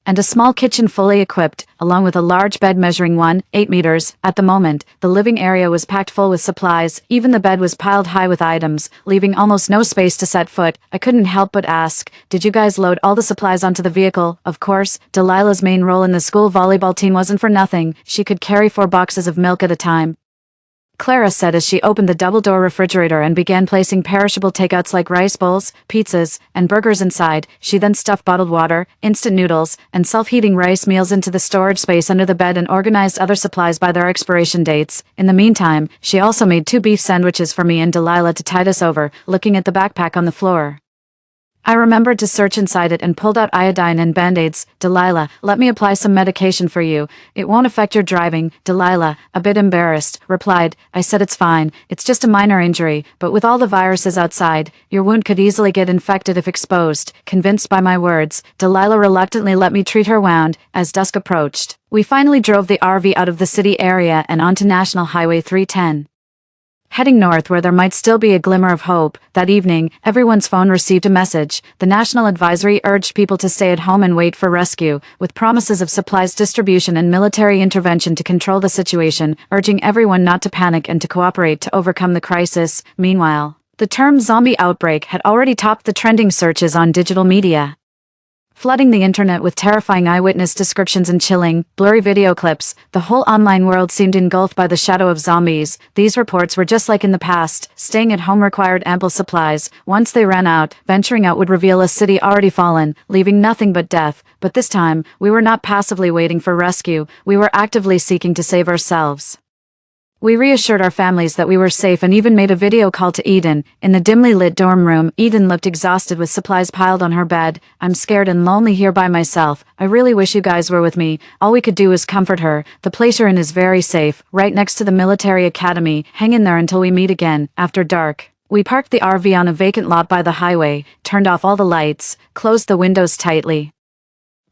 [SPEAKER 1] and a small kitchen fully equipped, along with a large bed measuring 8 meters. At the moment, the living area was packed full with supplies. Even the bed was piled high with items, leaving almost no space to set foot. I couldn't help but ask, "Did you guys load all the supplies onto the vehicle?" Of course, Delilah's main role in the school volleyball team wasn't for nothing. She could carry 4 boxes of milk at a time, Clara said as she opened the double-door refrigerator and began placing perishable takeouts like rice bowls, pizzas, and burgers inside. She then stuffed bottled water, instant noodles, and self-heating rice meals into the storage space under the bed and organized other supplies by their expiration dates. In the meantime, she also made 2 beef sandwiches for me and Delilah to tide us over, looking at the backpack on the floor. I remembered to search inside it and pulled out iodine and band-aids. "Delilah, let me apply some medication for you. It won't affect your driving." Delilah, a bit embarrassed, replied, "I said it's fine. It's just a minor injury, but with all the viruses outside, your wound could easily get infected if exposed." Convinced by my words, Delilah reluctantly let me treat her wound. As dusk approached, we finally drove the RV out of the city area and onto National Highway 310. Heading north where there might still be a glimmer of hope. That evening, everyone's phone received a message. The National Advisory urged people to stay at home and wait for rescue, with promises of supplies distribution and military intervention to control the situation, urging everyone not to panic and to cooperate to overcome the crisis. Meanwhile, the term zombie outbreak had already topped the trending searches on digital media, flooding the internet with terrifying eyewitness descriptions and chilling, blurry video clips. The whole online world seemed engulfed by the shadow of zombies. These reports were just like in the past. Staying at home required ample supplies. Once they ran out, venturing out would reveal a city already fallen, leaving nothing but death. But this time, we were not passively waiting for rescue. We were actively seeking to save ourselves. We reassured our families that we were safe and even made a video call to Eden. In the dimly lit dorm room, Eden looked exhausted with supplies piled on her bed. "I'm scared and lonely here by myself. I really wish you guys were with me." All we could do was comfort her. "The place you're in is very safe, right next to the military academy. Hang in there until we meet again." After dark, we parked the RV on a vacant lot by the highway, turned off all the lights, closed the windows tightly,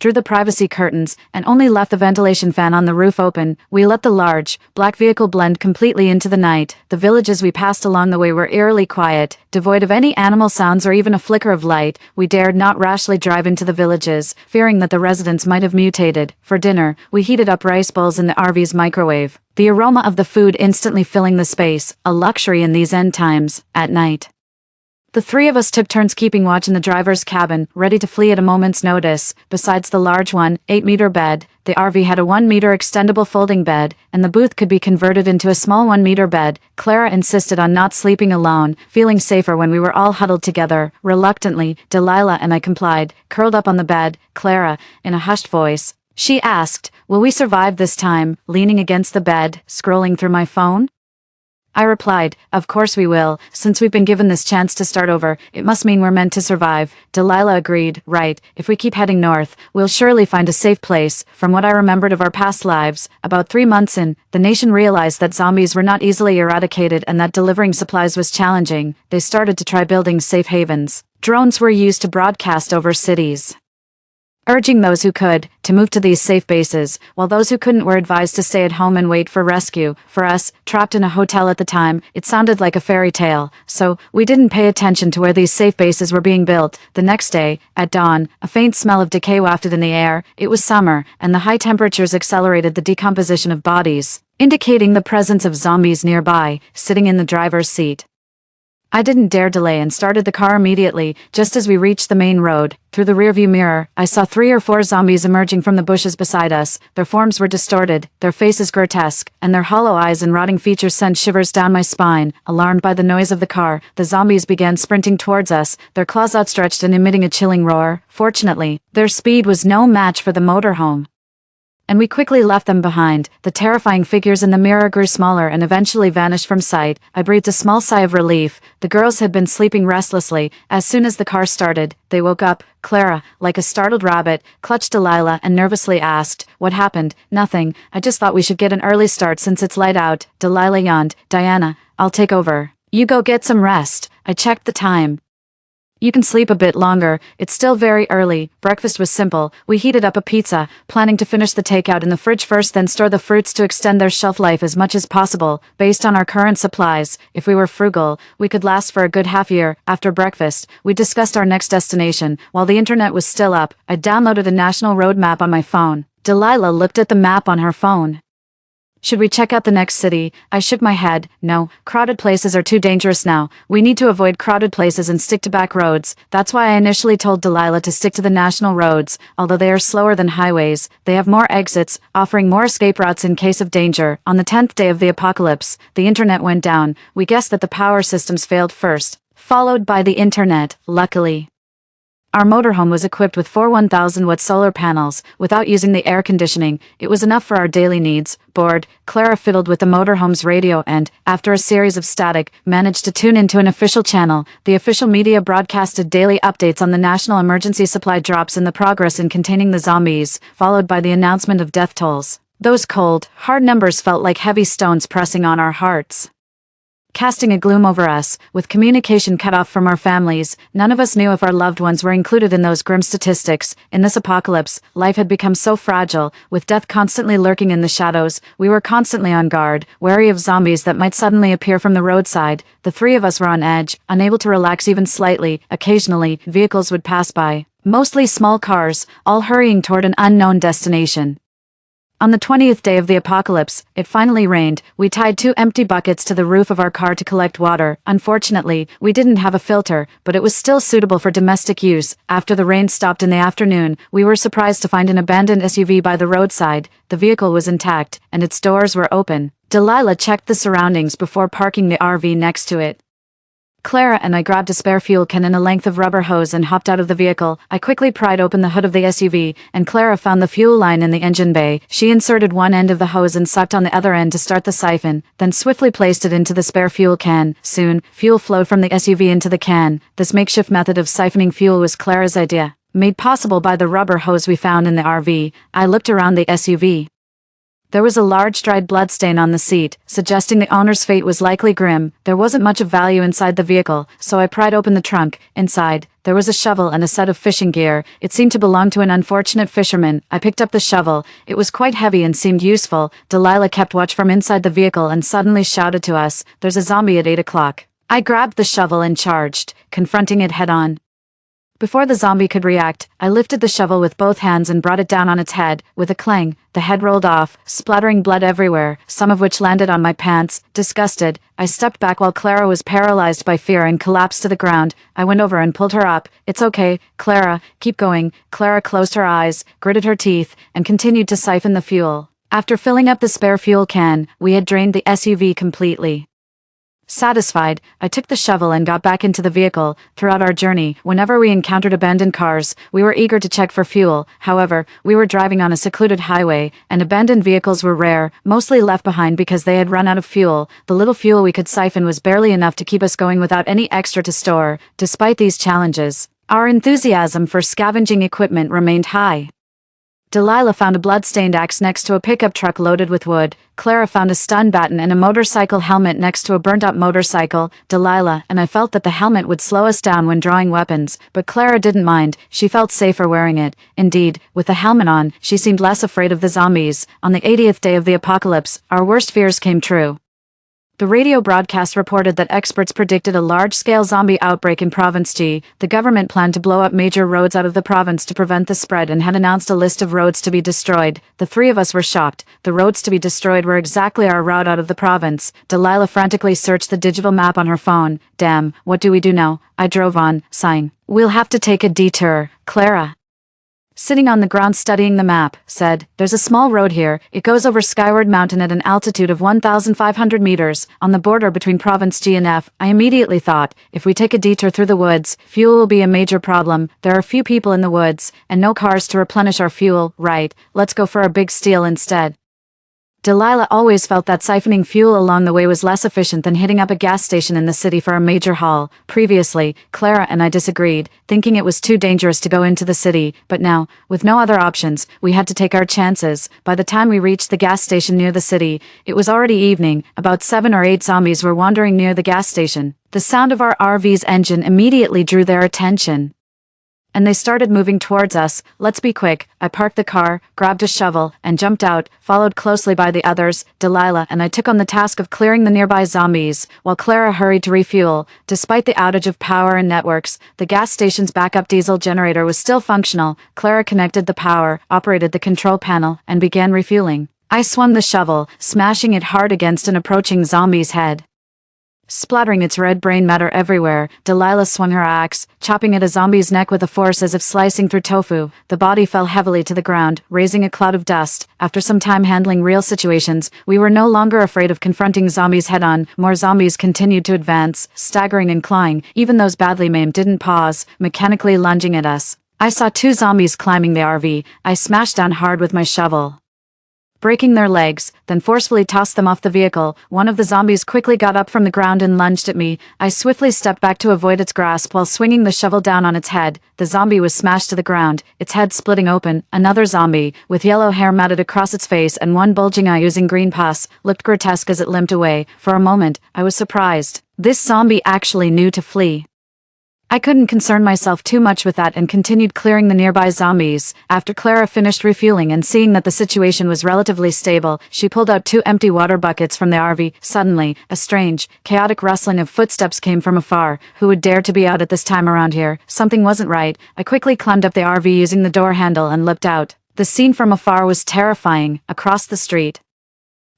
[SPEAKER 1] drew the privacy curtains, and only left the ventilation fan on the roof open. We let the large, black vehicle blend completely into the night. The villages we passed along the way were eerily quiet, devoid of any animal sounds or even a flicker of light. We dared not rashly drive into the villages, fearing that the residents might have mutated. For dinner, we heated up rice bowls in the RV's microwave, the aroma of the food instantly filling the space, a luxury in these end times. At night, the 3 of us took turns keeping watch in the driver's cabin, ready to flee at a moment's notice. Besides the large 8-meter bed, the RV had a 1-meter extendable folding bed, and the booth could be converted into a small 1-meter bed. Clara insisted on not sleeping alone, feeling safer when we were all huddled together. Reluctantly, Delilah and I complied, curled up on the bed. "Clara," in a hushed voice, she asked, "Will we survive this time?" Leaning against the bed, scrolling through my phone, I replied, "Of course we will. Since we've been given this chance to start over, it must mean we're meant to survive." Delilah agreed. "Right, if we keep heading north, we'll surely find a safe place." From what I remembered of our past lives, about 3 months in, the nation realized that zombies were not easily eradicated and that delivering supplies was challenging. They started to try building safe havens. Drones were used to broadcast over cities, urging those who could to move to these safe bases, while those who couldn't were advised to stay at home and wait for rescue. For us, trapped in a hotel at the time, it sounded like a fairy tale, so we didn't pay attention to where these safe bases were being built. The next day, at dawn, a faint smell of decay wafted in the air. It was summer, and the high temperatures accelerated the decomposition of bodies, indicating the presence of zombies nearby. Sitting in the driver's seat, I didn't dare delay and started the car immediately. Just as we reached the main road, through the rearview mirror, I saw 3 or 4 zombies emerging from the bushes beside us. Their forms were distorted, their faces grotesque, and their hollow eyes and rotting features sent shivers down my spine. Alarmed by the noise of the car, the zombies began sprinting towards us, their claws outstretched and emitting a chilling roar. Fortunately, their speed was no match for the motorhome, and we quickly left them behind. The terrifying figures in the mirror grew smaller and eventually vanished from sight. I breathed a small sigh of relief. The girls had been sleeping restlessly. As soon as the car started, they woke up. Clara, like a startled rabbit, clutched Delilah and nervously asked, "What happened?" "Nothing. I just thought we should get an early start since it's light out." Delilah yawned. "Diana, I'll take over. You go get some rest." I checked the time. "You can sleep a bit longer. It's still very early." Breakfast was simple. We heated up a pizza, planning to finish the takeout in the fridge first, then store the fruits to extend their shelf life as much as possible. Based on our current supplies, if we were frugal, we could last for a good half-year. After breakfast, we discussed our next destination. While the internet was still up, I downloaded a national road map on my phone. Delilah looked at the map on her phone. "Should we check out the next city?" I shook my head. "No, crowded places are too dangerous now. We need to avoid crowded places and stick to back roads." That's why I initially told Delilah to stick to the national roads. Although they are slower than highways, they have more exits, offering more escape routes in case of danger. On the 10th day of the apocalypse, the internet went down. We guessed that the power systems failed first, followed by the internet, luckily. Our motorhome was equipped with 4 1,000-watt solar panels. Without using the air conditioning, it was enough for our daily needs. Bored, Clara fiddled with the motorhome's radio and, after a series of static, managed to tune into an official channel. The official media broadcasted daily updates on the national emergency supply drops and the progress in containing the zombies, followed by the announcement of death tolls. Those cold, hard numbers felt like heavy stones pressing on our hearts, casting a gloom over us. With communication cut off from our families, none of us knew if our loved ones were included in those grim statistics. In this apocalypse, life had become so fragile, with death constantly lurking in the shadows. We were constantly on guard, wary of zombies that might suddenly appear from the roadside. The three of us were on edge, unable to relax even slightly. Occasionally, vehicles would pass by, mostly small cars, all hurrying toward an unknown destination. On the 20th day of the apocalypse, it finally rained. We tied 2 empty buckets to the roof of our car to collect water. Unfortunately, we didn't have a filter, but it was still suitable for domestic use. After the rain stopped in the afternoon, we were surprised to find an abandoned SUV by the roadside. The vehicle was intact, and its doors were open. Delilah checked the surroundings before parking the RV next to it. Clara and I grabbed a spare fuel can and a length of rubber hose and hopped out of the vehicle. I quickly pried open the hood of the SUV, and Clara found the fuel line in the engine bay. She inserted one end of the hose and sucked on the other end to start the siphon, then swiftly placed it into the spare fuel can. Soon, fuel flowed from the SUV into the can. This makeshift method of siphoning fuel was Clara's idea, made possible by the rubber hose we found in the RV. I looked around the SUV. There was a large dried blood stain on the seat, suggesting the owner's fate was likely grim. There wasn't much of value inside the vehicle, so I pried open the trunk. Inside, there was a shovel and a set of fishing gear. It seemed to belong to an unfortunate fisherman. I picked up the shovel. It was quite heavy and seemed useful. Delilah kept watch from inside the vehicle and suddenly shouted to us, "There's a zombie at 8 o'clock." I grabbed the shovel and charged, confronting it head-on. Before the zombie could react, I lifted the shovel with both hands and brought it down on its head. With a clang, the head rolled off, splattering blood everywhere, some of which landed on my pants. Disgusted, I stepped back while Clara was paralyzed by fear and collapsed to the ground. I went over and pulled her up. "It's okay, Clara, keep going." Clara closed her eyes, gritted her teeth, and continued to siphon the fuel. After filling up the spare fuel can, we had drained the SUV completely. Satisfied, I took the shovel and got back into the vehicle. Throughout our journey, whenever we encountered abandoned cars, we were eager to check for fuel. However, we were driving on a secluded highway, and abandoned vehicles were rare, mostly left behind because they had run out of fuel. The little fuel we could siphon was barely enough to keep us going without any extra to store. Despite these challenges, our enthusiasm for scavenging equipment remained high. Delilah found a blood-stained axe next to a pickup truck loaded with wood. Clara found a stun baton and a motorcycle helmet next to a burnt-up motorcycle. Delilah and I felt that the helmet would slow us down when drawing weapons, but Clara didn't mind. She felt safer wearing it. Indeed, with the helmet on, she seemed less afraid of the zombies. On the 80th day of the apocalypse, our worst fears came true. The radio broadcast reported that experts predicted a large-scale zombie outbreak in Province G. The government planned to blow up major roads out of the province to prevent the spread and had announced a list of roads to be destroyed. The three of us were shocked. The roads to be destroyed were exactly our route out of the province. Delilah frantically searched the digital map on her phone. "Damn, what do we do now?" I drove on, sighing. "We'll have to take a detour, Clara." sitting on the ground studying the map, said, "There's a small road here. It goes over Skyward Mountain at an altitude of 1,500 meters, on the border between Province G and F. I immediately thought, if we take a detour through the woods, fuel will be a major problem. There are few people in the woods, and no cars to replenish our fuel. Right, let's go for a big steal instead." Delilah always felt that siphoning fuel along the way was less efficient than hitting up a gas station in the city for a major haul. Previously, Clara and I disagreed, thinking it was too dangerous to go into the city, but now, with no other options, we had to take our chances. By the time we reached the gas station near the city, it was already evening. About 7 or 8 zombies were wandering near the gas station. The sound of our RV's engine immediately drew their attention, and they started moving towards us. Let's be quick. I parked the car, grabbed a shovel, and jumped out, followed closely by the others. Delilah and I took on the task of clearing the nearby zombies, while Clara hurried to refuel. Despite the outage of power and networks, the gas station's backup diesel generator was still functional. Clara connected the power, operated the control panel, and began refueling. I swung the shovel, smashing it hard against an approaching zombie's head, splattering its red brain matter everywhere. Delilah swung her axe, chopping at a zombie's neck with a force as if slicing through tofu. The body fell heavily to the ground, raising a cloud of dust. After some time handling real situations, we were no longer afraid of confronting zombies head-on. More zombies continued to advance, staggering and clawing. Even those badly maimed didn't pause, mechanically lunging at us. I saw 2 zombies climbing the RV. I smashed down hard with my shovel, breaking their legs, then forcefully tossed them off the vehicle. One of the zombies quickly got up from the ground and lunged at me. I swiftly stepped back to avoid its grasp while swinging the shovel down on its head. The zombie was smashed to the ground, its head splitting open. Another zombie, with yellow hair matted across its face and one bulging eye oozing green pus, looked grotesque as it limped away. For a moment, I was surprised. This zombie actually knew to flee. I couldn't concern myself too much with that and continued clearing the nearby zombies. After Clara finished refueling and seeing that the situation was relatively stable, she pulled out 2 empty water buckets from the RV. Suddenly, a strange, chaotic rustling of footsteps came from afar. Who would dare to be out at this time around here? Something wasn't right. I quickly climbed up the RV using the door handle and looked out. The scene from afar was terrifying. Across the street,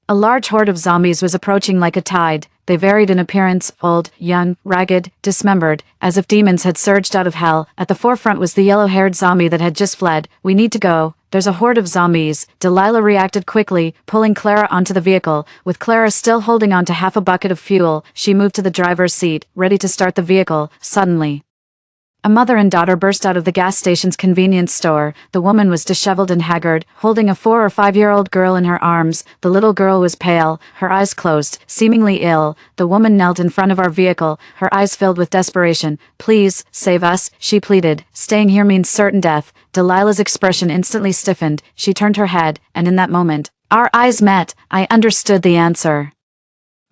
[SPEAKER 1] a large horde of zombies was approaching like a tide. They varied in appearance, old, young, ragged, dismembered, as if demons had surged out of hell. At the forefront was the yellow-haired zombie that had just fled. "We need to go. There's a horde of zombies." Delilah reacted quickly, pulling Clara onto the vehicle. With Clara still holding onto half a bucket of fuel, she moved to the driver's seat, ready to start the vehicle. Suddenly, a mother and daughter burst out of the gas station's convenience store. The woman was disheveled and haggard, holding a 4 or 5-year-old girl in her arms. The little girl was pale, her eyes closed, seemingly ill. The woman knelt in front of our vehicle, her eyes filled with desperation. "Please, save us," she pleaded. "Staying here means certain death." Delilah's expression instantly stiffened. She turned her head, and in that moment, our eyes met. I understood the answer.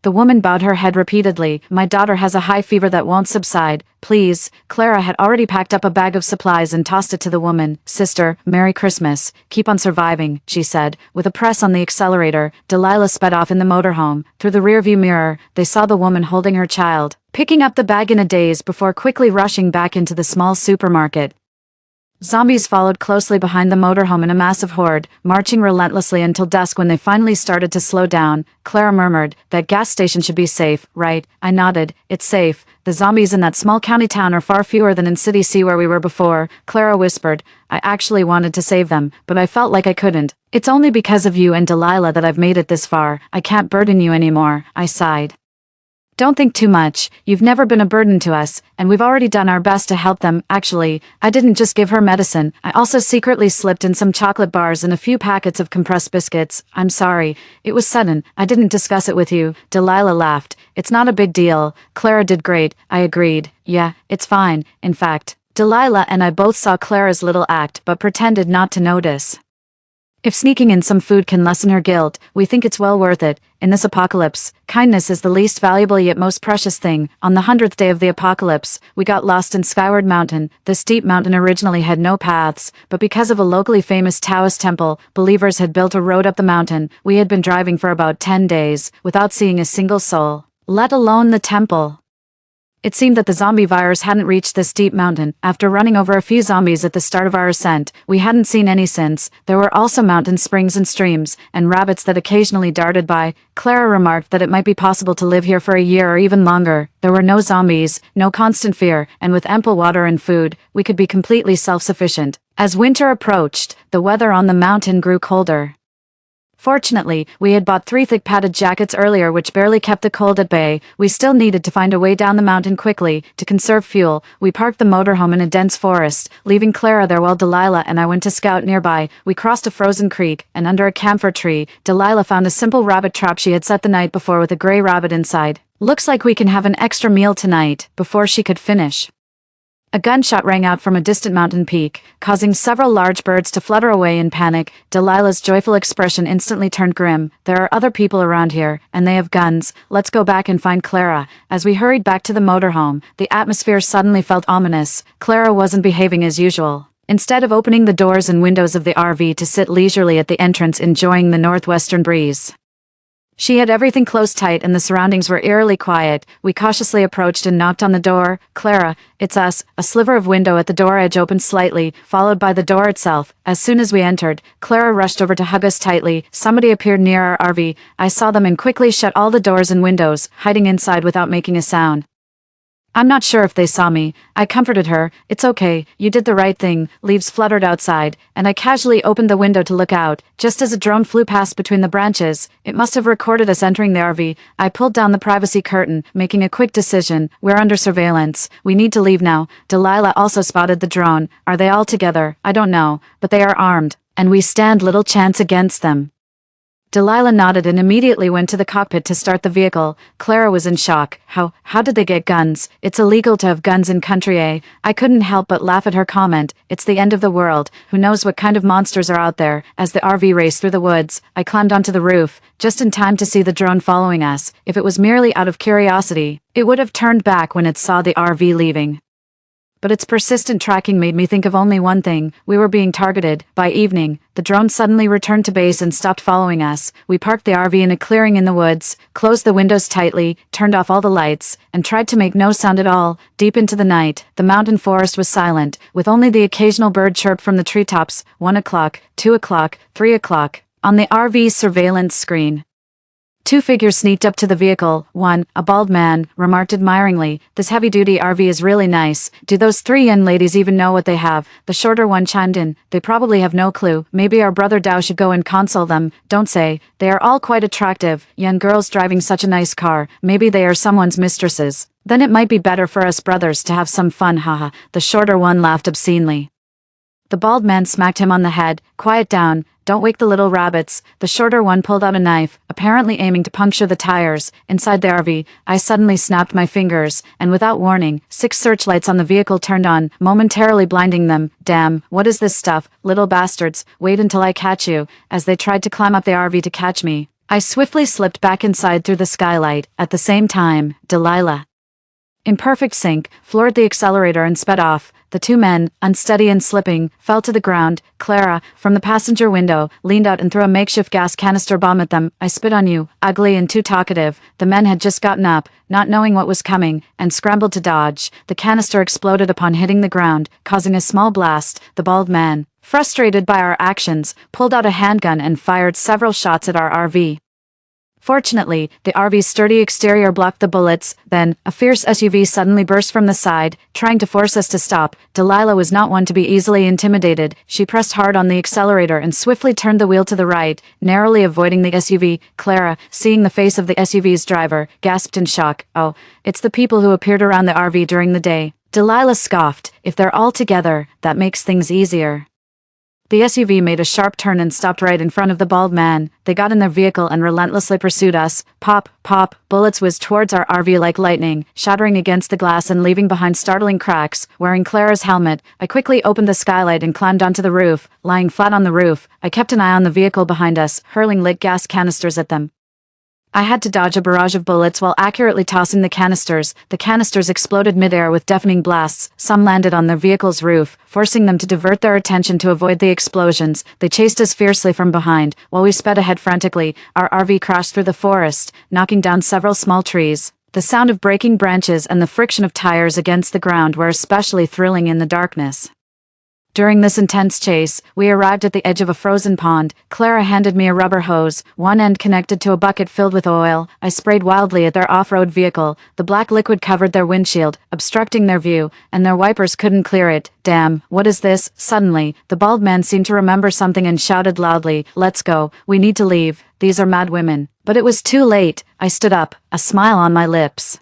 [SPEAKER 1] The woman bowed her head repeatedly. "My daughter has a high fever that won't subside. Please." Clara had already packed up a bag of supplies and tossed it to the woman. "Sister, Merry Christmas. Keep on surviving," she said. With a press on the accelerator, Delilah sped off in the motorhome. Through the rearview mirror, they saw the woman holding her child, picking up the bag in a daze before quickly rushing back into the small supermarket. Zombies followed closely behind the motorhome in a massive horde, marching relentlessly until dusk when they finally started to slow down. Clara murmured, "That gas station should be safe, right?" I nodded. "It's safe. The zombies in that small county town are far fewer than in City C where we were before." Clara whispered, "I actually wanted to save them, but I felt like I couldn't. It's only because of you and Delilah that I've made it this far. I can't burden you anymore." I sighed. "Don't think too much. You've never been a burden to us, and we've already done our best to help them." Actually, I didn't just give her medicine. I also secretly slipped in some chocolate bars and a few packets of compressed biscuits. "I'm sorry. It was sudden. I didn't discuss it with you." Delilah laughed. "It's not a big deal. Clara did great." I agreed. "Yeah, it's fine. In fact." Delilah and I both saw Clara's little act but pretended not to notice. If sneaking in some food can lessen her guilt, we think it's well worth it. In this apocalypse, kindness is the least valuable yet most precious thing. On the 100th day of the apocalypse, we got lost in Skyward Mountain. The steep mountain originally had no paths, but because of a locally famous Taoist temple, believers had built a road up the mountain. We had been driving for about 10 days, without seeing a single soul, let alone the temple. It seemed that the zombie virus hadn't reached this steep mountain. After running over a few zombies at the start of our ascent, we hadn't seen any since. There were also mountain springs and streams, and rabbits that occasionally darted by. Clara remarked that it might be possible to live here for a year or even longer. There were no zombies, no constant fear, and with ample water and food, we could be completely self-sufficient. As winter approached, the weather on the mountain grew colder. Fortunately, we had bought 3 thick padded jackets earlier which barely kept the cold at bay. We still needed to find a way down the mountain quickly. To conserve fuel, we parked the motorhome in a dense forest, leaving Clara there while Delilah and I went to scout nearby. We crossed a frozen creek, and under a camphor tree, Delilah found a simple rabbit trap she had set the night before with a gray rabbit inside. "Looks like we can have an extra meal tonight." Before she could finish, a gunshot rang out from a distant mountain peak, causing several large birds to flutter away in panic. Delilah's joyful expression instantly turned grim. "There are other people around here, and they have guns. Let's go back and find Clara." As we hurried back to the motorhome, the atmosphere suddenly felt ominous. Clara wasn't behaving as usual. Instead of opening the doors and windows of the RV to sit leisurely at the entrance enjoying the northwestern breeze, she had everything closed tight and the surroundings were eerily quiet. We cautiously approached and knocked on the door. "Clara, it's us." A sliver of window at the door edge opened slightly, followed by the door itself. As soon as we entered, Clara rushed over to hug us tightly. Somebody appeared near our RV. I saw them and quickly shut all the doors and windows, hiding inside without making a sound. I'm not sure if they saw me. I comforted her. "It's okay, you did the right thing." Leaves fluttered outside, and I casually opened the window to look out, just as a drone flew past between the branches. It must have recorded us entering the RV. I pulled down the privacy curtain, making a quick decision. We're under surveillance. We need to leave now. Delilah also spotted the drone. Are they all together? I don't know, but they are armed, and we stand little chance against them. Delilah nodded and immediately went to the cockpit to start the vehicle. Clara was in shock. How did they get guns? It's illegal to have guns in country A. I couldn't help but laugh at her comment. It's the end of the world. Who knows what kind of monsters are out there? As the RV raced through the woods, I climbed onto the roof, just in time to see the drone following us. If it was merely out of curiosity, it would have turned back when it saw the RV leaving. But its persistent tracking made me think of only one thing. We were being targeted. By evening, the drone suddenly returned to base and stopped following us. We parked the RV in a clearing in the woods, closed the windows tightly, turned off all the lights, and tried to make no sound at all. Deep into the night, the mountain forest was silent, with only the occasional bird chirp from the treetops. 1 o'clock, 2 o'clock, 3 o'clock. On the RV's surveillance screen, 2 figures sneaked up to the vehicle. One, a bald man, remarked admiringly, "This heavy-duty RV is really nice. Do those 3 young ladies even know what they have?" The shorter one chimed in, "They probably have no clue. Maybe our brother Dow should go and console them." "Don't say. They are all quite attractive. Young girls driving such a nice car. Maybe they are someone's mistresses. Then it might be better for us brothers to have some fun, haha." The shorter one laughed obscenely. The bald man smacked him on the head. "Quiet down. Don't wake the little rabbits." The shorter one pulled out a knife, apparently aiming to puncture the tires. Inside the RV, I suddenly snapped my fingers, and without warning, 6 searchlights on the vehicle turned on, momentarily blinding them. "Damn, what is this stuff? Little bastards, wait until I catch you." As they tried to climb up the RV to catch me, I swiftly slipped back inside through the skylight. At the same time, Delilah, in perfect sync, floored the accelerator and sped off. The 2 men, unsteady and slipping, fell to the ground. Clara, from the passenger window, leaned out and threw a makeshift gas canister bomb at them. "I spit on you." Ugly and too talkative, the men had just gotten up, not knowing what was coming, and scrambled to dodge. The canister exploded upon hitting the ground, causing a small blast. The bald man, frustrated by our actions, pulled out a handgun and fired several shots at our RV. Fortunately, the RV's sturdy exterior blocked the bullets. Then, a fierce SUV suddenly burst from the side, trying to force us to stop. Delilah was not one to be easily intimidated. She pressed hard on the accelerator and swiftly turned the wheel to the right, narrowly avoiding the SUV. Clara, seeing the face of the SUV's driver, gasped in shock. "Oh, it's the people who appeared around the RV during the day." Delilah scoffed. "If they're all together, that makes things easier." The SUV made a sharp turn and stopped right in front of the bald man. They got in their vehicle and relentlessly pursued us. Pop, pop, bullets whizzed towards our RV like lightning, shattering against the glass and leaving behind startling cracks. Wearing Clara's helmet, I quickly opened the skylight and climbed onto the roof. Lying flat on the roof, I kept an eye on the vehicle behind us, hurling lit gas canisters at them. I had to dodge a barrage of bullets while accurately tossing the canisters. The canisters exploded midair with deafening blasts. Some landed on their vehicle's roof, forcing them to divert their attention to avoid the explosions. They chased us fiercely from behind. While we sped ahead frantically, our RV crashed through the forest, knocking down several small trees. The sound of breaking branches and the friction of tires against the ground were especially thrilling in the darkness. During this intense chase, we arrived at the edge of a frozen pond. Clara handed me a rubber hose, one end connected to a bucket filled with oil. I sprayed wildly at their off-road vehicle. The black liquid covered their windshield, obstructing their view, and their wipers couldn't clear it. Damn, what is this? Suddenly, the bald man seemed to remember something and shouted loudly, "Let's go, we need to leave, these are mad women." But it was too late. I stood up, a smile on my lips,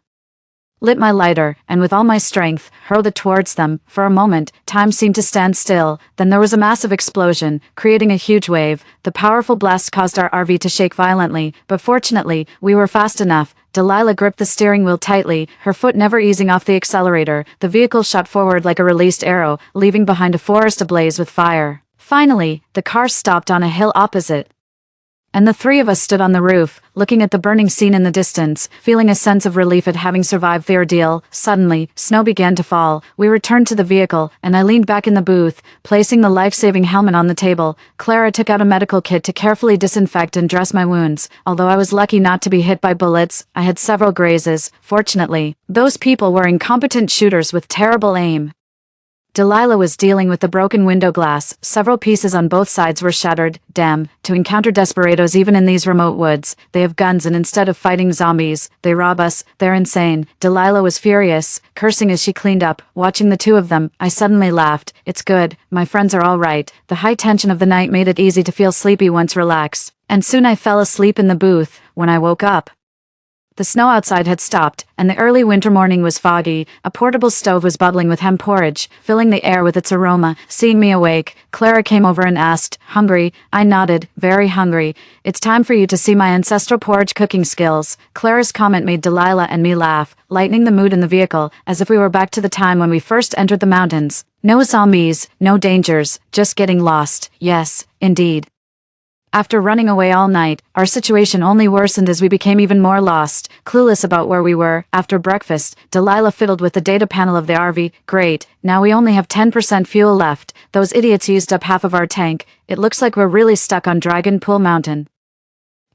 [SPEAKER 1] lit my lighter, and with all my strength, hurled it towards them. For a moment, time seemed to stand still. Then there was a massive explosion, creating a huge wave. The powerful blast caused our RV to shake violently, but fortunately, we were fast enough. Delilah gripped the steering wheel tightly, her foot never easing off the accelerator. The vehicle shot forward like a released arrow, leaving behind a forest ablaze with fire. Finally, the car stopped on a hill opposite, and the three of us stood on the roof, looking at the burning scene in the distance, feeling a sense of relief at having survived the ordeal. Suddenly, snow began to fall. We returned to the vehicle, and I leaned back in the booth, placing the life-saving helmet on the table. Clara took out a medical kit to carefully disinfect and dress my wounds. Although I was lucky not to be hit by bullets, I had several grazes. Fortunately, those people were incompetent shooters with terrible aim. Delilah was dealing with the broken window glass. Several pieces on both sides were shattered. Damn, to encounter desperados even in these remote woods. They have guns and instead of fighting zombies, they rob us. They're insane. Delilah was furious, cursing as she cleaned up. Watching the two of them, I suddenly laughed. It's good, my friends are all right. The high tension of the night made it easy to feel sleepy once relaxed. And soon I fell asleep in the booth. When I woke up, the snow outside had stopped, and the early winter morning was foggy. A portable stove was bubbling with hemp porridge, filling the air with its aroma. Seeing me awake, Clara came over and asked, "Hungry?" I nodded, very hungry. "It's time for you to see my ancestral porridge cooking skills." Clara's comment made Delilah and me laugh, lightening the mood in the vehicle, as if we were back to the time when we first entered the mountains. No zombies, no dangers, just getting lost. Yes, indeed. After running away all night, our situation only worsened as we became even more lost, clueless about where we were. After breakfast, Delilah fiddled with the data panel of the RV. Great, now we only have 10% fuel left. Those idiots used up half of our tank. It looks like we're really stuck on Dragon Pool Mountain.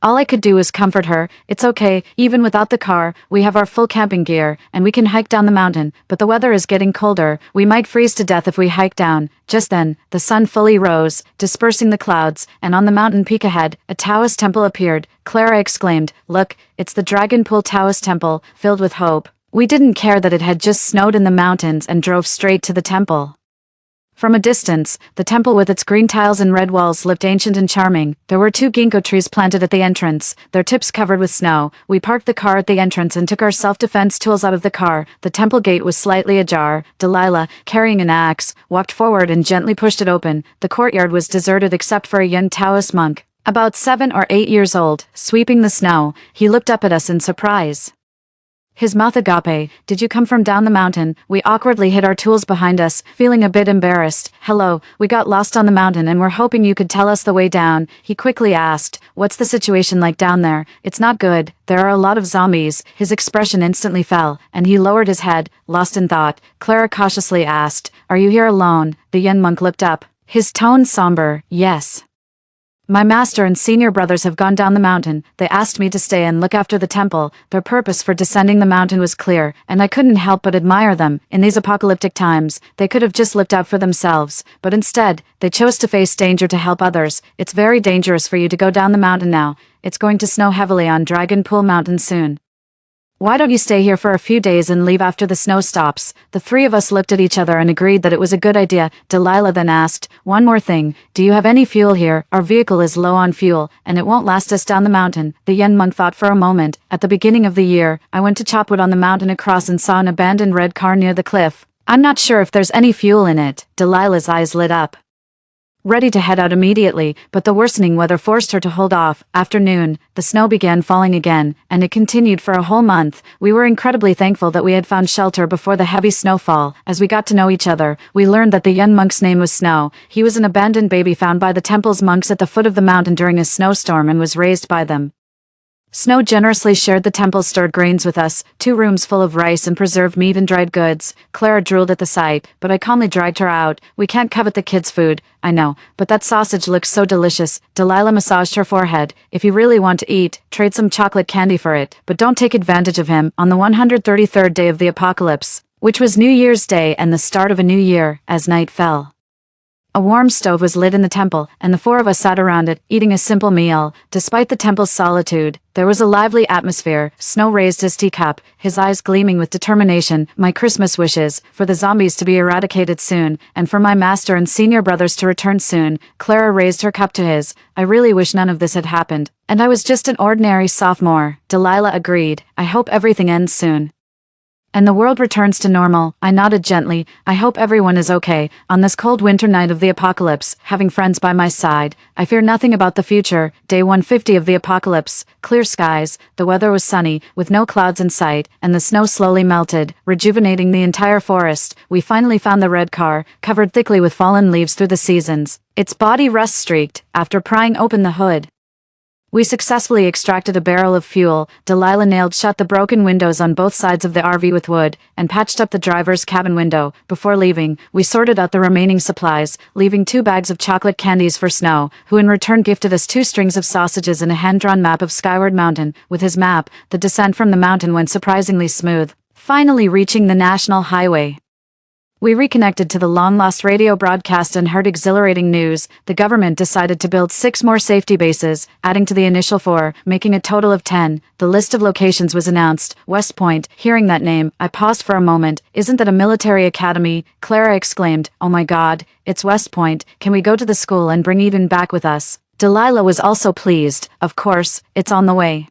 [SPEAKER 1] All I could do was comfort her. It's okay, even without the car, we have our full camping gear, and we can hike down the mountain, but the weather is getting colder. We might freeze to death if we hike down. Just then, the sun fully rose, dispersing the clouds, and on the mountain peak ahead, a Taoist temple appeared. Clara exclaimed, "Look, it's the Dragon Pool Taoist temple," filled with hope. We didn't care that it had just snowed in the mountains and drove straight to the temple. From a distance, the temple with its green tiles and red walls looked ancient and charming. There were 2 ginkgo trees planted at the entrance, their tips covered with snow. We parked the car at the entrance and took our self-defense tools out of the car. The temple gate was slightly ajar. Delilah, carrying an axe, walked forward and gently pushed it open. The courtyard was deserted except for a young Taoist monk, about 7 or 8 years old, sweeping the snow. He looked up at us in surprise, his mouth agape. "Did you come from down the mountain?" We awkwardly hid our tools behind us, feeling a bit embarrassed. "Hello, we got lost on the mountain and we're hoping you could tell us the way down." He quickly asked, "What's the situation like down there?" "It's not good. There are a lot of zombies." His expression instantly fell, and he lowered his head, lost in thought. Clara cautiously asked, "Are you here alone?" The young monk looked up, his tone somber. "Yes. My master and senior brothers have gone down the mountain. They asked me to stay and look after the temple." Their purpose for descending the mountain was clear, and I couldn't help but admire them. In these apocalyptic times, they could have just looked out for themselves, but instead, they chose to face danger to help others. "It's very dangerous for you to go down the mountain now. It's going to snow heavily on Dragon Pool Mountain soon. Why don't you stay here for a few days and leave after the snow stops?" The 3 of us looked at each other and agreed that it was a good idea. Delilah then asked, "One more thing, do you have any fuel here? Our vehicle is low on fuel, and it won't last us down the mountain." The young monk thought for a moment. "At the beginning of the year, I went to chop wood on the mountain across and saw an abandoned red car near the cliff. I'm not sure if there's any fuel in it." Delilah's eyes lit up, ready to head out immediately, but the worsening weather forced her to hold off. After noon, the snow began falling again, and it continued for a whole month. We were incredibly thankful that we had found shelter before the heavy snowfall. As we got to know each other, we learned that the young monk's name was Snow. He was an abandoned baby found by the temple's monks at the foot of the mountain during a snowstorm and was raised by them. Snow generously shared the temple's stored grains with us, 2 rooms full of rice and preserved meat and dried goods. Clara drooled at the sight, but I calmly dragged her out. We can't covet the kids' food, I know, but that sausage looks so delicious. Delilah massaged her forehead. If you really want to eat, trade some chocolate candy for it, but don't take advantage of him. On the 133rd day of the apocalypse, which was New Year's Day and the start of a new year, as night fell. A warm stove was lit in the temple, and the 4 of us sat around it, eating a simple meal. Despite the temple's solitude, there was a lively atmosphere. Snow raised his teacup, his eyes gleaming with determination. My Christmas wishes, for the zombies to be eradicated soon, and for my master and senior brothers to return soon. Clara raised her cup to his. I really wish none of this had happened, and I was just an ordinary sophomore. Delilah agreed. I hope everything ends soon and the world returns to normal. I nodded gently. I hope everyone is okay. On this cold winter night of the apocalypse, having friends by my side, I fear nothing about the future. Day 150 of the apocalypse. Clear skies, the weather was sunny, with no clouds in sight, and the snow slowly melted, rejuvenating the entire forest. We finally found the red car, covered thickly with fallen leaves through the seasons. Its body rust-streaked, after prying open the hood. We successfully extracted a barrel of fuel. Delilah nailed shut the broken windows on both sides of the RV with wood, and patched up the driver's cabin window. Before leaving, we sorted out the remaining supplies, leaving 2 bags of chocolate candies for Snow, who in return gifted us 2 strings of sausages and a hand-drawn map of Skyward Mountain. With his map, the descent from the mountain went surprisingly smooth, finally reaching the national highway. We reconnected to the long-lost radio broadcast and heard exhilarating news. The government decided to build 6 more safety bases, adding to the initial 4, making a total of 10. The list of locations was announced. West Point. Hearing that name, I paused for a moment. Isn't that a military academy? Clara exclaimed. Oh my God, it's West Point. Can we go to the school and bring Eden back with us? Delilah was also pleased. Of course, it's on the way.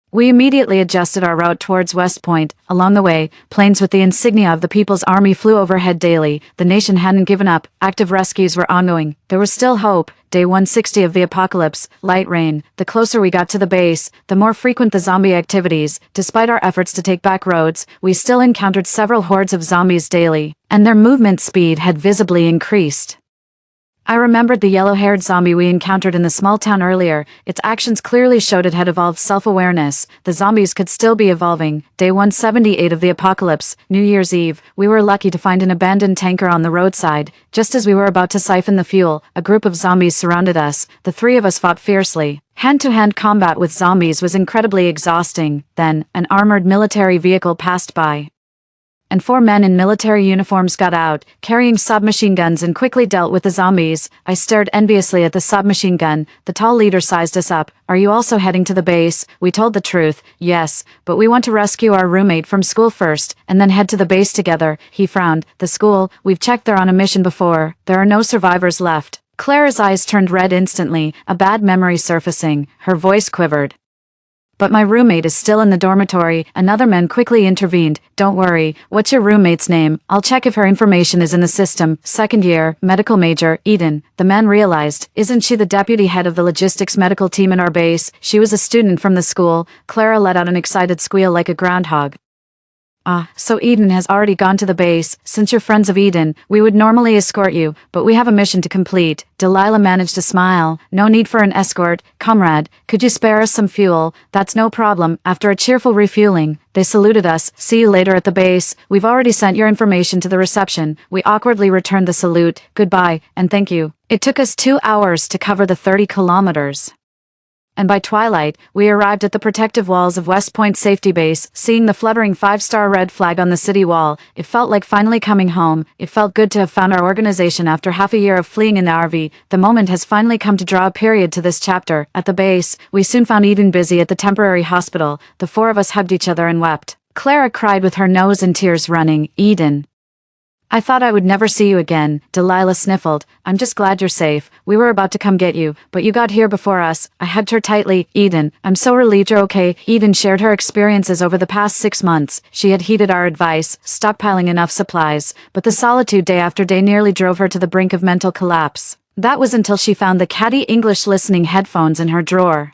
[SPEAKER 1] We immediately adjusted our route towards West Point. Along the way, planes with the insignia of the People's Army flew overhead daily. The nation hadn't given up. Active rescues were ongoing. There was still hope. Day 160 of the apocalypse. Light rain. The closer we got to the base, the more frequent the zombie activities. Despite our efforts to take back roads, we still encountered several hordes of zombies daily, and their movement speed had visibly increased. I remembered the yellow-haired zombie we encountered in the small town earlier. Its actions clearly showed it had evolved self-awareness. The zombies could still be evolving. Day 178 of the apocalypse, New Year's Eve. We were lucky to find an abandoned tanker on the roadside. Just as we were about to siphon the fuel, a group of zombies surrounded us. The 3 of us fought fiercely. Hand-to-hand combat with zombies was incredibly exhausting. Then, an armored military vehicle passed by, and 4 men in military uniforms got out, carrying submachine guns, and quickly dealt with the zombies. I stared enviously at the submachine gun. The tall leader sized us up. Are you also heading to the base? We told the truth. Yes, but we want to rescue our roommate from school first, and then head to the base together. He frowned. The school, we've checked they're on a mission before. There are no survivors left. Clara's eyes turned red instantly, a bad memory surfacing. Her voice quivered. But my roommate is still in the dormitory. Another man quickly intervened. Don't worry. What's your roommate's name? I'll check if her information is in the system. 2nd year, medical major, Eden. The man realized. Isn't she the deputy head of the logistics medical team in our base? She was a student from the school. Clara let out an excited squeal like a groundhog. Ah, so Eden has already gone to the base. Since you're friends of Eden, we would normally escort you, but we have a mission to complete. Delilah managed to smile. No need for an escort. Comrade, could you spare us some fuel? That's no problem. After a cheerful refueling, they saluted us. See you later at the base. We've already sent your information to the reception. We awkwardly returned the salute. Goodbye, and thank you. It took us 2 hours to cover the 30 kilometers. And by twilight, we arrived at the protective walls of West Point Safety Base. Seeing the fluttering 5-star red flag on the city wall, it felt like finally coming home. It felt good to have found our organization after half a year of fleeing in the RV. The moment has finally come to draw a period to this chapter. At the base, we soon found Eden busy at the temporary hospital. The 4 of us hugged each other and wept. Clara cried with her nose and tears running. Eden, I thought I would never see you again. Delilah sniffled. I'm just glad you're safe. We were about to come get you, but you got here before us. I hugged her tightly. Eden, I'm so relieved you're okay. Eden shared her experiences over the past 6 months. She had heeded our advice, stockpiling enough supplies, but the solitude day after day nearly drove her to the brink of mental collapse. That was until she found the catty English listening headphones in her drawer.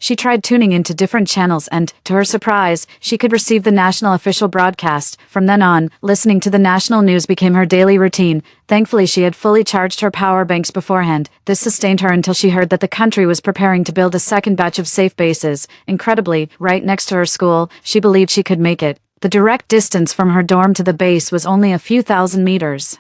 [SPEAKER 1] She tried tuning into different channels and, to her surprise, she could receive the national official broadcast. From then on, listening to the national news became her daily routine. Thankfully, she had fully charged her power banks beforehand. This sustained her until she heard that the country was preparing to build a second batch of safe bases. Incredibly, right next to her school, she believed she could make it. The direct distance from her dorm to the base was only a few thousand meters.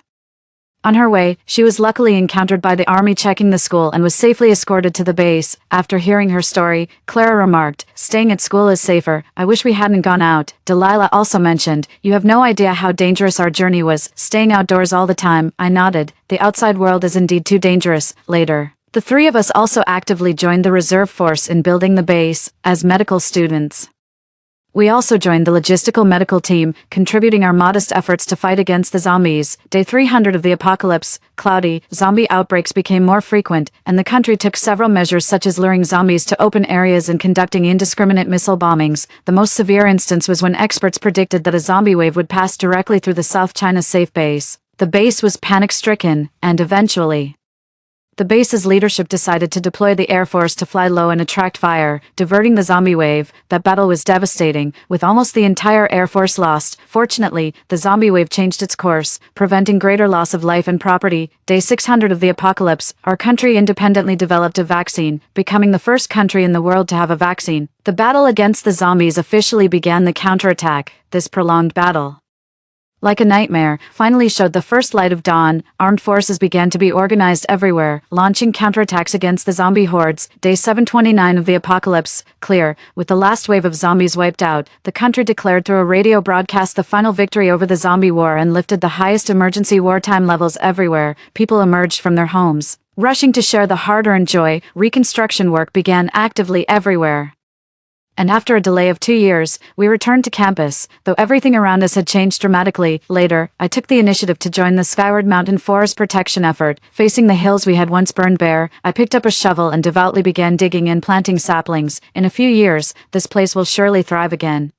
[SPEAKER 1] On her way, she was luckily encountered by the army checking the school and was safely escorted to the base. After hearing her story, Clara remarked, "Staying at school is safer. I wish we hadn't gone out." Delilah also mentioned, "You have no idea how dangerous our journey was, staying outdoors all the time." I nodded. The outside world is indeed too dangerous. Later, the three of us also actively joined the reserve force in building the base, as medical students. We also joined the logistical medical team, contributing our modest efforts to fight against the zombies. Day 300 of the apocalypse, cloudy, zombie outbreaks became more frequent, and the country took several measures such as luring zombies to open areas and conducting indiscriminate missile bombings. The most severe instance was when experts predicted that a zombie wave would pass directly through the South China safe base. The base was panic-stricken, and eventually, the base's leadership decided to deploy the Air Force to fly low and attract fire, diverting the zombie wave. That battle was devastating, with almost the entire Air Force lost. Fortunately, the zombie wave changed its course, preventing greater loss of life and property. Day 600 of the apocalypse, our country independently developed a vaccine, becoming the first country in the world to have a vaccine. The battle against the zombies officially began. The counterattack. This prolonged battle, like a nightmare, finally showed the first light of dawn. Armed forces began to be organized everywhere, launching counterattacks against the zombie hordes. Day 729 of the apocalypse, clear. With the last wave of zombies wiped out, the country declared through a radio broadcast the final victory over the zombie war and lifted the highest emergency wartime levels everywhere. People emerged from their homes, rushing to share the hard-earned joy. Reconstruction work began actively everywhere. And after a delay of 2 years, we returned to campus, though everything around us had changed dramatically. Later, I took the initiative to join the Skyward Mountain Forest Protection effort. Facing the hills we had once burned bare, I picked up a shovel and devoutly began digging and planting saplings. In a few years, this place will surely thrive again.